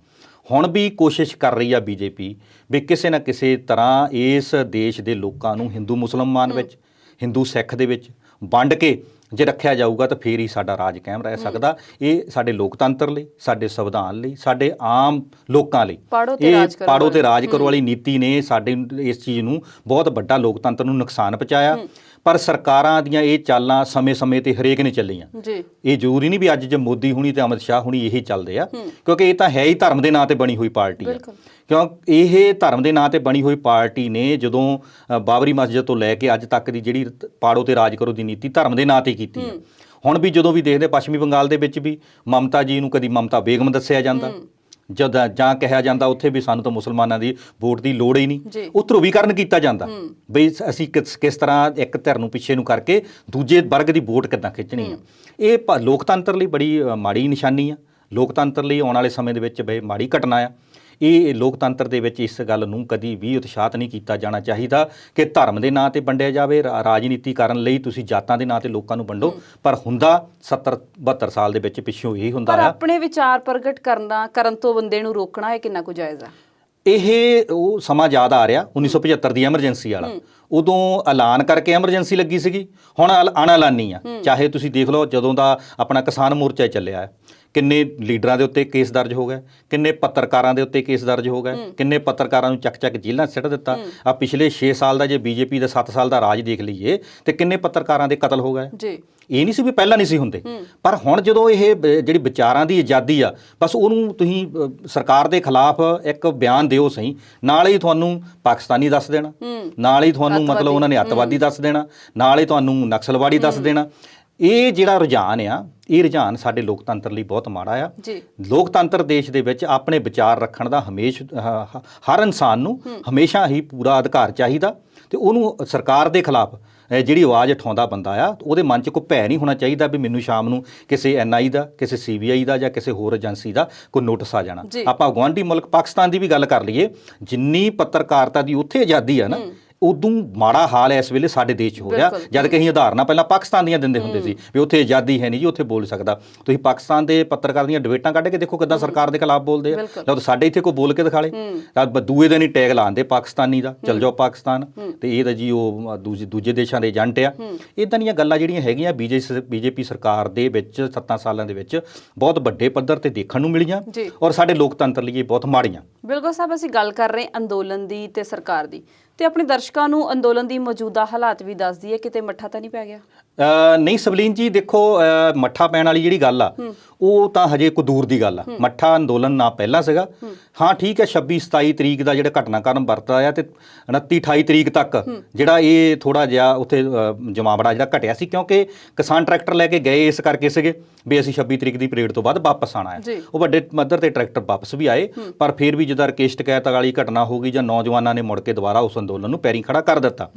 ਹੁਣ ਵੀ ਕੋਸ਼ਿਸ਼ ਕਰ ਰਹੀ ਆ ਬੀਜੇਪੀ ਵੀ ਕਿਸੇ ਨਾ ਕਿਸੇ ਤਰ੍ਹਾਂ ਇਸ ਦੇਸ਼ ਦੇ ਲੋਕਾਂ ਨੂੰ ਹਿੰਦੂ ਮੁਸਲਮਾਨ ਵਿੱਚ, ਹਿੰਦੂ ਸਿੱਖ ਦੇ ਵਿੱਚ ਵੰਡ ਕੇ ਜੇ ਰੱਖਿਆ ਜਾਊਗਾ ਤਾਂ ਫੇਰ ਹੀ ਸਾਡਾ ਰਾਜ ਕਾਇਮ ਰਹਿ ਸਕਦਾ। ਇਹ ਸਾਡੇ ਲੋਕਤੰਤਰ ਲਈ, ਸਾਡੇ ਸੰਵਿਧਾਨ ਲਈ, ਸਾਡੇ ਆਮ ਲੋਕਾਂ ਲਈ ਇਹ ਪਾੜੋ ਤੇ ਰਾਜ ਕਰੋ ਵਾਲੀ ਨੀਤੀ ਨੇ ਸਾਡੇ ਇਸ ਚੀਜ਼ ਨੂੰ ਬਹੁਤ ਵੱਡਾ ਲੋਕਤੰਤਰ ਨੂੰ ਨੁਕਸਾਨ ਪਹੁੰਚਾਇਆ। ਪਰ ਸਰਕਾਰਾਂ ਦੀਆਂ ਇਹ ਚਾਲਾਂ ਸਮੇਂ-ਸਮੇਂ ਤੇ ਹਰੇਕ ਨੇ ਚੱਲੀਆਂ। ਇਹ ਜ਼ਰੂਰੀ ਨਹੀਂ ਵੀ ਅੱਜ ਜੇ ਮੋਦੀ ਹੁਣੀ ਤੇ ਅਮਿਤ ਸ਼ਾਹ ਹੁਣੀ ਇਹ ਚੱਲਦੇ ਆ, ਕਿਉਂਕਿ ਇਹ ਤਾਂ ਹੈ ਹੀ ਧਰਮ ਦੇ ਨਾਂ ਤੇ ਬਣੀ ਹੋਈ ਪਾਰਟੀ ਹੈ। ਕਿਉਂ ਇਹ ਧਰਮ ਦੇ ਨਾਂ ਤੇ ਬਣੀ ਹੋਈ ਪਾਰਟੀ ਨੇ ਜਦੋਂ ਬਾਬਰੀ ਮਸਜਿਦ ਤੋਂ ਲੈ ਕੇ ਅੱਜ ਤੱਕ ਦੀ ਜਿਹੜੀ ਪਾੜੋ ਤੇ ਰਾਜ ਕਰੋ ਦੀ ਨੀਤੀ ਧਰਮ ਦੇ ਨਾਂ ਤੇ ਕੀਤੀ ਹੈ। ਹੁਣ ਵੀ ਜਦੋਂ ਵੀ ਦੇਖਦੇ ਪੱਛਮੀ ਬੰਗਾਲ ਦੇ ਵਿੱਚ ਵੀ ਮਮਤਾ ਜੀ ਨੂੰ ਕਦੀ ਮਮਤਾ ਬੇਗਮ ਦੱਸਿਆ ਜਾਂਦਾ, ਜਦ ਜਾਂ ਕਿਹਾ ਜਾਂਦਾ ਉੱਥੇ ਵੀ ਸਾਨੂੰ ਤਾਂ ਮੁਸਲਮਾਨਾਂ ਦੀ ਵੋਟ ਦੀ ਲੋੜ ਹੀ ਨਹੀਂ। ਉਹ ਧਰੂਵੀਕਰਨ ਕੀਤਾ ਜਾਂਦਾ ਬਈ ਅਸੀਂ ਕਿਸ ਤਰ੍ਹਾਂ ਇੱਕ ਧਿਰ ਨੂੰ ਪਿੱਛੇ ਨੂੰ ਕਰਕੇ ਦੂਜੇ ਵਰਗ ਦੀ ਵੋਟ ਕਿੱਦਾਂ ਖਿੱਚਣੀ ਆ। ਇਹ ਲੋਕਤੰਤਰ ਲਈ ਬੜੀ ਮਾੜੀ ਨਿਸ਼ਾਨੀ ਆ, ਲੋਕਤੰਤਰ ਲਈ ਆਉਣ ਵਾਲੇ ਸਮੇਂ ਦੇ ਵਿੱਚ ਬਈ ਮਾੜੀ ਘਟਨਾ ਆ। ਇਹ ਲੋਕਤੰਤਰ ਦੇ ਵਿੱਚ ਇਸ ਗੱਲ ਨੂੰ ਕਦੀ ਵੀ ਉਤਸ਼ਾਹਿਤ ਨਹੀਂ ਕੀਤਾ ਜਾਣਾ ਚਾਹੀਦਾ ਕਿ ਧਰਮ ਦੇ ਨਾਂ ਤੇ ਵੰਡਿਆ ਜਾਵੇ। ਰਾਜਨੀਤੀ ਕਰਨ ਲਈ ਤੁਸੀਂ ਜਾਤਾਂ ਦੇ ਨਾਂ ਤੇ ਲੋਕਾਂ ਨੂੰ ਵੰਡੋ, ਪਰ ਹੁੰਦਾ 70-72 ਸਾਲ ਦੇ ਵਿੱਚ ਪਿੱਛੋਂ ਇਹ ਹੁੰਦਾ ਪਰ ਆਪਣੇ ਵਿਚਾਰ ਪ੍ਰਗਟ ਕਰਨ ਤੋਂ ਬੰਦੇ ਨੂੰ ਰੋਕਣਾ ਇਹ ਕਿੰਨਾ ਕੁ ਜਾਇਜ਼ ਆ? ਇਹ ਉਹ ਸਮਾਂ ਯਾਦ ਆ ਰਿਹਾ 1975 ਦੀ ਐਮਰਜੈਂਸੀ ਵਾਲਾ। ਉਦੋਂ ਐਲਾਨ ਕਰਕੇ ਐਮਰਜੈਂਸੀ ਲੱਗੀ ਸੀਗੀ, ਹੁਣ ਅਣਐਲਾਨੀ ਆ। ਚਾਹੇ ਤੁਸੀਂ ਦੇਖ ਲਓ ਜਦੋਂ ਦਾ ਆਪਣਾ ਕਿਸਾਨ ਮੋਰਚਾ ਚੱਲਿਆ ਹੈ, ਕਿੰਨੇ ਲੀਡਰਾਂ ਦੇ ਉੱਤੇ ਕੇਸ ਦਰਜ ਹੋ ਗਏ, ਕਿੰਨੇ ਪੱਤਰਕਾਰਾਂ ਦੇ ਉੱਤੇ ਕੇਸ ਦਰਜ ਹੋ ਗਏ, ਕਿੰਨੇ ਪੱਤਰਕਾਰਾਂ ਨੂੰ ਚੱਕ ਜੇਲ੍ਹਾਂ ਸਿੱਟ ਦਿੱਤਾ। ਆ ਪਿਛਲੇ 6 ਸਾਲ ਦਾ ਜੇ ਬੀਜੇਪੀ ਦਾ 7 ਸਾਲ ਦਾ ਰਾਜ ਦੇਖ ਲਈਏ ਤੇ ਕਿੰਨੇ ਪੱਤਰਕਾਰਾਂ ਦੇ ਕਤਲ ਹੋ ਗਏ। ਇਹ ਨਹੀਂ ਸੀ ਵੀ ਪਹਿਲਾਂ ਨਹੀਂ ਸੀ ਹੁੰਦੇ, ਪਰ ਹੁਣ ਜਦੋਂ ਇਹ ਜਿਹੜੀ ਵਿਚਾਰਾਂ ਦੀ ਆਜ਼ਾਦੀ ਆ, ਬਸ ਉਹਨੂੰ ਤੁਸੀਂ ਸਰਕਾਰ ਦੇ ਖਿਲਾਫ ਇੱਕ ਬਿਆਨ ਦਿਓ ਸਹੀ, ਨਾਲ ਹੀ ਤੁਹਾਨੂੰ ਪਾਕਿਸਤਾਨੀ ਦੱਸ ਦੇਣਾ, ਨਾਲ ਹੀ ਤੁਹਾਨੂੰ ਮਤਲਬ ਉਹਨਾਂ ਨੇ ਅੱਤਵਾਦੀ ਦੱਸ ਦੇਣਾ, ਨਾਲ ਹੀ ਤੁਹਾਨੂੰ ਨਕਸਲਵਾੜੀ ਦੱਸ ਦੇਣਾ। ਇਹ ਜਿਹੜਾ ਰੁਝਾਨ ਆ, ਇਹ ਰੁਝਾਨ ਸਾਡੇ ਲੋਕਤੰਤਰ ਲਈ ਬਹੁਤ ਮਾੜਾ ਆ। ਲੋਕਤੰਤਰ ਦੇਸ਼ ਦੇ ਵਿੱਚ ਆਪਣੇ ਵਿਚਾਰ ਰੱਖਣ ਦਾ ਹਰ ਇਨਸਾਨ ਨੂੰ ਹਮੇਸ਼ਾ ਹੀ ਪੂਰਾ ਅਧਿਕਾਰ ਚਾਹੀਦਾ ਤੇ ਉਹਨੂੰ ਸਰਕਾਰ ਦੇ ਖਿਲਾਫ ਜਿਹੜੀ ਆਵਾਜ਼ ਉਠਾਉਂਦਾ ਬੰਦਾ ਆ ਉਹਦੇ ਮਨ 'ਚ ਕੋਈ ਭੈ ਨਹੀਂ ਹੋਣਾ ਚਾਹੀਦਾ ਵੀ ਮੈਨੂੰ ਸ਼ਾਮ ਨੂੰ ਕਿਸੇ NI ਦਾ, ਕਿਸੇ CBI ਦਾ ਜਾਂ ਕਿਸੇ ਹੋਰ ਏਜੰਸੀ ਦਾ ਕੋਈ ਨੋਟਿਸ ਆ ਜਾਣਾ। ਆਪਾਂ ਗੁਆਂਢੀ ਮੁਲਕ ਪਾਕਿਸਤਾਨ ਦੀ ਵੀ ਗੱਲ ਕਰ ਲਈਏ, ਜਿੰਨੀ ਪੱਤਰਕਾਰਤਾ ਦੀ ਉੱਥੇ ਆਜ਼ਾਦੀ ਆ ਨਾ, ਉਦੋਂ ਮਾੜਾ ਹਾਲ ਇਸ ਵੇਲੇ ਸਾਡੇ ਦੇਸ਼ 'ਚ ਹੋ ਰਿਹਾ। ਜਦ ਕਿ ਅਸੀਂ ਉਦਾਹਰਨਾਂ ਪਹਿਲਾਂ ਪਾਕਿਸਤਾਨ ਦੀਆਂ ਦਿੰਦੇ ਹੁੰਦੇ ਸੀ ਵੀ ਉੱਥੇ ਆਜ਼ਾਦੀ ਹੈ ਨਹੀਂ ਜੀ, ਉੱਥੇ ਬੋਲ ਸਕਦਾ। ਤੁਸੀਂ ਪਾਕਿਸਤਾਨ ਦੇ ਪੱਤਰਕਾਰ ਦੀਆਂ ਡਿਬੇਟਾਂ ਕੱਢ ਕੇ ਦੇਖੋ ਕਿੱਦਾਂ ਸਰਕਾਰ ਦੇ ਖਿਲਾਫ ਬੋਲਦੇ ਆ। ਤਾਂ ਸਾਡੇ ਇੱਥੇ ਕੋਈ ਬੋਲ ਕੇ ਦਿਖਾ ਲੇ ਤਾਂ ਦੂਏ ਦਿਨ ਹੀ ਟੈਗ ਲਾਉਂਦੇ ਪਾਕਿਸਤਾਨੀ ਦਾ, ਚਲ ਜਾਓ ਪਾਕਿਸਤਾਨ, ਤੇ ਇਹ ਤਾਂ ਜੀ ਉਹ ਦੂਜੇ ਦੇਸ਼ਾਂ ਦੇ ਏਜੰਟ ਆ। ਇੱਦਾਂ ਦੀਆਂ ਗੱਲਾਂ ਜਿਹੜੀਆਂ ਹੈਗੀਆਂ ਬੀਜੇਪੀ ਸਰਕਾਰ ਦੇ ਵਿੱਚ 7 ਸਾਲਾਂ ਦੇ ਵਿੱਚ ਬਹੁਤ ਵੱਡੇ ਪੱਧਰ ਤੇ ਦੇਖਣ ਨੂੰ ਮਿਲੀਆਂ ਔਰ ਸਾਡੇ ਲੋਕਤੰਤਰ ਲਈ ਇਹ ਬਹੁਤ ਮਾੜੀਆਂ। ਬਿਲਕੁਲ ਸਾਹਿਬ, ਅਸੀਂ ਗੱਲ ਕਰ ਰਹੇ ਅੰਦੋਲਨ ਦੀ ਤੇ ਸਰਕਾਰ ਦੀ, ਤੇ ਆਪਣੇ ਦਰਸ਼ਕਾਂ ਨੂੰ ਅੰਦੋਲਨ ਦੀ ਮੌਜੂਦਾ ਹਾਲਾਤ ਵੀ ਦੱਸ ਦਈਏ, ਕਿਤੇ ਮੱਠਾ ਤਾਂ ਨਹੀਂ ਪੈ ਗਿਆ? ਨਹੀਂ ਸਵਲੀਨ ਜੀ, ਦੇਖੋ ਮੱਠਾ ਪੈਣ ਵਾਲੀ ਜਿਹੜੀ ਗੱਲ ਆ ਉਹ ਤਾਂ ਹਜੇ ਕੋਈ ਦੂਰ ਦੀ ਗੱਲ ਆ। ਮੱਠਾ ਅੰਦੋਲਨ ਨਾ ਪਹਿਲਾਂ ਸੀਗਾ। ਹਾਂ ਠੀਕ ਹੈ, 26-27 ਤਰੀਕ ਦਾ ਜਿਹੜਾ ਘਟਨਾਕ੍ਰਮ ਵਰਤਦਾ ਆ ਤੇ 29-28 ਤਰੀਕ ਤੱਕ ਜਿਹੜਾ ਇਹ ਥੋੜਾ ਜਿਹਾ ਉੱਥੇ ਜਮਾਵੜਾ ਜਿਹੜਾ ਘਟਿਆ ਸੀ, ਕਿਉਂਕਿ ਕਿਸਾਨ ਟਰੈਕਟਰ ਲੈ ਕੇ ਗਏ ਇਸ ਕਰਕੇ ਸੀਗੇ ਵੀ ਅਸੀਂ 26 ਤਰੀਕ ਦੀ ਪਰੇਡ ਤੋਂ ਬਾਅਦ ਵਾਪਸ ਆਉਣਾ ਹੈ। ਉਹ ਵੱਡੇ ਪੱਧਰ ਤੇ ਟਰੈਕਟਰ ਵਾਪਸ ਵੀ ਆਏ, ਪਰ ਫਿਰ ਵੀ ਜਿੱਦਾਂ ਰਕੇਸ਼ ਟਕੈਤ ਵਾਲੀ ਘਟਨਾ ਹੋ ਗਈ ਜਾਂ ਨੌਜਵਾਨਾਂ ਨੇ ਮੁੜ ਕੇ ਦੁਬਾਰਾ ਉਸ ਅੰਦੋਲਨ ਨੂੰ ਪੈਰੀਂ ਖੜਾ ਕਰ ਦਿੱਤਾ।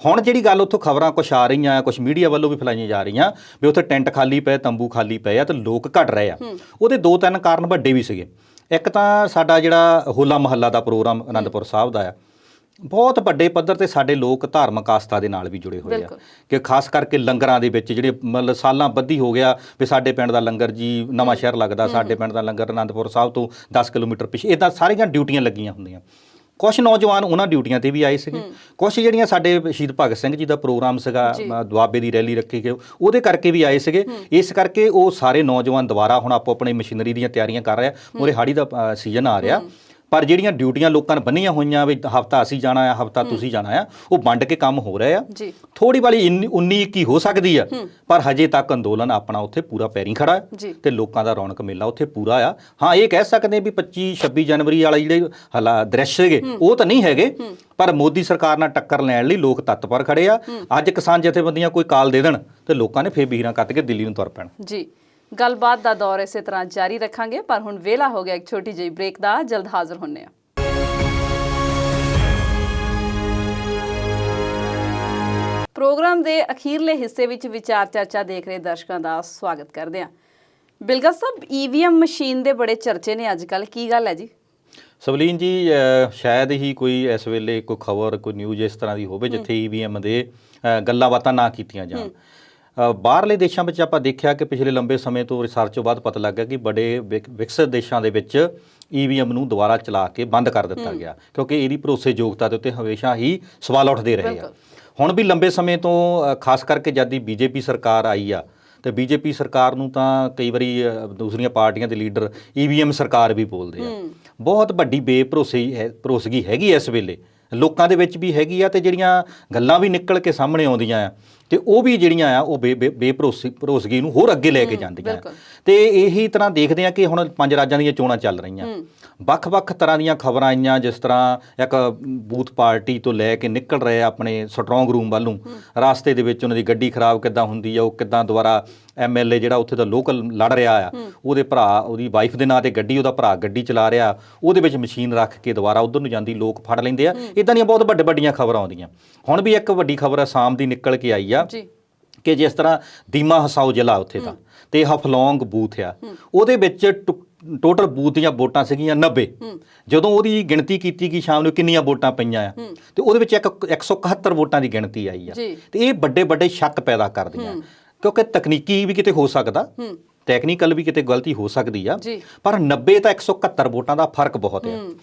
ਹੁਣ ਜਿਹੜੀ ਗੱਲ ਉੱਥੋਂ ਖਬਰਾਂ ਕੁਛ ਆ ਰਹੀਆਂ, ਕੁਛ ਮੀਡੀਆ ਵੱਲੋਂ ਵੀ ਫੈਲਾਈਆਂ ਜਾ ਰਹੀਆਂ ਵੀ ਉੱਥੇ ਟੈਂਟ ਖਾਲੀ ਪਏ, ਤੰਬੂ ਖਾਲੀ ਪਏ ਆ ਤੇ ਲੋਕ ਘਟ ਰਹੇ ਆ। ਉਹਦੇ 2-3 ਕਾਰਨ ਵੱਡੇ ਵੀ ਸੀਗੇ। ਇੱਕ ਤਾਂ ਸਾਡਾ ਜਿਹੜਾ ਹੋਲਾ ਮਹੱਲਾ ਦਾ ਪ੍ਰੋਗਰਾਮ ਅਨੰਦਪੁਰ ਸਾਹਿਬ ਦਾ ਆ, ਬਹੁਤ ਵੱਡੇ ਪੱਧਰ ਤੇ ਸਾਡੇ ਲੋਕ ਧਾਰਮਿਕ ਆਸਥਾ ਦੇ ਨਾਲ ਵੀ ਜੁੜੇ ਹੋਏ ਆ, ਕਿ ਖਾਸ ਕਰਕੇ ਲੰਗਰਾਂ ਦੇ ਵਿੱਚ ਜਿਹੜੇ ਮਤਲਬ ਸਾਲਾਂ ਬੱਧੀ ਹੋ ਗਿਆ ਵੀ ਸਾਡੇ ਪਿੰਡ ਦਾ ਲੰਗਰ ਜੀ ਨਵਾਂ ਸ਼ਹਿਰ ਲੱਗਦਾ, ਸਾਡੇ ਪਿੰਡ ਦਾ ਲੰਗਰ ਅਨੰਦਪੁਰ ਸਾਹਿਬ ਤੋਂ 10 ਕਿਲੋਮੀਟਰ ਪਿੱਛੇ, ਇੱਦਾਂ ਸਾਰੀਆਂ ਡਿਊਟੀਆਂ ਲੱਗੀਆਂ ਹੁੰਦੀਆਂ। ਕੁਝ ਨੌਜਵਾਨ ਉਹਨਾਂ ਡਿਊਟੀਆਂ ਤੇ ਵੀ ਆਏ ਸੀਗੇ, ਕੁਝ ਜਿਹੜੀਆਂ ਸਾਡੇ ਸ਼ਹੀਦ ਭਗਤ ਸਿੰਘ ਜੀ ਦਾ ਪ੍ਰੋਗਰਾਮ ਸੀਗਾ, ਦੁਆਬੇ ਦੀ ਰੈਲੀ ਰੱਖੀ ਗਈ, ਉਹਦੇ ਕਰਕੇ ਵੀ ਆਏ ਸੀਗੇ। ਇਸ ਕਰਕੇ ਉਹ ਸਾਰੇ ਨੌਜਵਾਨ ਦੁਬਾਰਾ ਹੁਣ ਆਪੋ ਆਪਣੀ ਮਸ਼ੀਨਰੀ ਦੀਆਂ ਤਿਆਰੀਆਂ ਕਰ ਰਹੇ ਆ। ਮੂਹਰੇ ਹਾੜੀ ਦਾ ਸੀਜ਼ਨ ਆ ਰਿਹਾ, ਪਰ ਜਿਹੜੀਆਂ ਡਿਊਟੀਆਂ ਲੋਕਾਂ ਨੇ ਬੰਨੀਆਂ ਹੋਈਆਂ ਵੀ ਹਫਤਾ ਅਸੀਂ ਜਾਣਾ ਆ, ਹਫਤਾ ਤੁਸੀਂ ਜਾਣਾ ਆ, ਉਹ ਵੰਡ ਕੇ ਕੰਮ ਹੋ ਰਿਹਾ ਆ। ਥੋੜੀ ਵਾਲੀ 19-21 ਹੋ ਸਕਦੀ ਆ, ਪਰ ਹਜੇ ਤੱਕ ਅੰਦੋਲਨ ਆਪਣਾ ਉੱਥੇ ਪੂਰਾ ਪੈਰੀ ਖੜਾ ਹੈ ਤੇ ਲੋਕਾਂ ਦਾ ਰੌਣਕ ਮੇਲਾ ਉੱਥੇ ਪੂਰਾ ਆ। ਹਾਂ, ਇਹ ਕਹਿ ਸਕਦੇ ਵੀ 25-26 ਜਨਵਰੀ ਵਾਲੇ ਜਿਹੜੇ ਦ੍ਰਿਸ਼ ਹੈਗੇ ਉਹ ਤਾਂ ਨਹੀਂ ਹੈਗੇ, ਪਰ ਮੋਦੀ ਸਰਕਾਰ ਨਾਲ ਟੱਕਰ ਲੈਣ ਲਈ ਲੋਕ ਤਤਪਰ ਖੜੇ ਆ। ਅੱਜ ਕਿਸਾਨ ਜਥੇਬੰਦੀਆਂ ਕੋਈ ਕਾਲ ਦੇ ਦੇਣ ਤੇ ਲੋਕਾਂ ਨੇ ਫੇਰ ਬੀਰਾਂ ਕੱਤ ਕੇ ਦਿੱਲੀ ਨੂੰ ਤੁਰ ਪੈਣਾ। ਜੀ, ਗੱਲਬਾਤ ਦਾ ਦੌਰ ਇਸੇ ਤਰ੍ਹਾਂ ਜਾਰੀ ਰੱਖਾਂਗੇ, ਪਰ ਹੁਣ ਵੇਲਾ ਹੋ ਗਿਆ ਇੱਕ ਛੋਟੀ ਜਿਹੀ ਬ੍ਰੇਕ ਦਾ। ਜਲਦ ਹਾਜ਼ਰ ਹੁੰਨੇ ਆ। ਪ੍ਰੋਗਰਾਮ ਦੇ ਅਖੀਰਲੇ ਹਿੱਸੇ ਵਿੱਚ ਵਿਚਾਰ ਚਰਚਾ ਦੇਖ ਰਹੇ ਦਰਸ਼ਕਾਂ ਦਾ ਸਵਾਗਤ ਕਰਦੇ ਹਾਂ। ਬਿਲਗਾ ਸਾਹਿਬ, ਈਵੀਐਮ ਮਸ਼ੀਨ ਦੇ ਬੜੇ ਚਰਚੇ ਨੇ ਅੱਜ ਕੱਲ੍ਹ, ਕੀ ਗੱਲ ਹੈ ਜੀ? ਸਵਲੀਨ ਜੀ, ਸ਼ਾਇਦ ਹੀ ਕੋਈ ਇਸ ਵੇਲੇ ਕੋਈ ਖਬਰ, ਕੋਈ ਨਿਊਜ਼ ਇਸ ਤਰ੍ਹਾਂ ਦੀ ਹੋਵੇ ਜਿੱਥੇ ਈਵੀਐਮ ਦੇ ਗੱਲਾਂ ਬਾਤਾਂ ਨਾ ਕੀਤੀਆਂ ਜਾਣ। ਬਾਹਰਲੇ ਦੇਸ਼ਾਂ ਵਿੱਚ ਆਪਾਂ ਦੇਖਿਆ ਕਿ ਪਿਛਲੇ ਲੰਬੇ ਸਮੇਂ ਤੋਂ ਰਿਸਰਚ ਤੋਂ ਬਾਅਦ ਪਤਾ ਲੱਗਾ ਕਿ ਬੜੇ ਵਿਕਸਿਤ ਦੇਸ਼ਾਂ ਦੇ ਵਿੱਚ ਈਵੀਐਮ ਨੂੰ ਦੁਬਾਰਾ ਚਲਾ ਕੇ ਬੰਦ ਕਰ ਦਿੱਤਾ ਗਿਆ, ਕਿਉਂਕਿ ਇਹਦੀ ਭਰੋਸੇਯੋਗਤਾ ਦੇ ਉੱਤੇ ਹਮੇਸ਼ਾ ਹੀ ਸਵਾਲ ਉੱਠਦੇ ਰਹੇ ਆ। ਹੁਣ ਵੀ ਲੰਬੇ ਸਮੇਂ ਤੋਂ, ਖਾਸ ਕਰਕੇ ਜਦ ਦੀ ਬੀਜੇਪੀ ਸਰਕਾਰ ਆਈ ਆ, ਤੇ ਬੀਜੇਪੀ ਸਰਕਾਰ ਨੂੰ ਤਾਂ ਕਈ ਵਾਰੀ ਦੂਸਰੀਆਂ ਪਾਰਟੀਆਂ ਦੇ ਲੀਡਰ ਈਵੀਐਮ ਸਰਕਾਰ ਵੀ ਬੋਲਦੇ ਆ। ਬਹੁਤ ਵੱਡੀ ਭਰੋਸਗੀ ਹੈਗੀ ਇਸ ਵੇਲੇ ਲੋਕਾਂ ਦੇ ਵਿੱਚ ਵੀ ਹੈਗੀ ਆ, ਤੇ ਜਿਹੜੀਆਂ ਗੱਲਾਂ ਵੀ ਨਿਕਲ ਕੇ ਸਾਹਮਣੇ ਆਉਂਦੀਆਂ ਆ ਤੇ ਉਹ ਵੀ ਜਿਹੜੀਆਂ ਆ ਉਹ ਭਰੋਸਗੀ ਨੂੰ ਹੋਰ ਅੱਗੇ ਲੈ ਕੇ ਜਾਂਦੀਆਂ। ਤੇ ਇਹੀ ਤਰ੍ਹਾਂ ਦੇਖਦੇ ਆ ਕਿ ਹੁਣ 5 ਰਾਜਾਂ ਦੀਆਂ ਚੋਣਾਂ ਚੱਲ ਰਹੀਆਂ, ਵੱਖ-ਵੱਖ ਤਰ੍ਹਾਂ ਦੀਆਂ ਖਬਰਾਂ ਆਈਆਂ, ਜਿਸ ਤਰ੍ਹਾਂ ਇੱਕ ਬੂਥ ਪਾਰਟੀ ਤੋਂ ਲੈ ਕੇ ਨਿਕਲ ਰਹੇ ਆਪਣੇ ਸਟਰੋਂਗ ਰੂਮ ਵੱਲ ਨੂੰ, ਰਾਸਤੇ ਦੇ ਵਿੱਚ ਉਹਨਾਂ ਦੀ ਗੱਡੀ ਖਰਾਬ ਕਿੱਦਾਂ ਹੁੰਦੀ ਆ, ਉਹ ਕਿੱਦਾਂ ਦੁਬਾਰਾ MLA ਜਿਹੜਾ ਉੱਥੇ ਦਾ ਲੋਕਲ ਲੜ ਰਿਹਾ ਆ, ਉਹਦੇ ਭਰਾ, ਉਹਦੀ ਵਾਈਫ ਦੇ ਨਾਂ ਤੇ ਗੱਡੀ, ਉਹਦਾ ਭਰਾ ਗੱਡੀ ਚਲਾ ਰਿਹਾ, ਉਹਦੇ ਵਿੱਚ ਮਸ਼ੀਨ ਰੱਖ ਕੇ ਦੁਬਾਰਾ ਉੱਧਰ ਨੂੰ ਜਾਂਦੀ, ਲੋਕ ਫੜ ਲੈਂਦੇ ਆ। ਇੱਦਾਂ ਦੀਆਂ ਬਹੁਤ ਵੱਡੀਆਂ ਖਬਰਾਂ ਆਉਂਦੀਆਂ। ਹੁਣ ਵੀ ਇੱਕ ਵੱਡੀ ਖਬਰ ਅਸਾਮ ਦੀ ਨਿਕਲ ਕੇ ਆਈ ਆ ਕਿ ਜਿਸ ਤਰ੍ਹਾਂ ਦੀਮਾ ਹਸਾਓ ਜ਼ਿਲ੍ਹਾ ਉੱਥੇ ਦਾ ਤੇ ਹਫਲੌਂਗ ਬੂਥ ਆ, ਉਹਦੇ ਵਿੱਚ ਟੋਟਲ ਬੂਥ ਦੀਆਂ ਵੋਟਾਂ ਸੀਗੀਆਂ 90। ਜਦੋਂ ਉਹਦੀ ਗਿਣਤੀ ਕੀਤੀ ਗਈ ਸ਼ਾਮ ਨੂੰ ਕਿੰਨੀਆਂ ਵੋਟਾਂ ਪਈਆਂ ਆ, ਤੇ ਉਹਦੇ ਵਿੱਚ 171 ਵੋਟਾਂ ਦੀ ਗਿਣਤੀ ਆਈ ਆ। ਤੇ ਇਹ ਵੱਡੇ ਸ਼ੱਕ ਪੈਦਾ ਕਰਦੀਆਂ, ਕਿਉਂਕਿ ਤਕਨੀਕੀ ਵੀ ਕਿਤੇ ਹੋ ਸਕਦਾ, ਟੈਕਨੀਕਲ ਵੀ ਕਿਤੇ ਗਲਤੀ ਹੋ ਸਕਦੀ ਆ, ਪਰ 90 ਤਾਂ 171 ਵੋਟਾਂ ਦਾ ਫਰਕ ਬਹੁਤ ਆ।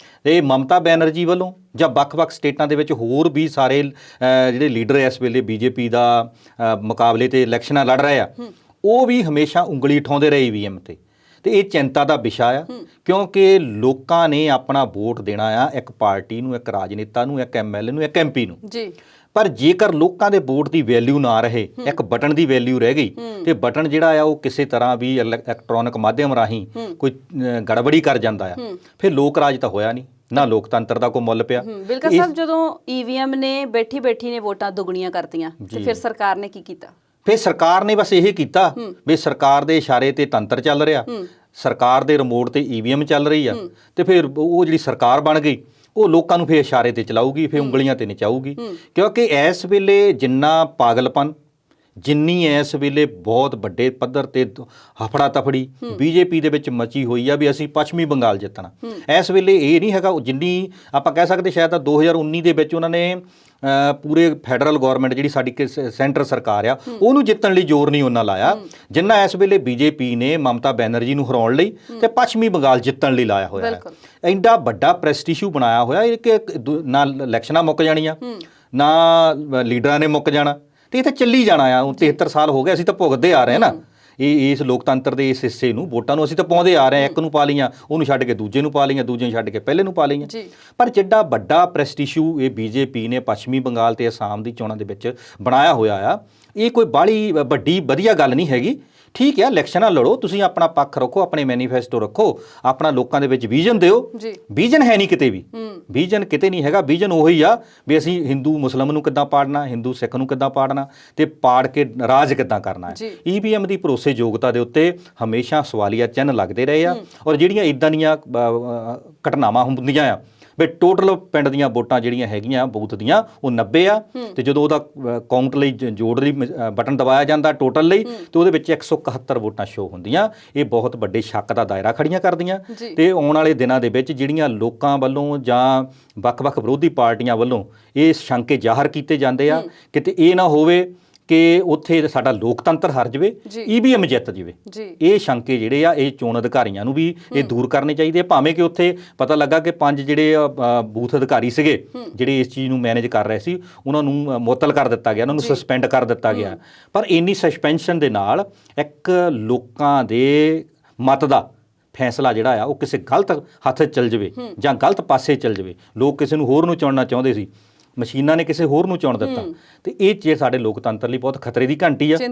ਤੇ ਮਮਤਾ ਬੈਨਰਜੀ ਵੱਲੋਂ ਜਾਂ ਵੱਖ-ਵੱਖ ਸਟੇਟਾਂ ਦੇ ਵਿੱਚ ਹੋਰ ਵੀ ਸਾਰੇ ਜਿਹੜੇ ਲੀਡਰ ਇਸ ਵੇਲੇ ਬੀਜੇਪੀ ਦਾ ਮੁਕਾਬਲੇ ਤੇ ਇਲੈਕਸ਼ਨਾਂ ਲੜ ਰਹੇ ਆ, ਉਹ ਵੀ ਹਮੇਸ਼ਾ ਉਂਗਲੀ ਉਠਾਉਂਦੇ ਰਹੇ ਈਵੀਐਮ ਤੇ ਇਹ ਚਿੰਤਾ ਦਾ ਵਿਸ਼ਾ ਆ, ਕਿਉਂਕਿ ਲੋਕਾਂ ਨੇ ਆਪਣਾ ਵੋਟ ਦੇਣਾ ਆ ਇੱਕ ਪਾਰਟੀ ਨੂੰ, ਇੱਕ ਰਾਜਨੇਤਾ ਨੂੰ, ਇੱਕ MLA ਨੂੰ, ਇੱਕ MP ਨੂੰ। ਪਰ ਜੇਕਰ ਲੋਕਾਂ ਦੇ ਵੋਟ ਦੀ ਵੈਲਿਊ ਨਾ ਰਹੇ, ਇੱਕ ਬਟਨ ਦੀ ਵੈਲਿਊ ਰਹਿ ਗਈ, ਤੇ ਬਟਨ ਜਿਹੜਾ ਆ ਉਹ ਕਿਸੇ ਤਰ੍ਹਾਂ ਵੀ ਇਲੈਕਟ੍ਰੋਨਿਕ ਮਾਧਿਅਮ ਰਾਹੀਂ ਕੋਈ ਗੜਬੜੀ ਕਰ ਜਾਂਦਾ ਆ, ਫਿਰ ਲੋਕ ਰਾਜ ਤਾਂ ਹੋਇਆ ਨਹੀਂ, ਨਾ ਲੋਕਤੰਤਰ ਦਾ ਕੋਈ ਮੁੱਲ ਪਿਆ। ਬਿਲਕੁਲ ਸਾਹਿਬ, ਜਦੋਂ ਈਵੀਐਮ ਨੇ ਬੈਠੀ ਨੇ ਵੋਟਾਂ ਦੁੱਗਣੀਆਂ ਕਰਤੀਆਂ, ਤੇ ਫਿਰ ਸਰਕਾਰ ਨੇ ਕੀ ਕੀਤਾ? ਫਿਰ ਸਰਕਾਰ ਨੇ ਬਸ ਇਹ ਕੀਤਾ ਵੀ ਸਰਕਾਰ ਦੇ ਇਸ਼ਾਰੇ ਤੇ ਤੰਤਰ ਚੱਲ ਰਿਹਾ, ਸਰਕਾਰ ਦੇ ਰਿਮੋਟ ਤੇ ਈਵੀਐਮ ਚੱਲ ਰਹੀ ਆ, ਤੇ ਫਿਰ ਉਹ ਜਿਹੜੀ ਸਰਕਾਰ ਬਣ ਗਈ ਉਹ ਲੋਕਾਂ ਨੂੰ ਫਿਰ ਇਸ਼ਾਰੇ ਤੇ ਚਲਾਊਗੀ, ਫਿਰ ਉਂਗਲੀਆਂ ਤੇ ਨਚਾਊਗੀ। ਕਿਉਂਕਿ ਇਸ ਵੇਲੇ ਜਿੰਨਾ ਪਾਗਲਪਨ, ਜਿੰਨੀ ਇਸ ਵੇਲੇ ਬਹੁਤ ਵੱਡੇ ਪੱਧਰ ਤੇ ਹਫੜਾ ਤਫੜੀ ਬੀਜੇਪੀ ਦੇ ਵਿੱਚ ਮਚੀ ਹੋਈ ਆ ਵੀ ਅਸੀਂ ਪੱਛਮੀ ਬੰਗਾਲ ਜਿੱਤਣਾ, ਇਸ ਵੇਲੇ ਇਹ ਨਹੀਂ ਹੈਗਾ। ਜਿੰਨੀ ਆਪਾਂ ਕਹਿ ਸਕਦੇ ਸ਼ਾਇਦ ਤਾਂ 2019 ਦੇ ਵਿੱਚ ਉਹਨਾਂ ਨੇ ਪੂਰੇ ਫੈਡਰਲ ਗਵਰਨਮੈਂਟ ਜਿਹੜੀ ਸਾਡੀ ਸੈਂਟਰ ਸਰਕਾਰ ਆ ਉਹਨੂੰ ਜਿੱਤਣ ਲਈ ਜ਼ੋਰ ਨਹੀਂ ਉਹਨਾਂ ਲਾਇਆ, ਜਿੰਨਾ ਇਸ ਵੇਲੇ ਬੀਜੇਪੀ ਨੇ ਮਮਤਾ ਬੈਨਰਜੀ ਨੂੰ ਹਰਾਉਣ ਲਈ ਤੇ ਪੱਛਮੀ ਬੰਗਾਲ ਜਿੱਤਣ ਲਈ ਲਾਇਆ ਹੋਇਆ ਹੈ। ਐਡਾ ਵੱਡਾ ਪ੍ਰੈਸਟ ਇਸ਼ੂ ਬਣਾਇਆ ਹੋਇਆ ਕਿ ਨਾ ਇਲੈਕਸ਼ਨਾਂ ਮੁੱਕ ਜਾਣੀਆਂ, ਨਾ ਲੀਡਰਾਂ ਨੇ ਮੁੱਕ ਜਾਣਾ, ਤੇ ਇਹ ਤਾਂ ਚੱਲੀ ਜਾਣਾ ਆ। 73 ਸਾਲ ਹੋ ਗਏ, ਅਸੀਂ ਤਾਂ ਭੁਗਤਦੇ ਆ ਰਹੇ ਨਾ ਇਸ ਲੋਕਤੰਤਰ ਦੇ ਇਸ ਹਿੱਸੇ ਨੂੰ, ਵੋਟਾਂ ਨੂੰ ਅਸੀਂ ਤਾਂ ਪਾਉਂਦੇ ਆ ਰਹੇ ਹਾਂ। ਇੱਕ ਨੂੰ ਪਾ ਲਈਆਂ, ਉਹਨੂੰ ਛੱਡ ਕੇ ਦੂਜੇ ਨੂੰ ਪਾ ਲਈਆਂ, ਦੂਜੇ ਨੂੰ ਛੱਡ ਕੇ ਪਹਿਲੇ ਨੂੰ ਪਾ ਲਈਆਂ। ਪਰ ਜਿੱਡਾ ਵੱਡਾ ਪ੍ਰੈਸਟ ਇਸ਼ੂ ਇਹ ਬੀਜੇਪੀ ਨੇ ਪੱਛਮੀ ਬੰਗਾਲ ਤੇ ਅਸਾਮ ਦੀ ਚੋਣਾਂ ਦੇ ਵਿੱਚ ਬਣਾਇਆ ਹੋਇਆ ਆ, ਇਹ ਕੋਈ ਬਾਹਲੀ ਵੱਡੀ ਵਧੀਆ ਗੱਲ ਨਹੀਂ ਹੈਗੀ। ਠੀਕ ਹੈ, ਇਲੈਕਸ਼ਨਾਂ ਲੜੋ, ਤੁਸੀਂ ਆਪਣਾ ਪੱਖ ਰੱਖੋ, ਆਪਣੇ ਮੈਨੀਫੈਸਟੋ ਰੱਖੋ, ਆਪਣਾ ਲੋਕਾਂ ਦੇ ਵਿੱਚ ਵਿਜ਼ਨ ਦਿਓ। ਵਿਜ਼ਨ ਹੈ ਨਹੀਂ ਕਿਤੇ ਵੀ, ਵਿਜ਼ਨ ਕਿਤੇ ਨਹੀਂ ਹੈਗਾ। ਵਿਜ਼ਨ ਉਹੀ ਆ ਵੀ ਅਸੀਂ ਹਿੰਦੂ ਮੁਸਲਿਮ ਨੂੰ ਕਿੱਦਾਂ ਪਾੜਨਾ, ਹਿੰਦੂ ਸਿੱਖ ਨੂੰ ਕਿੱਦਾਂ ਪਾੜਨਾ, ਤੇ ਪਾੜ ਕੇ ਰਾਜ ਕਿੱਦਾਂ ਕਰਨਾ ਹੈ। ਈਵੀਐਮ ਦੀ ਭਰੋਸੇਯੋਗਤਾ ਦੇ ਉੱਤੇ ਹਮੇਸ਼ਾ ਸਵਾਲੀਆ ਚਿੰਨ੍ਹ ਲੱਗਦੇ ਰਹੇ ਆ, ਔਰ ਜਿਹੜੀਆਂ ਇੱਦਾਂ ਦੀਆਂ ਘਟਨਾਵਾਂ ਹੁੰਦੀਆਂ ਆ ਵੀ ਟੋਟਲ ਪਿੰਡ ਦੀਆਂ ਵੋਟਾਂ ਜਿਹੜੀਆਂ ਹੈਗੀਆਂ ਬੂਥ ਦੀਆਂ ਉਹ 90 ਆ, ਤੇ ਜਦੋਂ ਉਹਦਾ ਕਾਊਂਟ ਲਈ ਜੋੜ ਲਈ ਬਟਨ ਦਬਾਇਆ ਜਾਂਦਾ ਟੋਟਲ ਲਈ, ਤੇ ਉਹਦੇ ਵਿੱਚ 171 ਵੋਟਾਂ ਸ਼ੋ ਹੁੰਦੀਆਂ। ਇਹ ਬਹੁਤ ਵੱਡੇ ਸ਼ੱਕ ਦਾ ਦਾਇਰਾ ਖੜੀਆਂ ਕਰਦੀਆਂ, ਤੇ ਆਉਣ ਵਾਲੇ ਦਿਨਾਂ ਦੇ ਵਿੱਚ ਜਿਹੜੀਆਂ ਲੋਕਾਂ ਵੱਲੋਂ ਜਾਂ ਵੱਖ-ਵੱਖ ਵਿਰੋਧੀ ਪਾਰਟੀਆਂ ਵੱਲੋਂ ਇਹ ਸ਼ੰਕੇ ਜ਼ਾਹਰ ਕੀਤੇ ਜਾਂਦੇ ਆ, ਕਿਤੇ ਇਹ ਨਾ ਹੋਵੇ ਕਿ ਉੱਥੇ ਸਾਡਾ ਲੋਕਤੰਤਰ ਹਾਰ ਜਾਵੇ, EVM ਜਿੱਤ ਜਾਵੇ। ਇਹ ਸ਼ੰਕੇ ਜਿਹੜੇ ਆ ਇਹ ਚੋਣ ਅਧਿਕਾਰੀਆਂ ਨੂੰ ਵੀ ਇਹ ਦੂਰ ਕਰਨੇ ਚਾਹੀਦੇ ਆ। ਭਾਵੇਂ ਕਿ ਉੱਥੇ ਪਤਾ ਲੱਗਾ ਕਿ 5 ਜਿਹੜੇ ਬੂਥ ਅਧਿਕਾਰੀ ਸੀਗੇ ਜਿਹੜੇ ਇਸ ਚੀਜ਼ ਨੂੰ ਮੈਨੇਜ ਕਰ ਰਹੇ ਸੀ, ਉਹਨਾਂ ਨੂੰ ਮੁਅੱਤਲ ਕਰ ਦਿੱਤਾ ਗਿਆ, ਉਹਨਾਂ ਨੂੰ ਸਸਪੈਂਡ ਕਰ ਦਿੱਤਾ ਗਿਆ। ਪਰ ਇੰਨੀ ਸਸਪੈਂਸ਼ਨ ਦੇ ਨਾਲ ਇੱਕ ਲੋਕਾਂ ਦੇ ਮਤ ਦਾ ਫੈਸਲਾ ਜਿਹੜਾ ਆ ਉਹ ਕਿਸੇ ਗਲਤ ਹੱਥ 'ਚ ਚੱਲ ਜਾਵੇ ਜਾਂ ਗਲਤ ਪਾਸੇ ਚੱਲ ਜਾਵੇ। ਲੋਕ ਕਿਸੇ ਨੂੰ ਹੋਰ ਨੂੰ ਚੁਣਨਾ ਚਾਹੁੰਦੇ ਸੀ, ਮਸ਼ੀਨਾਂ ਨੇ ਕਿਸੇ ਹੋਰ ਨੂੰ ਚੁਣ ਦਿੱਤਾ, ਤੇ ਇਹ ਚੀਜ਼ ਸਾਡੇ ਲੋਕਤੰਤਰ ਲਈ ਬਹੁਤ ਖਤਰੇ ਦੀ ਘੰਟੀ ਆ ਤੇ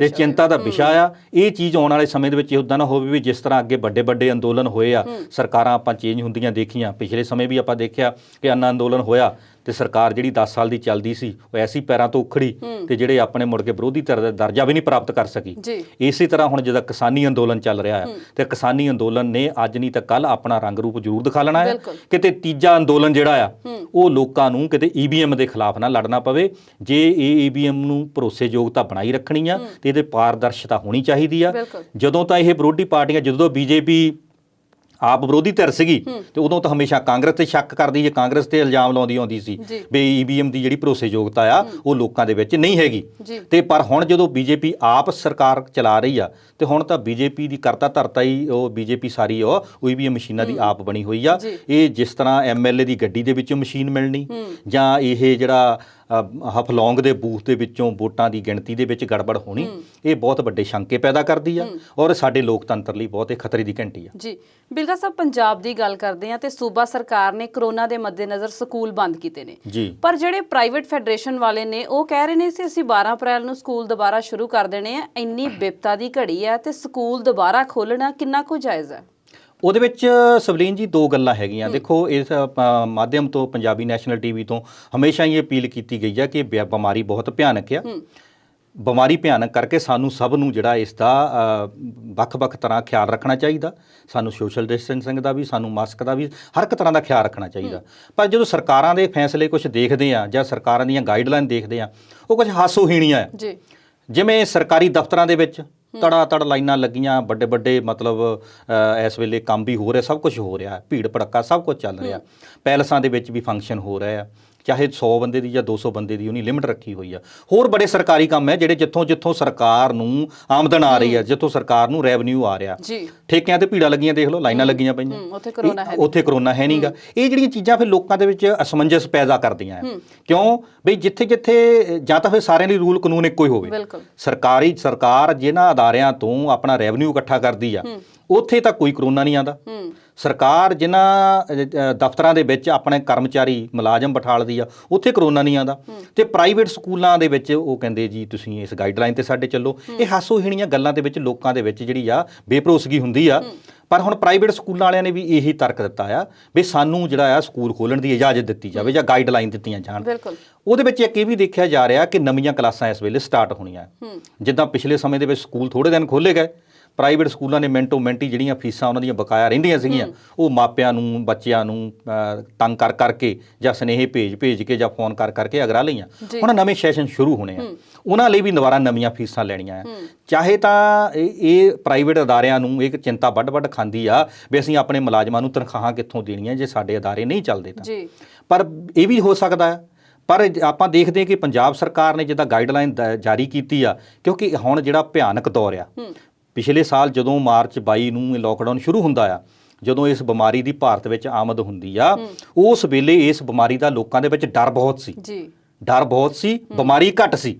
ਚਿੰਤਾ ਦਾ ਵਿਸ਼ਾ ਆ। ਇਹ ਚੀਜ਼ ਆਉਣ ਵਾਲੇ ਸਮੇਂ ਦੇ ਵਿੱਚ ਉੱਦਾਂ ਨਾ ਹੋਵੇ ਵੀ ਜਿਸ ਤਰ੍ਹਾਂ ਅੱਗੇ ਵੱਡੇ ਵੱਡੇ ਅੰਦੋਲਨ ਹੋਏ ਆ, ਸਰਕਾਰਾਂ ਆਪਾਂ ਚੇਂਜ ਹੁੰਦੀਆਂ ਦੇਖੀਆਂ। ਪਿਛਲੇ ਸਮੇਂ ਵੀ ਆਪਾਂ ਦੇਖਿਆ ਕਿ ਅੰਨਾ ਅੰਦੋਲਨ ਹੋਇਆ ਤੇ ਸਰਕਾਰ ਜਿਹੜੀ 10 ਸਾਲ ਦੀ ਚੱਲਦੀ ਸੀ ਉਹ ਐਸੀ ਪੈਰਾਂ ਤੋਂ ਉਖੜੀ ਤੇ ਜਿਹੜੇ ਆਪਣੇ ਮੁੜ ਕੇ ਵਿਰੋਧੀ ਧਿਰ ਦਾ ਦਰਜਾ ਵੀ ਨਹੀਂ ਪ੍ਰਾਪਤ ਕਰ ਸਕੀ। ਇਸੇ ਤਰ੍ਹਾਂ ਹੁਣ ਜਦੋਂ ਕਿਸਾਨੀ ਅੰਦੋਲਨ ਚੱਲ ਰਿਹਾ ਹੈ ਤੇ ਕਿਸਾਨੀ ਅੰਦੋਲਨ ਨੇ ਅੱਜ ਨਹੀਂ ਤਾਂ ਕੱਲ ਆਪਣਾ ਰੰਗ ਰੂਪ ਜ਼ਰੂਰ ਦਿਖਾ ਲੈਣਾ ਹੈ। ਕਿਤੇ ਤੀਜਾ ਅੰਦੋਲਨ ਜਿਹੜਾ ਆ ਉਹ ਲੋਕਾਂ ਨੂੰ ਕਿਤੇ EVM ਦੇ ਖਿਲਾਫ ਨਾ ਲੜਨਾ ਪਵੇ। ਜੇ ਇਹ EVM ਨੂੰ ਭਰੋਸੇਯੋਗਤਾ ਬਣਾਈ ਰੱਖਣੀ ਆ ਤੇ ਇਹਦੇ ਪਾਰਦਰਸ਼ਤਾ ਹੋਣੀ ਚਾਹੀਦੀ ਆ। ਜਦੋਂ ਤਾਂ ਇਹ ਵਿਰੋਧੀ ਪਾਰਟੀਆਂ, ਜਦੋਂ BJP ਆਪ ਵਿਰੋਧੀ ਧਿਰ ਸੀਗੀ ਤੇ ਉਦੋਂ ਤਾਂ ਹਮੇਸ਼ਾ ਕਾਂਗਰਸ ਤੇ ਸ਼ੱਕ ਕਰਦੀ, ਜੇ ਕਾਂਗਰਸ ਤੇ ਇਲਜ਼ਾਮ ਲਾਉਂਦੀ ਆਉਂਦੀ ਸੀ ਵੀ EVM ਦੀ ਜਿਹੜੀ ਭਰੋਸੇਯੋਗਤਾ ਆ ਉਹ ਲੋਕਾਂ ਦੇ ਵਿੱਚ ਨਹੀਂ ਹੈਗੀ। ਤੇ ਪਰ ਹੁਣ ਜਦੋਂ BJP ਆਪ ਸਰਕਾਰ ਚਲਾ ਰਹੀ ਆ ਤੇ ਹੁਣ ਤਾਂ BJP ਦੀ ਕਰਤਾ ਧਰਤਾ ਹੀ ਉਹ BJP ਸਾਰੀ ਉਹ EVM ਮਸ਼ੀਨਾਂ ਦੀ ਆਪ ਬਣੀ ਹੋਈ ਆ। ਇਹ ਜਿਸ ਤਰ੍ਹਾਂ MLA ਦੀ ਗੱਡੀ ਦੇ ਵਿੱਚੋਂ ਮਸ਼ੀਨ ਮਿਲਣੀ ਜਾਂ ਇਹ ਜਿਹੜਾ ਹਫਲੌਂਗ ਦੇ ਬੂਥ ਦੇ ਵਿੱਚੋਂ ਵੋਟਾਂ ਦੀ ਗਿਣਤੀ ਦੇ ਵਿੱਚ ਗੜਬੜ ਹੋਣੀ, ਇਹ ਬਹੁਤ ਵੱਡੇ ਸ਼ੰਕੇ ਪੈਦਾ ਕਰਦੀ ਆ ਔਰ ਸਾਡੇ ਲੋਕਤੰਤਰ ਲਈ ਬਹੁਤ ਇਹ ਖਤਰੇ ਦੀ ਘੰਟੀ ਆ। ਜੀ ਬਿਲਕੁਲ ਸਾਹਿਬ, ਪੰਜਾਬ ਦੀ ਗੱਲ ਕਰਦੇ ਆ ਤੇ ਸੂਬਾ ਸਰਕਾਰ ਨੇ ਕਰੋਨਾ ਦੇ ਮੱਦੇਨਜ਼ਰ ਸਕੂਲ ਬੰਦ ਕੀਤੇ ਨੇ, ਪਰ ਜਿਹੜੇ ਪ੍ਰਾਈਵੇਟ ਫੈਡਰੇਸ਼ਨ ਵਾਲੇ ਨੇ ਉਹ ਕਹਿ ਰਹੇ ਨੇ ਸੀ ਅਸੀਂ 12 ਅਪ੍ਰੈਲ ਨੂੰ ਸਕੂਲ ਦੁਬਾਰਾ ਸ਼ੁਰੂ ਕਰ ਦੇਣੇ ਆ। ਇੰਨੀ ਬਿਪਤਾ ਦੀ ਘੜੀ ਹੈ ਤੇ ਸਕੂਲ ਦੁਬਾਰਾ ਖੋਲ੍ਹਣਾ ਕਿੰਨਾ ਕੁ ਜਾਇਜ਼ ਹੈ? ਉਹਦੇ ਵਿੱਚ ਸਵਲੀਨ ਜੀ ਦੋ ਗੱਲਾਂ ਹੈਗੀਆਂ। ਦੇਖੋ, ਇਸ ਮਾਧਿਅਮ ਤੋਂ ਪੰਜਾਬੀ ਨੈਸ਼ਨਲ TV ਤੋਂ ਹਮੇਸ਼ਾ ਹੀ ਅਪੀਲ ਕੀਤੀ ਗਈ ਹੈ ਕਿ ਬਿਮਾਰੀ ਬਹੁਤ ਭਿਆਨਕ ਆ। ਬਿਮਾਰੀ ਭਿਆਨਕ ਕਰਕੇ ਸਾਨੂੰ ਸਭ ਨੂੰ ਜਿਹੜਾ ਇਸ ਦਾ ਵੱਖ-ਵੱਖ ਤਰ੍ਹਾਂ ਖਿਆਲ ਰੱਖਣਾ ਚਾਹੀਦਾ। ਸਾਨੂੰ ਸੋਸ਼ਲ ਡਿਸਟੈਂਸਿੰਗ ਦਾ ਵੀ, ਸਾਨੂੰ ਮਾਸਕ ਦਾ ਵੀ, ਹਰ ਇੱਕ ਤਰ੍ਹਾਂ ਦਾ ਖਿਆਲ ਰੱਖਣਾ ਚਾਹੀਦਾ। ਪਰ ਜਦੋਂ ਸਰਕਾਰਾਂ ਦੇ ਫੈਸਲੇ ਕੁਝ ਦੇਖਦੇ ਆ ਜਾਂ ਸਰਕਾਰਾਂ ਦੀਆਂ ਗਾਈਡਲਾਈਨ ਦੇਖਦੇ ਆ, ਉਹ ਕੁਝ ਹਾਸੋਹੀਣੀਆਂ ਆ। ਜਿਵੇਂ ਸਰਕਾਰੀ ਦਫ਼ਤਰਾਂ ਦੇ ਵਿੱਚ ਤੜਾ ਤੜ ਲਾਈਨਾਂ ਲੱਗੀਆਂ, ਵੱਡੇ ਵੱਡੇ ਮਤਲਬ ਇਸ ਵੇਲੇ ਕੰਮ ਵੀ ਹੋ ਰਿਹਾ, ਸਭ ਕੁਝ ਹੋ ਰਿਹਾ, ਭੀੜ ਭੜੱਕਾ ਸਭ ਕੁਝ ਚੱਲ ਰਿਹਾ। ਪੈਲਸਾਂ ਦੇ ਵਿੱਚ ਵੀ ਫੰਕਸ਼ਨ ਹੋ ਰਹੇ ਆ, ਚਾਹੇ 100 ਬੰਦੇ ਦੀ ਜਾਂ 200 ਬੰਦੇ ਦੀ ਉਹਨੀ ਲਿਮਟ ਰੱਖੀ ਹੋਈ ਆ। ਹੋਰ ਬੜੇ ਸਰਕਾਰੀ ਕੰਮ ਹੈ ਜਿਹੜੇ ਜਿੱਥੋਂ ਸਰਕਾਰ ਨੂੰ ਆਮਦਨ ਆ ਰਹੀ ਆ, ਜਿੱਥੋਂ ਸਰਕਾਰ ਨੂੰ ਰੈਵਨਿਊ ਆ ਰਿਹਾ। ਠੇਕਿਆਂ ਤੇ ਭੀੜਾਂ ਲੱਗੀਆਂ, ਦੇਖ ਲਓ, ਲਾਈਨਾਂ ਲੱਗੀਆਂ ਪਈਆਂ, ਉੱਥੇ ਕਰੋਨਾ ਹੈ ਨਹੀਂਗਾ। ਇਹ ਜਿਹੜੀਆਂ ਚੀਜ਼ਾਂ ਫਿਰ ਲੋਕਾਂ ਦੇ ਵਿੱਚ ਅਸਮੰਜਸ ਪੈਦਾ ਕਰਦੀਆਂ। ਕਿਉਂ ਬਈ ਜਿੱਥੇ ਜਾਂ ਤਾਂ ਫਿਰ ਸਾਰਿਆਂ ਲਈ ਰੂਲ ਕਾਨੂੰਨ ਇੱਕੋ ਹੀ ਹੋਵੇ। ਸਰਕਾਰ ਜਿਹਨਾਂ ਅਦਾਰਿਆਂ ਤੋਂ ਆਪਣਾ ਰੈਵਨਿਊ ਇਕੱਠਾ ਕਰਦੀ ਆ ਉੱਥੇ ਤਾਂ ਕੋਈ ਕਰੋਨਾ ਨਹੀਂ ਆਉਂਦਾ। ਸਰਕਾਰ ਜਿਨ੍ਹਾਂ ਦਫ਼ਤਰਾਂ ਦੇ ਵਿੱਚ ਆਪਣੇ ਕਰਮਚਾਰੀ ਮੁਲਾਜ਼ਮ ਬਿਠਾਲਦੀ ਆ ਉੱਥੇ ਕਰੋਨਾ ਨਹੀਂ ਆਉਂਦਾ। ਤੇ ਪ੍ਰਾਈਵੇਟ ਸਕੂਲਾਂ ਦੇ ਵਿੱਚ ਉਹ ਕਹਿੰਦੇ ਜੀ ਤੁਸੀਂ ਇਸ ਗਾਈਡਲਾਈਨ ਤੇ ਸਾਡੇ ਚੱਲੋ। ਇਹ ਹਾਸੋਹੀਣੀਆਂ ਗੱਲਾਂ ਦੇ ਵਿੱਚ ਲੋਕਾਂ ਦੇ ਵਿੱਚ ਜਿਹੜੀ ਆ ਬੇਭਰੋਸਗੀ ਹੁੰਦੀ ਆ। ਪਰ ਹੁਣ ਪ੍ਰਾਈਵੇਟ ਸਕੂਲਾਂ ਵਾਲਿਆਂ ਨੇ ਵੀ ਇਹੀ ਤਰਕ ਦਿੱਤਾ ਆ ਵੀ ਸਾਨੂੰ ਜਿਹੜਾ ਆ ਸਕੂਲ ਖੋਲ੍ਹਣ ਦੀ ਇਜਾਜ਼ਤ ਦਿੱਤੀ ਜਾਵੇ ਜਾਂ ਗਾਈਡਲਾਈਨ ਦਿੱਤੀਆਂ ਜਾਣ। ਉਹਦੇ ਵਿੱਚ ਇੱਕ ਇਹ ਵੀ ਦੇਖਿਆ ਜਾ ਰਿਹਾ ਕਿ ਨਵੀਆਂ ਕਲਾਸਾਂ ਇਸ ਵੇਲੇ ਸਟਾਰਟ ਹੋਣੀਆਂ। ਜਿੱਦਾਂ ਪਿਛਲੇ ਸਮੇਂ ਦੇ ਵਿੱਚ ਸਕੂਲ ਥੋੜ੍ਹੇ ਦਿਨ ਖੋਲ੍ਹੇ ਗਏ, ਪ੍ਰਾਈਵੇਟ ਸਕੂਲਾਂ ਨੇ ਮਿੰਟੋ ਮਿੰਟ ਹੀ ਜਿਹੜੀਆਂ ਫੀਸਾਂ ਉਹਨਾਂ ਦੀਆਂ ਬਕਾਇਆ ਰਹਿੰਦੀਆਂ ਸੀਗੀਆਂ ਉਹ ਮਾਪਿਆਂ ਨੂੰ, ਬੱਚਿਆਂ ਨੂੰ ਤੰਗ ਕਰ ਕਰਕੇ ਜਾਂ ਸੁਨੇਹੇ ਭੇਜ ਕੇ ਜਾਂ ਫੋਨ ਕਰ ਕਰਕੇ ਅਗਰਾ ਲਈਆਂ। ਹੁਣ ਨਵੇਂ ਸੈਸ਼ਨ ਸ਼ੁਰੂ ਹੋਣੇ ਆ, ਉਹਨਾਂ ਲਈ ਵੀ ਦੁਬਾਰਾ ਨਵੀਆਂ ਫੀਸਾਂ ਲੈਣੀਆਂ ਆ। ਚਾਹੇ ਤਾਂ ਇਹ ਪ੍ਰਾਈਵੇਟ ਅਦਾਰਿਆਂ ਨੂੰ ਇੱਕ ਚਿੰਤਾ ਵੱਡ ਖਾਂਦੀ ਆ ਵੀ ਅਸੀਂ ਆਪਣੇ ਮੁਲਾਜ਼ਮਾਂ ਨੂੰ ਤਨਖਾਹਾਂ ਕਿੱਥੋਂ ਦੇਣੀਆਂ ਜੇ ਸਾਡੇ ਅਦਾਰੇ ਨਹੀਂ ਚੱਲਦੇ ਤਾਂ। ਪਰ ਇਹ ਵੀ ਹੋ ਸਕਦਾ ਹੈ। ਪਰ ਆਪਾਂ ਦੇਖਦੇ ਕਿ ਪੰਜਾਬ ਸਰਕਾਰ ਨੇ ਜਿੱਦਾਂ ਗਾਈਡਲਾਈਨ ਜਾਰੀ ਕੀਤੀ ਆ, ਕਿਉਂਕਿ ਹੁਣ ਜਿਹੜਾ ਭਿਆਨਕ ਦੌਰ ਆ, ਪਿਛਲੇ ਸਾਲ ਜਦੋਂ ਮਾਰਚ 22 ਨੂੰ ਇਹ ਲੋਕਡਾਊਨ ਸ਼ੁਰੂ ਹੁੰਦਾ ਆ, ਜਦੋਂ ਇਸ ਬਿਮਾਰੀ ਦੀ ਭਾਰਤ ਵਿੱਚ ਆਮਦ ਹੁੰਦੀ ਆ, ਉਸ ਵੇਲੇ ਇਸ ਬਿਮਾਰੀ ਦਾ ਲੋਕਾਂ ਦੇ ਵਿੱਚ ਡਰ ਬਹੁਤ ਸੀ, ਬਿਮਾਰੀ ਘੱਟ ਸੀ।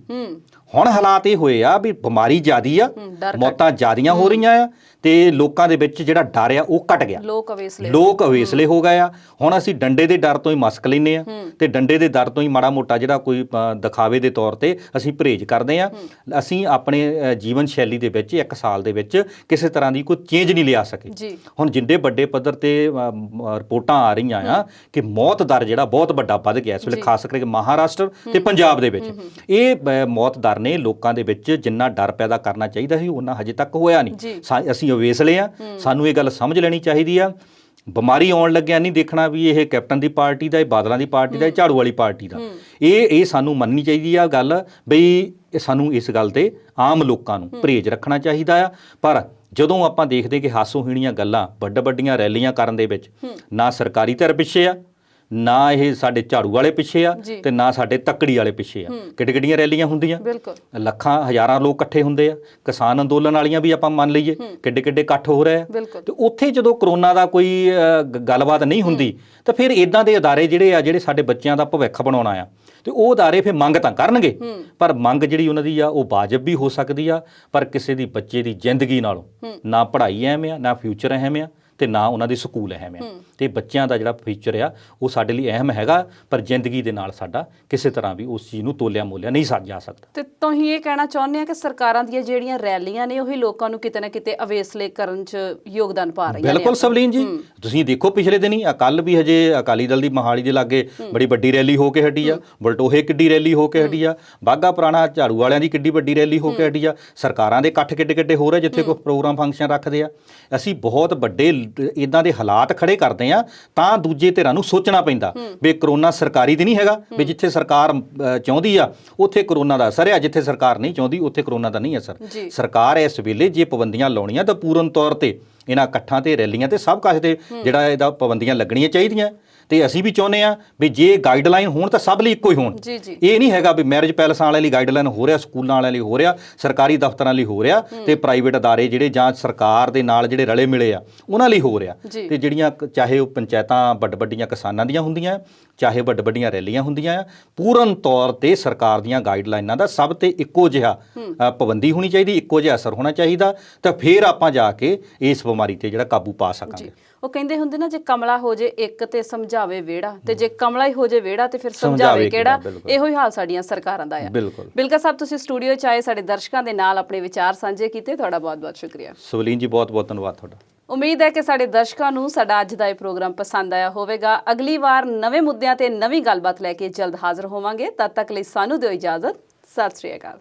ਹੁਣ ਹਾਲਾਤ ਇਹ ਹੋਏ ਆ ਵੀ ਬਿਮਾਰੀ ਜ਼ਿਆਦੀ ਆ, ਮੌਤਾਂ ਜ਼ਿਆਦੀਆਂ ਹੋ ਰਹੀਆਂ ਆ ਤੇ ਲੋਕਾਂ ਦੇ ਵਿੱਚ ਜਿਹੜਾ ਡਰ ਆ ਉਹ ਘਟ ਗਿਆ। ਲੋਕ ਅਵੇਸਲੇ ਹੋ ਗਏ ਆ। ਹੁਣ ਅਸੀਂ ਡੰਡੇ ਦੇ ਡਰ ਤੋਂ ਹੀ ਮਾਸਕ ਲੈਂਦੇ ਆ ਤੇ ਡੰਡੇ ਦੇ ਡਰ ਤੋਂ ਹੀ ਮਾੜਾ ਮੋਟਾ ਜਿਹੜਾ ਕੋਈ ਦਿਖਾਵੇ ਦੇ ਤੌਰ ਤੇ ਅਸੀਂ ਪਰਹੇਜ਼ ਕਰਦੇ ਆ। ਅਸੀਂ ਆਪਣੇ ਜੀਵਨ ਸ਼ੈਲੀ ਦੇ ਵਿੱਚ 1 ਸਾਲ ਦੇ ਵਿੱਚ ਕਿਸੇ ਤਰ੍ਹਾਂ ਦੀ ਕੋਈ ਚੇਂਜ ਨਹੀਂ ਲਿਆ ਸਕੇ। ਹੁਣ ਜਿੰਨੇ ਵੱਡੇ ਪੱਧਰ ਤੇ ਰਿਪੋਰਟਾਂ ਆ ਰਹੀਆਂ ਆ ਕਿ ਮੌਤ ਦਰ ਜਿਹੜਾ ਬਹੁਤ ਵੱਡਾ ਵੱਧ ਗਿਆ ਇਸ ਵੇਲੇ, ਖਾਸ ਕਰਕੇ ਮਹਾਰਾਸ਼ਟਰ ਤੇ ਪੰਜਾਬ ਦੇ ਵਿੱਚ। ਇਹ ਮੌਤ ਦਰ ਨੇ ਲੋਕਾਂ ਦੇ ਵਿੱਚ ਜਿੰਨਾ ਡਰ ਪੈਦਾ ਕਰਨਾ ਚਾਹੀਦਾ ਸੀ ਉਹਨਾਂ ਹਜੇ ਤੱਕ ਹੋਇਆ ਨਹੀਂ। ਅਸੀਂ ਅਵੇਸਲੇ ਆ, ਸਾਨੂੰ ਇਹ ਗੱਲ ਸਮਝ ਲੈਣੀ ਚਾਹੀਦੀ ਆ। ਬਿਮਾਰੀ ਆਉਣ ਲੱਗਿਆ ਨਹੀਂ ਦੇਖਣਾ ਵੀ ਇਹ ਕੈਪਟਨ ਦੀ ਪਾਰਟੀ ਦਾ, ਇਹ ਬਾਦਲਾਂ ਦੀ ਪਾਰਟੀ ਦਾ, ਇਹ ਝਾੜੂ ਵਾਲੀ ਪਾਰਟੀ ਦਾ। ਇਹ ਸਾਨੂੰ ਮੰਨਣੀ ਚਾਹੀਦੀ ਆ ਗੱਲ ਬਈ ਸਾਨੂੰ ਇਸ ਗੱਲ ਤੇ ਆਮ ਲੋਕਾਂ ਨੂੰ ਪਰਹੇਜ਼ ਰੱਖਣਾ ਚਾਹੀਦਾ ਆ। ਪਰ ਜਦੋਂ ਆਪਾਂ ਦੇਖਦੇ ਕਿ ਹਾਸੋਹੀਣੀਆਂ ਗੱਲਾਂ, ਵੱਡੀਆਂ ਰੈਲੀਆਂ ਕਰਨ ਦੇ ਵਿੱਚ ਨਾ ਸਰਕਾਰੀ ਧਿਰ ਪਿੱਛੇ ਆ, ਨਾ ਇਹ ਸਾਡੇ ਝਾੜੂ ਵਾਲੇ ਪਿੱਛੇ ਆ ਜੀ। ਤੇ ਨਾ ਸਾਡੇ ਤੱਕੜੀ ਵਾਲੇ ਪਿੱਛੇ ਆ। ਕਿੱਡੀਆਂ ਰੈਲੀਆਂ ਹੁੰਦੀਆਂ, ਬਿਲਕੁਲ ਲੱਖਾਂ ਹਜ਼ਾਰਾਂ ਲੋਕ ਇਕੱਠੇ ਹੁੰਦੇ ਆ। ਕਿਸਾਨ ਅੰਦੋਲਨ ਵਾਲੀਆਂ ਵੀ ਆਪਾਂ ਮੰਨ ਲਈਏ ਕਿੱਡੇ ਇਕੱਠ ਹੋ ਰਹੇ ਆ। ਬਿਲਕੁਲ। ਤੇ ਉੱਥੇ ਜਦੋਂ ਕਰੋਨਾ ਦਾ ਕੋਈ ਗੱਲਬਾਤ ਨਹੀਂ ਹੁੰਦੀ ਤਾਂ ਫਿਰ ਇਦਾਂ ਦੇ ਅਦਾਰੇ ਜਿਹੜੇ ਸਾਡੇ ਬੱਚਿਆਂ ਦਾ ਭਵਿੱਖ ਬਣਾਉਣਾ ਆ, ਤੇ ਉਹ ਅਦਾਰੇ ਫਿਰ ਮੰਗ ਤਾਂ ਕਰਨਗੇ, ਪਰ ਮੰਗ ਜਿਹੜੀ ਉਹਨਾਂ ਦੀ ਆ ਉਹ ਵਾਜਬ ਵੀ ਹੋ ਸਕਦੀ ਆ, ਪਰ ਕਿਸੇ ਦੀ ਬੱਚੇ ਦੀ ਜ਼ਿੰਦਗੀ ਨਾਲੋਂ ਨਾ ਪੜ੍ਹਾਈ ਅਹਿਮ ਆ, ਨਾ ਫਿਊਚਰ ਅਹਿਮ ਆ, ਤੇ ਨਾ ਉਹਨਾਂ ਦੇ ਸਕੂਲ ਅਹਿਮ ਆ। ਤੇ ਬੱਚਿਆਂ ਦਾ ਜਿਹੜਾ ਫਿਊਚਰ ਆ ਉਹ ਸਾਡੇ ਲਈ ਅਹਿਮ ਹੈਗਾ, ਪਰ ਜ਼ਿੰਦਗੀ ਦੇ ਨਾਲ ਸਾਡਾ ਕਿਸੇ ਤਰ੍ਹਾਂ ਵੀ ਉਸ ਚੀਜ਼ ਨੂੰ ਤੋਲਿਆ ਮੋਲਿਆ ਨਹੀਂ ਜਾ ਸਕਦਾ। ਤੇ ਤੁਸੀਂ ਇਹ ਕਹਿਣਾ ਚਾਹੁੰਦੇ ਆ ਕਿ ਸਰਕਾਰਾਂ ਦੀਆਂ ਜਿਹੜੀਆਂ ਰੈਲੀਆਂ ਨੇ ਉਹੀ ਲੋਕਾਂ ਨੂੰ ਕਿਤੇ ਨਾ ਕਿਤੇ ਅਵੇਸਲੇ ਕਰਨ 'ਚ ਯੋਗਦਾਨ ਪਾ ਰਹੀਆਂ ਨੇ? ਬਿਲਕੁਲ ਸਵਲੀਨ ਜੀ, ਤੁਸੀਂ ਦੇਖੋ ਪਿਛਲੇ ਦਿਨੀ ਕੱਲ ਵੀ ਹਜੇ ਅਕਾਲੀ ਦਲ ਦੀ ਮੋਹਾਲੀ ਦੇ ਲਾਗੇ ਬੜੀ ਵੱਡੀ ਰੈਲੀ ਹੋ ਕੇ ਹਟੀ ਆ, ਬਲਟੋਹੇ ਕਿੱਡੀ ਰੈਲੀ ਹੋ ਕੇ ਹਟੀ ਆ, ਬਾਘਾ ਪੁਰਾਣਾ ਝਾੜੂ ਵਾਲਿਆਂ ਦੀ ਕਿੱਡੀ ਵੱਡੀ ਰੈਲੀ ਹੋ ਕੇ ਹਟੀ ਆ। ਸਰਕਾਰਾਂ ਦੇ ਇਕੱਠ ਕਿੱਡੇ ਹੋ ਰਹੇ ਜਿੱਥੇ ਕੋਈ ਪ੍ਰੋਗਰਾਮ ਫੰਕਸ਼ਨ ਰੱਖਦੇ ਆ। ਅਸੀਂ ਬਹੁਤ ਵੱਡੇ ਇਦਾਂ ਦੇ ਹਾਲਾਤ ਖੜੇ ਕਰਦੇ ਆ ਤਾਂ ਦੂਜੇ ਧਿਰਾਂ ਨੂੰ ਸੋਚਣਾ ਪੈਂਦਾ ਵੀ ਕਰੋਨਾ ਸਰਕਾਰੀ ਤੇ ਨਹੀਂ ਹੈਗਾ, ਵੀ ਜਿੱਥੇ ਸਰਕਾਰ ਚਾਹੁੰਦੀ ਆ ਉੱਥੇ ਕਰੋਨਾ ਦਾ ਅਸਰ ਆ, ਜਿੱਥੇ ਸਰਕਾਰ ਨਹੀਂ ਚਾਹੁੰਦੀ ਉੱਥੇ ਕਰੋਨਾ ਦਾ ਨਹੀਂ ਅਸਰ। ਸਰਕਾਰ ਇਸ ਵੇਲੇ ਜੇ ਪਾਬੰਦੀਆਂ ਲਾਉਣੀਆਂ ਤਾਂ ਪੂਰਨ ਤੌਰ ਤੇ ਇਹਨਾਂ ਇਕੱਠਾਂ ਤੇ ਰੈਲੀਆਂ ਤੇ ਸਭ ਕਾਸੇ ਤੇ ਜਿਹੜਾ ਇਹਦਾ ਪਾਬੰਦੀਆਂ ਲੱਗਣੀਆਂ ਚਾਹੀਦੀਆਂ। ਤੇ ਅਸੀਂ ਵੀ ਚਾਹੁੰਦੇ ਆ ਵੀ ਜੇ ਗਾਈਡਲਾਈਨ ਹੋਣ ਤਾਂ ਸਭ ਲਈ ਇੱਕੋ ਹੀ ਹੋਣ। ਇਹ ਨਹੀਂ ਹੈਗਾ ਵੀ ਮੈਰਿਜ ਪੈਲਸਾਂ ਵਾਲਿਆਂ ਲਈ ਗਾਈਡਲਾਈਨ ਹੋ ਰਿਹਾ, ਸਕੂਲਾਂ ਵਾਲਿਆਂ ਲਈ ਹੋ ਰਿਹਾ, ਸਰਕਾਰੀ ਦਫ਼ਤਰਾਂ ਲਈ ਹੋ ਰਿਹਾ, ਤੇ ਪ੍ਰਾਈਵੇਟ ਅਦਾਰੇ ਜਿਹੜੇ ਜਾਂ ਸਰਕਾਰ ਦੇ ਨਾਲ ਜਿਹੜੇ ਰਲੇ ਮਿਲੇ ਆ ਉਹਨਾਂ ਲਈ ਹੋ ਰਿਹਾ। ਤੇ ਜਿਹੜੀਆਂ ਚਾਹੇ ਉਹ ਪੰਚਾਇਤਾਂ ਵੱਡੀਆਂ ਕਿਸਾਨਾਂ ਦੀਆਂ ਹੁੰਦੀਆਂ, ਚਾਹੇ ਵੱਡੀਆਂ ਰੈਲੀਆਂ ਹੁੰਦੀਆਂ ਆ, ਪੂਰਨ ਤੌਰ ਤੇ ਸਰਕਾਰ ਦੀਆਂ ਗਾਈਡਲਾਈਨਾਂ ਦਾ ਸਭ ਤੇ ਇੱਕੋ ਜਿਹਾ ਪਾਬੰਦੀ ਹੋਣੀ ਚਾਹੀਦੀ, ਇੱਕੋ ਜਿਹਾ ਅਸਰ ਹੋਣਾ ਚਾਹੀਦਾ, ਤਾਂ ਫਿਰ ਆਪਾਂ ਜਾ ਕੇ ਇਸ ਬਿਮਾਰੀ ਤੇ ਜਿਹੜਾ ਕਾਬੂ ਪਾ ਸਕਾਂਗੇ। ਉਹ ਕਹਿੰਦੇ ਹੁੰਦੇ ਨਾ, ਜੇ ਕਮਲਾ ਹੋ ਜੇ ਇੱਕ ਤੇ ਸਮਝਾਵੇ ਵਿਹੜਾ, ਤੇ ਜੇ ਕਮਲਾ ਹੀ ਹੋ ਜੇ ਵਿਹੜਾ ਤੇ ਫਿਰ ਸਮਝਾਵੇ ਕਿਹੜਾ। ਇਹੋ ਹੀ ਹਾਲ ਸਾਡੀਆਂ ਸਰਕਾਰਾਂ ਦਾ ਆ। ਬਿਲਕੁਲ ਸਾਹਿਬ, ਤੁਸੀਂ ਸਟੂਡੀਓ 'ਚ ਆਏ, ਸਾਡੇ ਦਰਸ਼ਕਾਂ ਦੇ ਨਾਲ ਆਪਣੇ ਵਿਚਾਰ ਸਾਂਝੇ ਕੀਤੇ, ਤੁਹਾਡਾ ਬਹੁਤ-ਬਹੁਤ ਸ਼ੁਕਰੀਆ। ਸਵਲੀਨ ਜੀ, ਬਹੁਤ-ਬਹੁਤ ਧੰਨਵਾਦ ਤੁਹਾਡਾ। ਉਮੀਦ ਹੈ ਕਿ ਸਾਡੇ ਦਰਸ਼ਕਾਂ ਨੂੰ ਸਾਡਾ ਅੱਜ ਦਾ ਇਹ ਪ੍ਰੋਗਰਾਮ ਪਸੰਦ ਆਇਆ ਹੋਵੇਗਾ। ਅਗਲੀ ਵਾਰ ਨਵੇਂ ਮੁੱਦਿਆਂ ਤੇ ਨਵੀਂ ਗੱਲਬਾਤ ਲੈ ਕੇ ਜਲਦ ਹਾਜ਼ਰ ਹੋਵਾਂਗੇ। ਤਦ ਤੱਕ ਲਈ ਸਾਨੂੰ ਦਿਓ ਇਜਾਜ਼ਤ। ਸਤਿ ਸ਼੍ਰੀ ਅਕਾਲ।